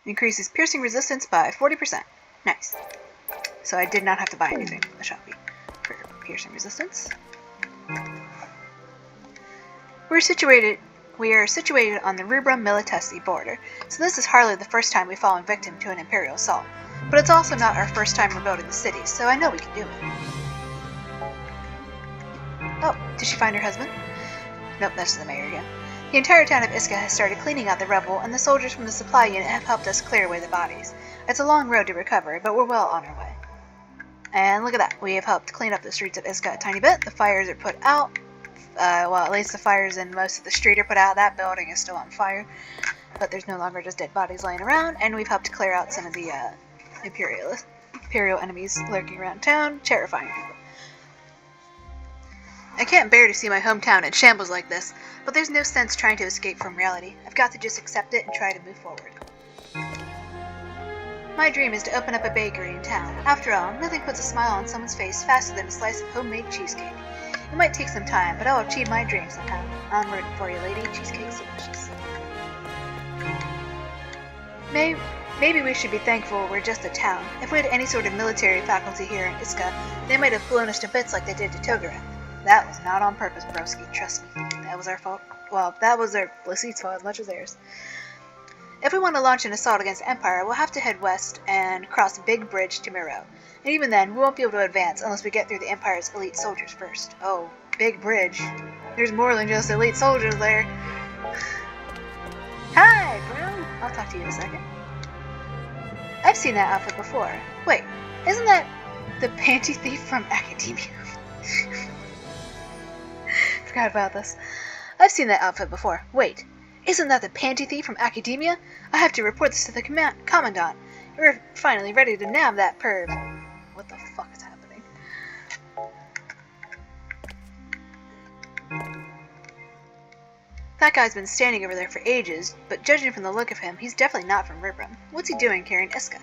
Increases piercing resistance by 40%. Nice. So I did not have to buy anything from the Shopee for piercing resistance. We are situated on the Rubrum-Militesi border, so this is hardly the first time we've fallen victim to an Imperial assault. But it's also not our first time rebuilding the city, so I know we can do it. Oh, did she find her husband? Nope, that's the mayor again. The entire town of Iska has started cleaning out the rubble, and the soldiers from the supply unit have helped us clear away the bodies. It's a long road to recover, but we're well on our way. And look at that, we have helped clean up the streets of Iska a tiny bit. The fires are put out. Well, at least the fires in most of the street are put out. That building is still on fire, but there's no longer just dead bodies laying around, and we've helped clear out some of the Imperial enemies lurking around town, terrifying people. I can't bear to see my hometown in shambles like this, but there's no sense trying to escape from reality. I've got to just accept it and try to move forward. My dream is to open up a bakery in town. After all, nothing puts a smile on someone's face faster than a slice of homemade cheesecake. It might take some time, but I'll achieve my dream somehow. I'm rooting for you, lady. Cheesecake's delicious. Maybe we should be thankful we're just a town. If we had any sort of military faculty here in Iska, they might have blown us to bits like they did to Togareth. That was not on purpose, broski, trust me. That was our fault. Well, that was their Lacette's fault as much as theirs. If we want to launch an assault against the Empire, we'll have to head west and cross a big bridge to Miro. And even then, we won't be able to advance unless we get through the Empire's elite soldiers first. Oh, big bridge. There's more than just elite soldiers there. Hi, bro. I'll talk to you in a second. I've seen that outfit before. Wait, isn't that the panty thief from Academia? Forgot about this. I've seen that outfit before. Wait, isn't that the panty thief from Academia? I have to report this to the commandant. We're finally ready to nab that perv. What the fuck is happening? That guy's been standing over there for ages, but judging from the look of him, he's definitely not from Rubrum. What's he doing here in Iska?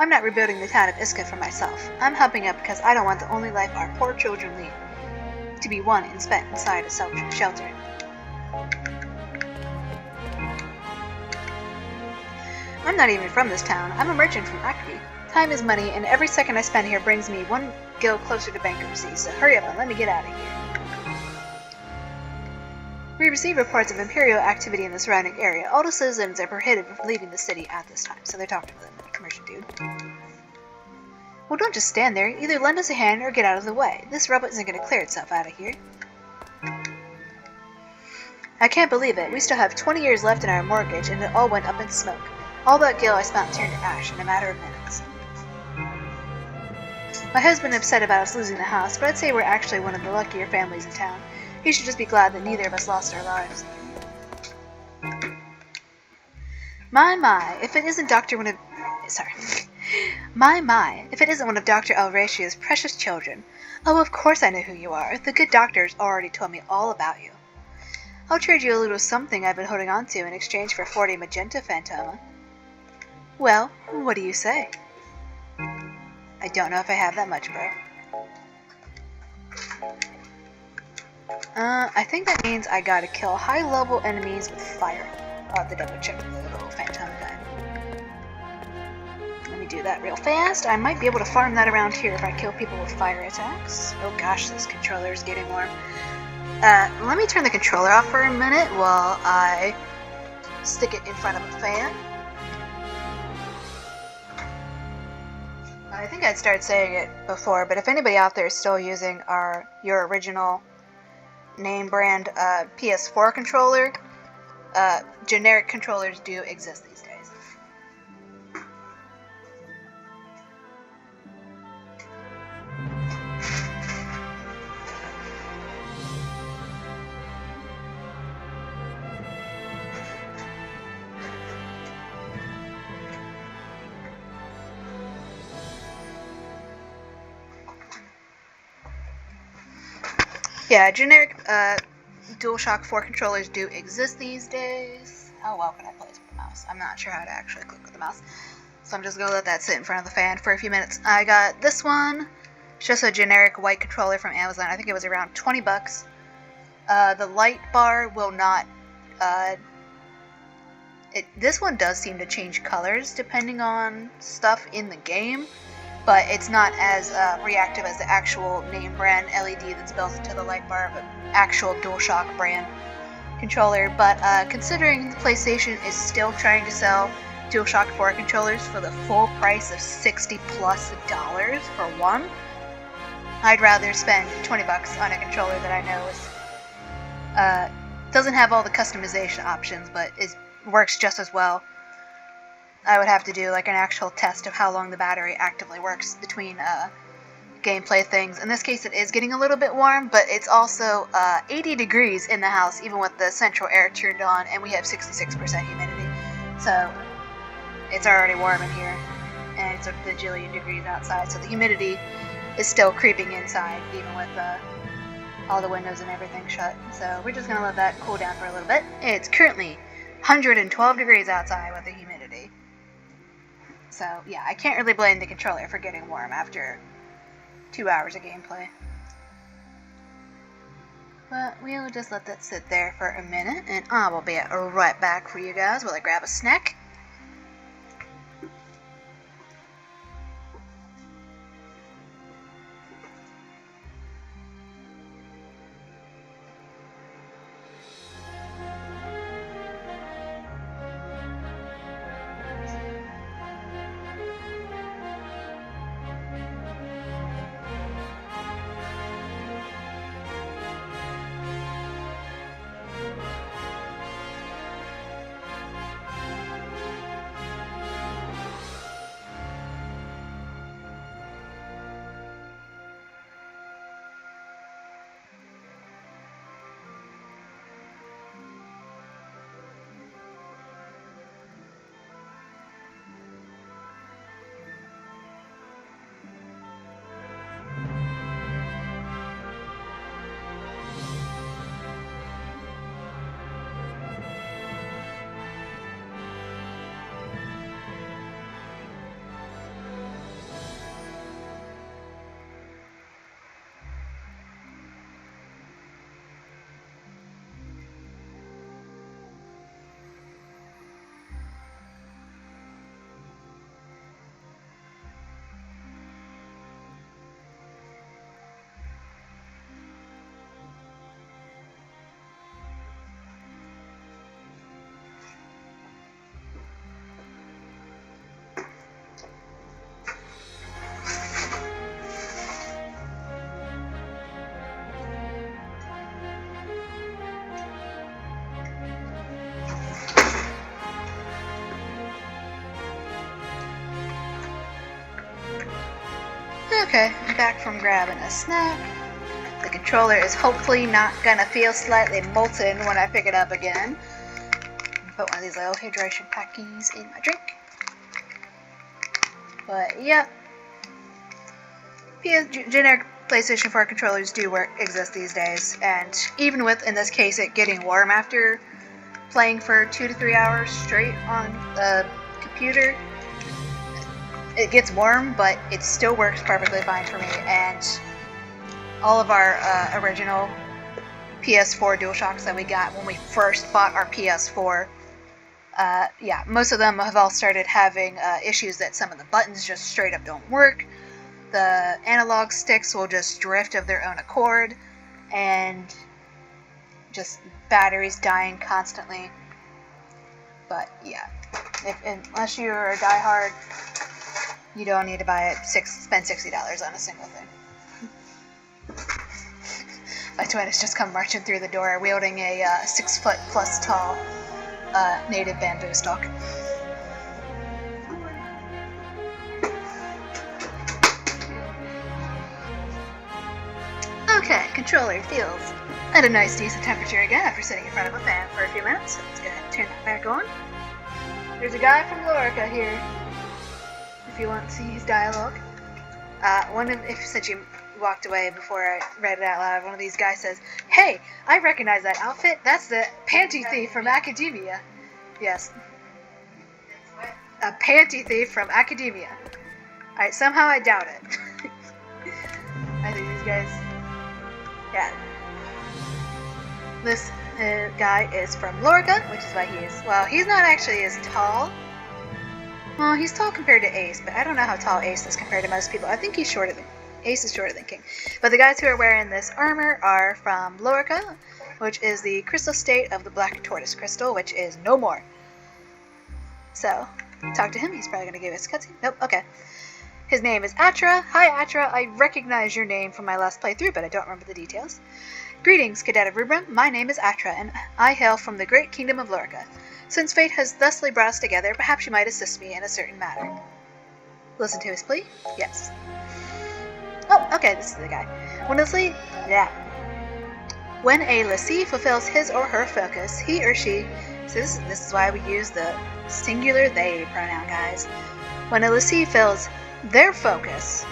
I'm not rebuilding the town of Iska for myself. I'm helping out because I don't want the only life our poor children lead to be won and spent inside a shelter. I'm not even from this town. I'm a merchant from Akri. Time is money, and every second I spend here brings me one guild closer to bankruptcy, so hurry up and let me get out of here. We receive reports of Imperial activity in the surrounding area. All the citizens are prohibited from leaving the city at this time, so they're talking to the commercial dude. Well, don't just stand there. Either lend us a hand or get out of the way. This rubble isn't going to clear itself out of here. I can't believe it. We still have 20 years left in our mortgage, and it all went up in smoke. All that gil I spent turned to ash in a matter of minutes. My husband upset about us losing the house, but I'd say we're actually one of the luckier families in town. He should just be glad that neither of us lost our lives. My, if it isn't if it isn't one of Dr. Alratia's precious children. Oh, of course I know who you are. The good doctor's already told me all about you. I'll trade you a little something I've been holding on to in exchange for 40 magenta phantoma. Well, what do you say? I don't know if I have that much, bro. I think that means I gotta kill high-level enemies with fire. I'll have to double-check the little phantom guy. Let me do that real fast. I might be able to farm that around here if I kill people with fire attacks. Oh gosh, this controller is getting warm. Let me turn the controller off for a minute while I stick it in front of a fan. I think I'd started saying it before, but if anybody out there is still using your original name brand PS4 controller, generic controllers do exist these days. Yeah, generic DualShock 4 controllers do exist these days. How well can I play this with the mouse? I'm not sure how to actually click with the mouse. So I'm just going to let that sit in front of the fan for a few minutes. I got this one. It's just a generic white controller from Amazon. I think it was around 20 bucks. The light bar will not. This one does seem to change colors depending on stuff in the game, but it's not as reactive as the actual name brand LED that's built into the light bar, but actual DualShock brand controller. But considering the PlayStation is still trying to sell DualShock 4 controllers for the full price of $60+ for one, I'd rather spend $20 on a controller that I know is doesn't have all the customization options, but works just as well. I would have to do like an actual test of how long the battery actively works between gameplay things. In this case, it is getting a little bit warm, but it's also 80 degrees in the house, even with the central air turned on, and we have 66% humidity. So it's already warm in here, and it's a bajillion degrees outside, so the humidity is still creeping inside, even with all the windows and everything shut. So we're just going to let that cool down for a little bit. It's currently 112 degrees outside with the humidity. So yeah, I can't really blame the controller for getting warm after 2 hours of gameplay. But we'll just let that sit there for a minute, and I will be right back for you guys while I grab a snack. Okay, I'm back from grabbing a snack. The controller is hopefully not gonna feel slightly molten when I pick it up again. Put one of these little hydration packies in my drink. But yeah, generic PlayStation 4 controllers do exist these days, and even with, in this case, it getting warm after playing for 2 to 3 hours straight on the computer, it gets warm, but it still works perfectly fine for me. And all of our original PS4 DualShocks that we got when we first bought our PS4, yeah, most of them have all started having issues that some of the buttons just straight up don't work. The analog sticks will just drift of their own accord, and just batteries dying constantly. But yeah, unless you're a diehard, you don't need to buy it. Spend $60 on a single thing. My twin has just come marching through the door, wielding a 6 foot plus tall native bamboo stalk. Okay, controller feels at a nice decent temperature again after sitting in front of a fan for a few minutes. So let's go ahead and turn that back on. There's a guy from Lorica here, if you want to see his dialogue. Since you walked away before I read it out loud, one of these guys says, "Hey, I recognize that outfit. That's the panty thief from Academia." Yes. A panty thief from Academia. Somehow I doubt it. I think these guys, yeah. This guy is from Lorca, which is why he is, well, he's not actually as tall. Well, he's tall compared to Ace, but I don't know how tall Ace is compared to most people. I think he's shorter than, Ace is shorter than King. But the guys who are wearing this armor are from Lorca, which is the crystal state of the Black Tortoise Crystal, which is no more. So, talk to him. He's probably going to give us a cutscene. Nope, okay. His name is Atra. Hi, Atra. I recognize your name from my last playthrough, but I don't remember the details. Greetings, Cadet of Rubrum. My name is Atra, and I hail from the great kingdom of Lorca. Since fate has thusly brought us together, perhaps you might assist me in a certain matter. Listen to his plea? Yes. Oh, okay, this is the guy. When a lessee fulfills his or her focus, he or she... So this is why we use the singular they pronoun, guys. When a lessee fills their focus,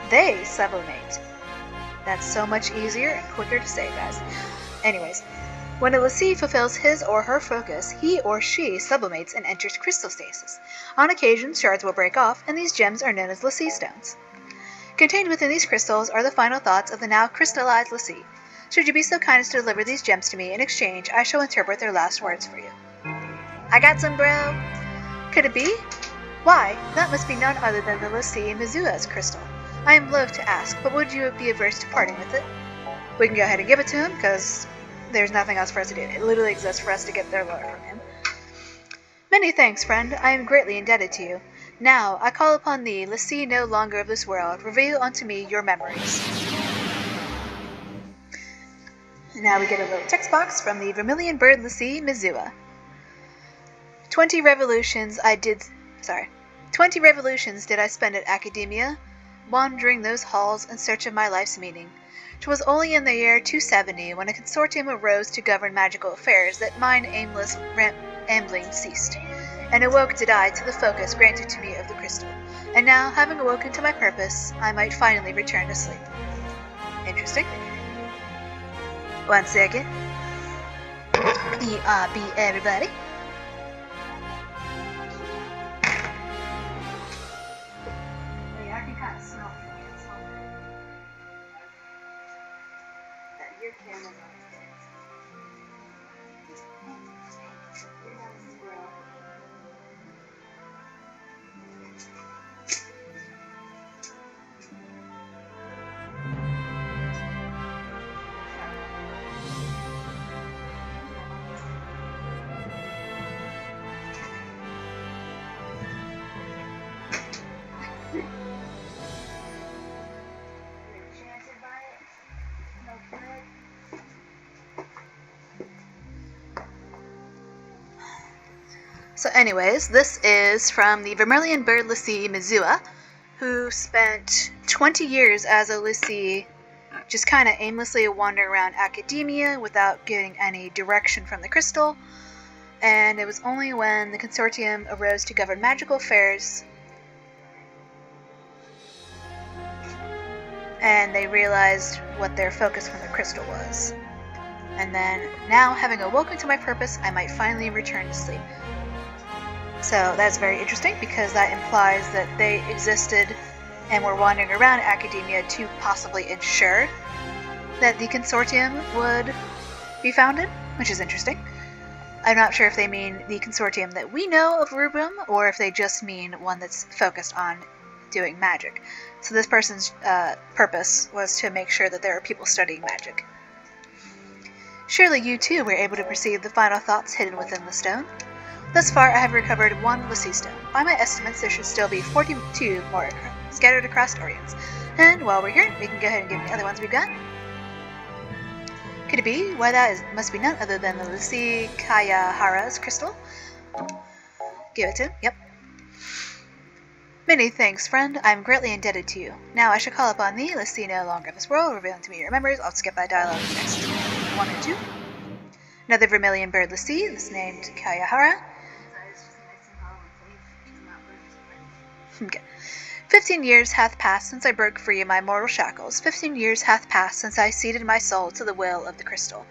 they sublimate. That's so much easier and quicker to say, guys. Anyways, when a lessee fulfills his or her focus, he or she sublimates and enters crystal stasis. On occasion, shards will break off, and these gems are known as lessee stones. Contained within these crystals are the final thoughts of the now crystallized lessee. Should you be so kind as to deliver these gems to me, in exchange, I shall interpret their last words for you. I got some, bro. Could it be? Why, that must be none other than the lessee Mizua's crystal. I am loath to ask, but would you be averse to parting with it? We can go ahead and give it to him, because there's nothing else for us to do. It literally exists for us to get their lore from him. Many thanks, friend. I am greatly indebted to you. Now, I call upon thee, lessee no longer of this world, reveal unto me your memories. Now we get a little text box from the Vermilion Bird lessee Mizua. 20 revolutions did I spend at Academia, wandering those halls in search of my life's meaning. 'Twas only in the year 270, when a consortium arose to govern magical affairs, that mine aimless ambling ceased, and awoke did I to the focus granted to me of the crystal. And now, having awoken to my purpose, I might finally return to sleep. Interesting. 1 second. BRB, everybody. I can kind of smell from here. It's not that your camera's on. So anyways, this is from the Vermilion Bird lessee Mizua, who spent 20 years as a lessee just kind of aimlessly wandering around Academia without getting any direction from the crystal. And it was only when the consortium arose to govern magical affairs and they realized what their focus from the crystal was. And then, now having awoken to my purpose, I might finally return to sleep. So that's very interesting, because that implies that they existed and were wandering around Academia to possibly ensure that the consortium would be founded, which is interesting. I'm not sure if they mean the consortium that we know of Rubrum, or if they just mean one that's focused on doing magic. So this person's purpose was to make sure that there are people studying magic. Surely you too were able to perceive the final thoughts hidden within the stone. Thus far I have recovered 1 lessee stone. By my estimates there should still be 42 more scattered across Orions. And while we're here, we can go ahead and give the other ones we've got. Could it be? Why that must be none other than the lessee Kayahara's crystal. Give it to him, yep. Many thanks, friend. I am greatly indebted to you. Now I shall call upon thee, lessee no longer of this world, revealing to me your memories. I'll skip that dialogue next 1 and 2. Another Vermilion Bird lessee, this named Kayahara. Okay. 15 years hath passed since I broke free of my mortal shackles. 15 years hath passed since I ceded my soul to the will of the crystal.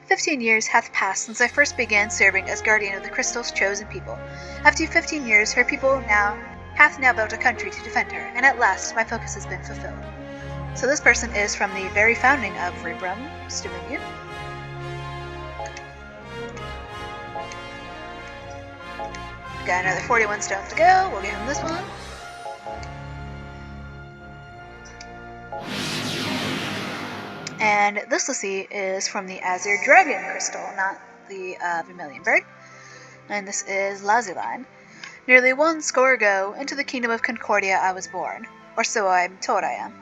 15 years hath passed since I first began serving as guardian of the crystal's chosen people. After 15 years, her people hath now built a country to defend her, and at last my focus has been fulfilled. So this person is from the very founding of Rubrum, Stuminu. We got another 41 stones to go. We'll give him this one. And this Lassie is from the Azure Dragon Crystal, not the Vermilion Bird. And this is Laziline. Nearly 1 score ago, into the kingdom of Concordia I was born, or so I am told I am.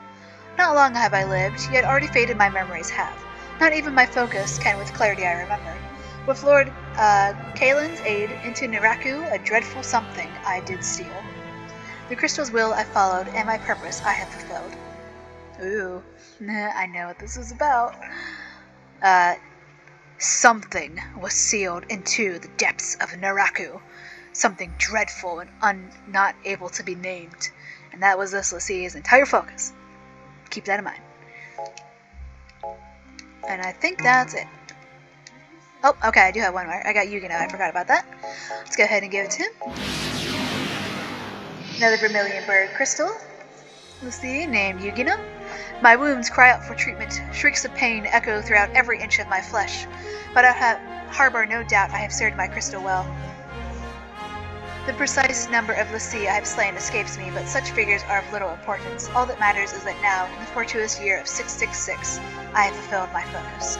Not long have I lived, yet already faded my memories have. Not even my focus can with clarity I remember. With Lord Kalen's aid into Naraku, a dreadful something I did steal. The crystal's will I followed, and my purpose I have fulfilled. Ooh, I know what this is about. Something was sealed into the depths of Naraku. Something dreadful and not able to be named. And that was this Lassie's entire focus. Keep that in mind. And I think that's it. Oh, okay, I do have one more. I got Yugino, I forgot about that. Let's go ahead and give it to him. Another Vermilion Bird Crystal. Lassie named Yugino. My wounds cry out for treatment. Shrieks of pain echo throughout every inch of my flesh. But I harbor no doubt I have served my crystal well. The precise number of Lassie I have slain escapes me, but such figures are of little importance. All that matters is that now, in the fortuitous year of 666, I have fulfilled my focus.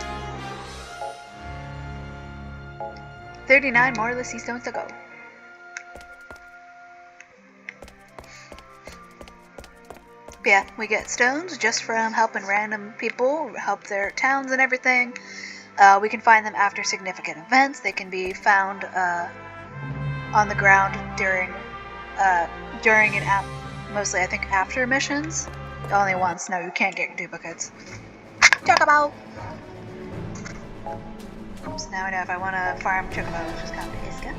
39 more Lassie stones to go. But yeah, we get stones just from helping random people, help their towns and everything. We can find them after significant events. They can be found on the ground during and mostly I think after missions. Only once. No, you can't get duplicates. Chocobo! So now I know if I want to farm Chocobo, which is come to Iska.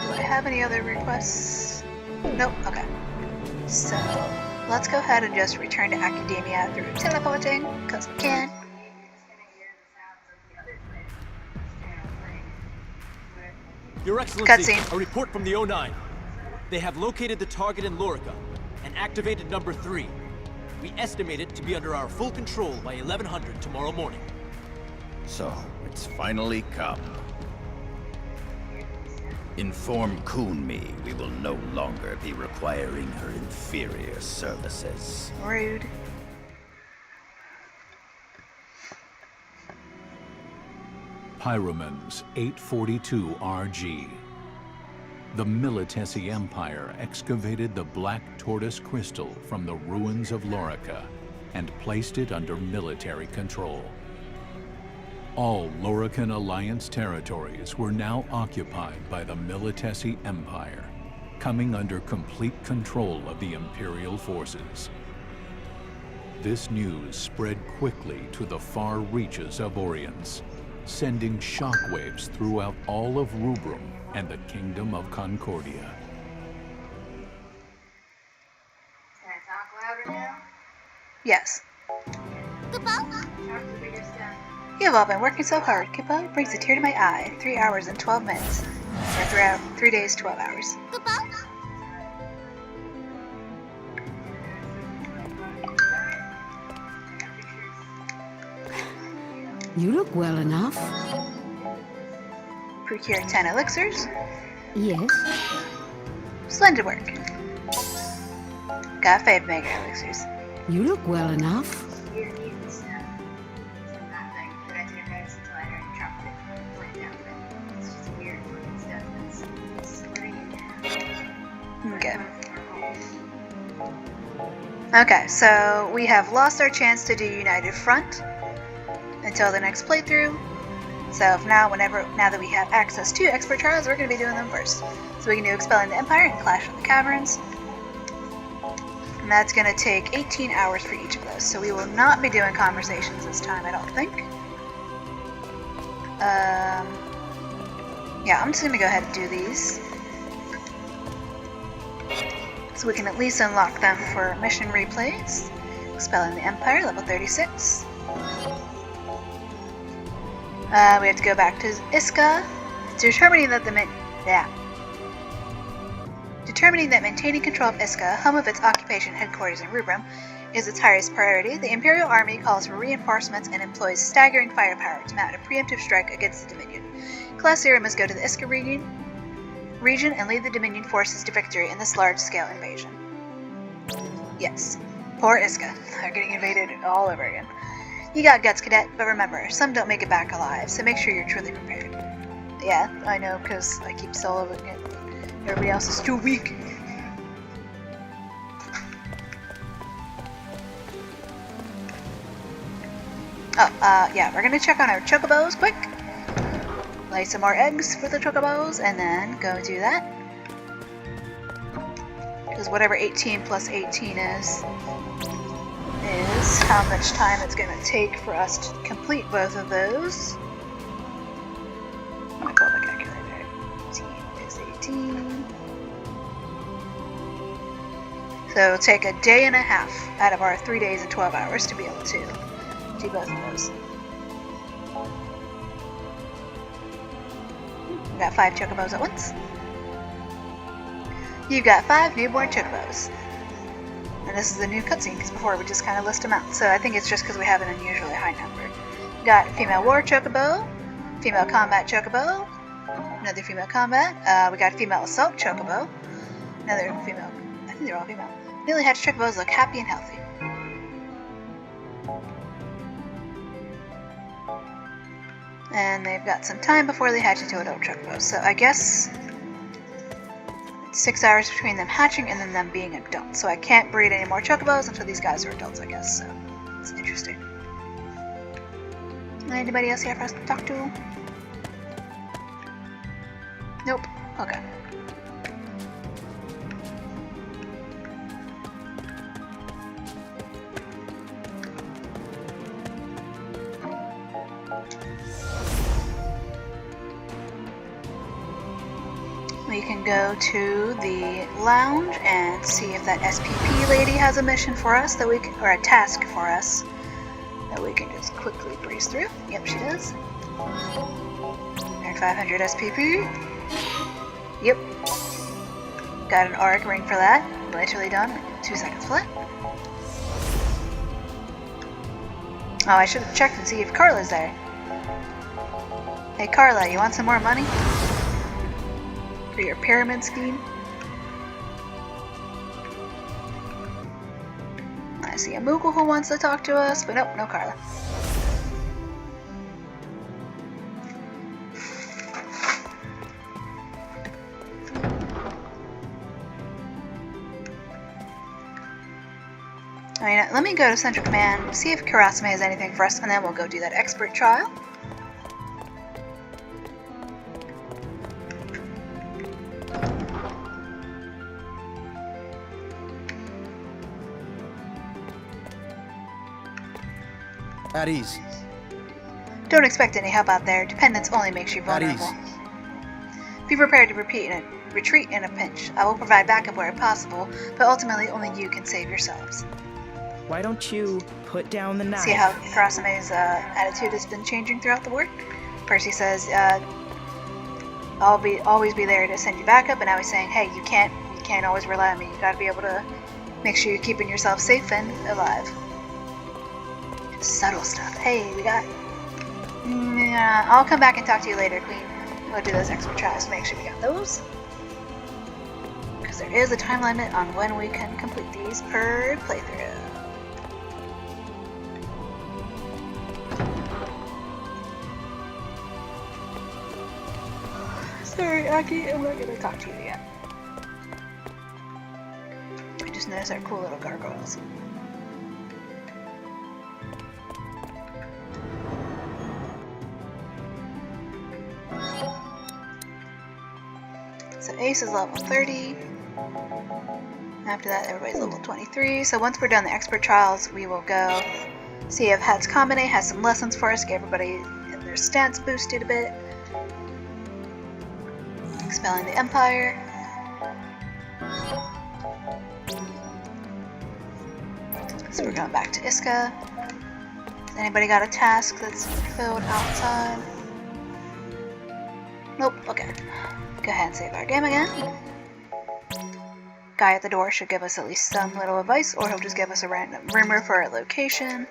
Do I have any other requests? Nope, okay. So, let's go ahead and just return to Academia through teleporting, because we can. Your Excellency, Cutscene. a report from the O9. They have located the target in Lorica and activated number 3. We estimate it to be under our full control by 1100 tomorrow morning. So, it's finally come. Inform Kunmi we will no longer be requiring her inferior services. Rude. Pyromans 842 RG. The Militesi Empire excavated the Black Tortoise Crystal from the ruins of Lorica and placed it under military control. All Lorican Alliance territories were now occupied by the Militesi Empire, coming under complete control of the Imperial forces. This news spread quickly to the far reaches of Orience, sending shockwaves throughout all of Rubrum and the Kingdom of Concordia. Can I talk louder now? Yes. Kupo? You have all been working so hard. Kupo brings a tear to my eye. 3 hours and 12 minutes. Or 3 days, 12 hours. Kupo? You look well enough. Procure 10 elixirs. Yes. Splendid work. Got 5 mega elixirs. You look well enough. Okay. Okay, so we have lost our chance to do United Front until the next playthrough. So if now that we have access to expert trials, we're going to be doing them first. So we can do Expelling the Empire and Clash of the Caverns. And that's going to take 18 hours for each of those. So we will not be doing conversations this time, I don't think. Yeah, I'm just going to go ahead and do these. So we can at least unlock them for mission replays. Expelling the Empire, level 36. We have to go back to Iska. Determining Determining that maintaining control of Iska, home of its occupation headquarters in Rubrum, is its highest priority, the Imperial Army calls for reinforcements and employs staggering firepower to mount a preemptive strike against the Dominion. Class 0 must go to the Iska region and lead the Dominion forces to victory in this large-scale invasion. Yes. Poor Iska. They're getting invaded all over again. You got guts, Cadet, but remember, some don't make it back alive, so make sure you're truly prepared. Yeah, I know, because I keep soloing it. Everybody else is too weak. Yeah, we're gonna check on our chocobos quick. Lay some more eggs for the chocobos, and then go do that. Because whatever 18 plus 18 is how much time it's gonna take for us to complete both of those. I'm gonna pull up a calculator. 18 is 18. So it'll take a day and a half out of our 3 days and 12 hours to be able to do both of those. We got 5 chocobos at once. You've got 5 newborn chocobos. And this is the new cutscene, because before we just kind of list them out. So I think it's just because we have an unusually high number. We got female war chocobo, female combat chocobo, another female combat. We got a female assault chocobo, another female. I think they're all female. Newly hatched chocobos look happy and healthy. And they've got some time before they hatch into adult chocobos. So I guess 6 hours between them hatching and then them being adults. So I can't breed any more chocobos until these guys are adults, I guess. So it's interesting. Anybody else here for us to talk to? Nope. Okay. We can go to the lounge and see if that SPP lady has a mission for us that we can, or a task for us that we can just quickly breeze through. Yep, she does. Earned 500 SPP. Yep. Got an ARC ring for that. Literally done. 2 seconds flat. Oh, I should have checked and see if Carla's there. Hey Carla, you want some more money? For your pyramid scheme? I see a Moogle who wants to talk to us, but nope, no Carla. Alright, let me go to Central Command, see if Karasume has anything for us, and then we'll go do that expert trial. At ease. Don't expect any help out there. Dependence only makes you vulnerable. Be prepared to retreat in a pinch. I will provide backup where possible, but ultimately only you can save yourselves. Why don't you put down the knife? See how Karasume's attitude has been changing throughout the war? First he says, I'll always be there to send you backup, and now he's saying, hey, you can't always rely on me. You gotta be able to make sure you're keeping yourself safe and alive. Subtle stuff. Hey, we got... I'll come back and talk to you later, Queen. We'll do those expert trials to make sure we got those. Because there is a time limit on when we can complete these per playthrough. Sorry, Aki, I'm not gonna talk to you yet. I just noticed our cool little gargoyles. So Ace is level 30. After that, everybody's level 23. So once we're done the expert trials, we will go see if Hat's Combine has some lessons for us, get everybody and their stats boosted a bit. Expelling the Empire. So we're going back to Iska. Has anybody got a task that's filled outside? Nope, okay. Go ahead and save our game again. guy at the door should give us at least some little advice, or he'll just give us a random rumor for our location.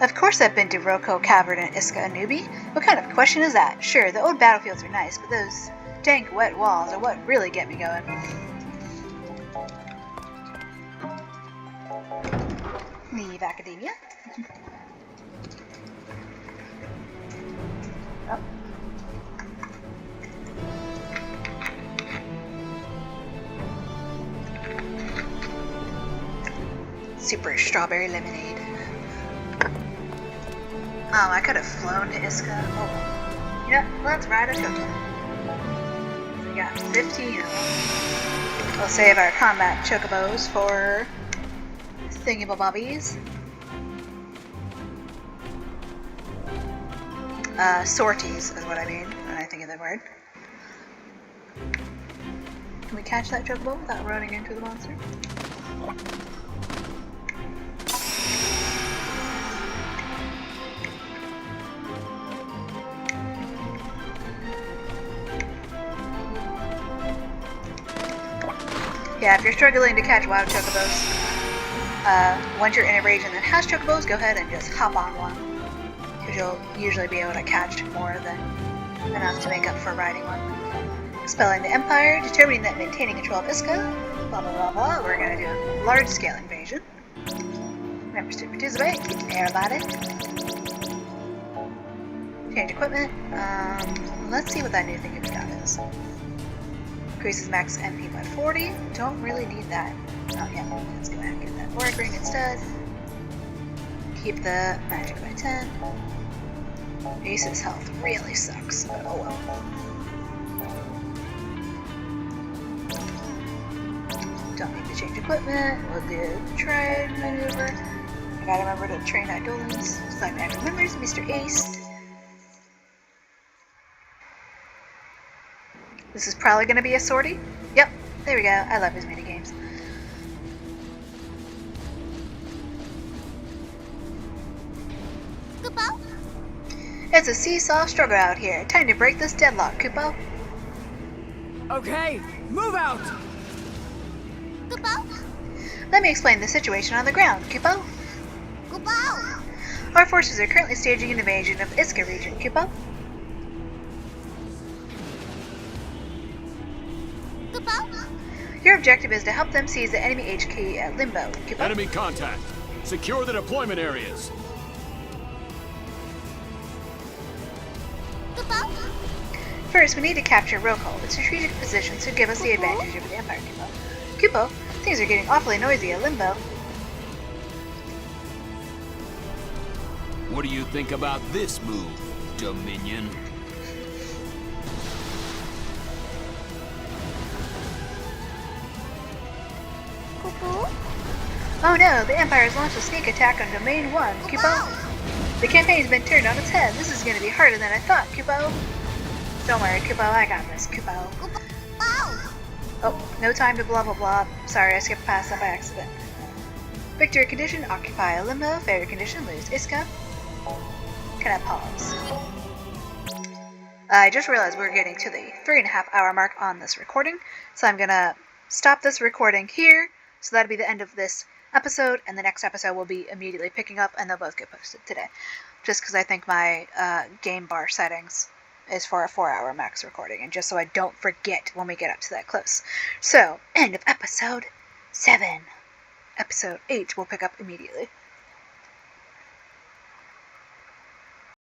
Of course I've been to Roko Cavern and Iska Anubi. What kind of question is that? Sure, the old battlefields are nice, but those dank, wet walls are what really get me going. Leave academia. Oh. Super strawberry lemonade. Oh, I could have flown to Iska. Oh. Yep, let's ride a chocobo. We got 15 of them. We'll save our combat chocobos for thingamabobbies. Sorties is what I mean when I think of that word. Can we catch that chocobo without running into the monster? Yeah, if you're struggling to catch wild chocobos, once you're in a region that has chocobos, go ahead and just hop on one. Because you'll usually be able to catch more than enough to make up for riding one. Expelling the Empire, determining that maintaining control of Iska, blah blah blah blah. We're going to do a large-scale invasion. Members to participate, everybody. Change equipment. Let's see what that new thing we got is. Increases max MP by 40. Don't really need that. Oh yeah, let's go ahead and get that Auric Ring instead. Keep the magic by 10. Ace's health really sucks, but oh well. Don't need to change equipment. We'll do the Triad maneuver. I gotta remember to train Eidolons. Select active members, Mr. Ace. This is probably going to be a sortie. Yep, there we go. I love his minigames. Kupo? It's a seesaw struggle out here. Time to break this deadlock, Kupo. Okay, move out! Kupo? Let me explain the situation on the ground, Kupo. Kupo? Our forces are currently staging an invasion of Iska region, Kupo. Your objective is to help them seize the enemy HQ at Limbo. Enemy contact. Secure the deployment areas. First, we need to capture Roko. The strategic positions should give us the advantage over the Empire, Kupo. Things are getting awfully noisy at Limbo. What do you think about this move, Dominion? Oh no, the Empire has launched a sneak attack on Domain 1, Kupo. The campaign's been turned on its head. This is going to be harder than I thought, Kupo. Don't worry, Kupo, I got this, Kupo. Oh, no time to blah blah blah. Sorry, I skipped past that by accident. Victory condition, occupy a Limbo. Failure condition, lose Iska. Can I pause? I just realized we're getting to the 3.5 hour mark on this recording, so I'm gonna stop this recording here. So that'll be the end of this episode, and the next episode will be immediately picking up, and they'll both get posted today. Just because I think my game bar settings is for a 4-hour max recording, and just so I don't forget when we get up to that close. So, end of episode 7. Episode 8 will pick up immediately.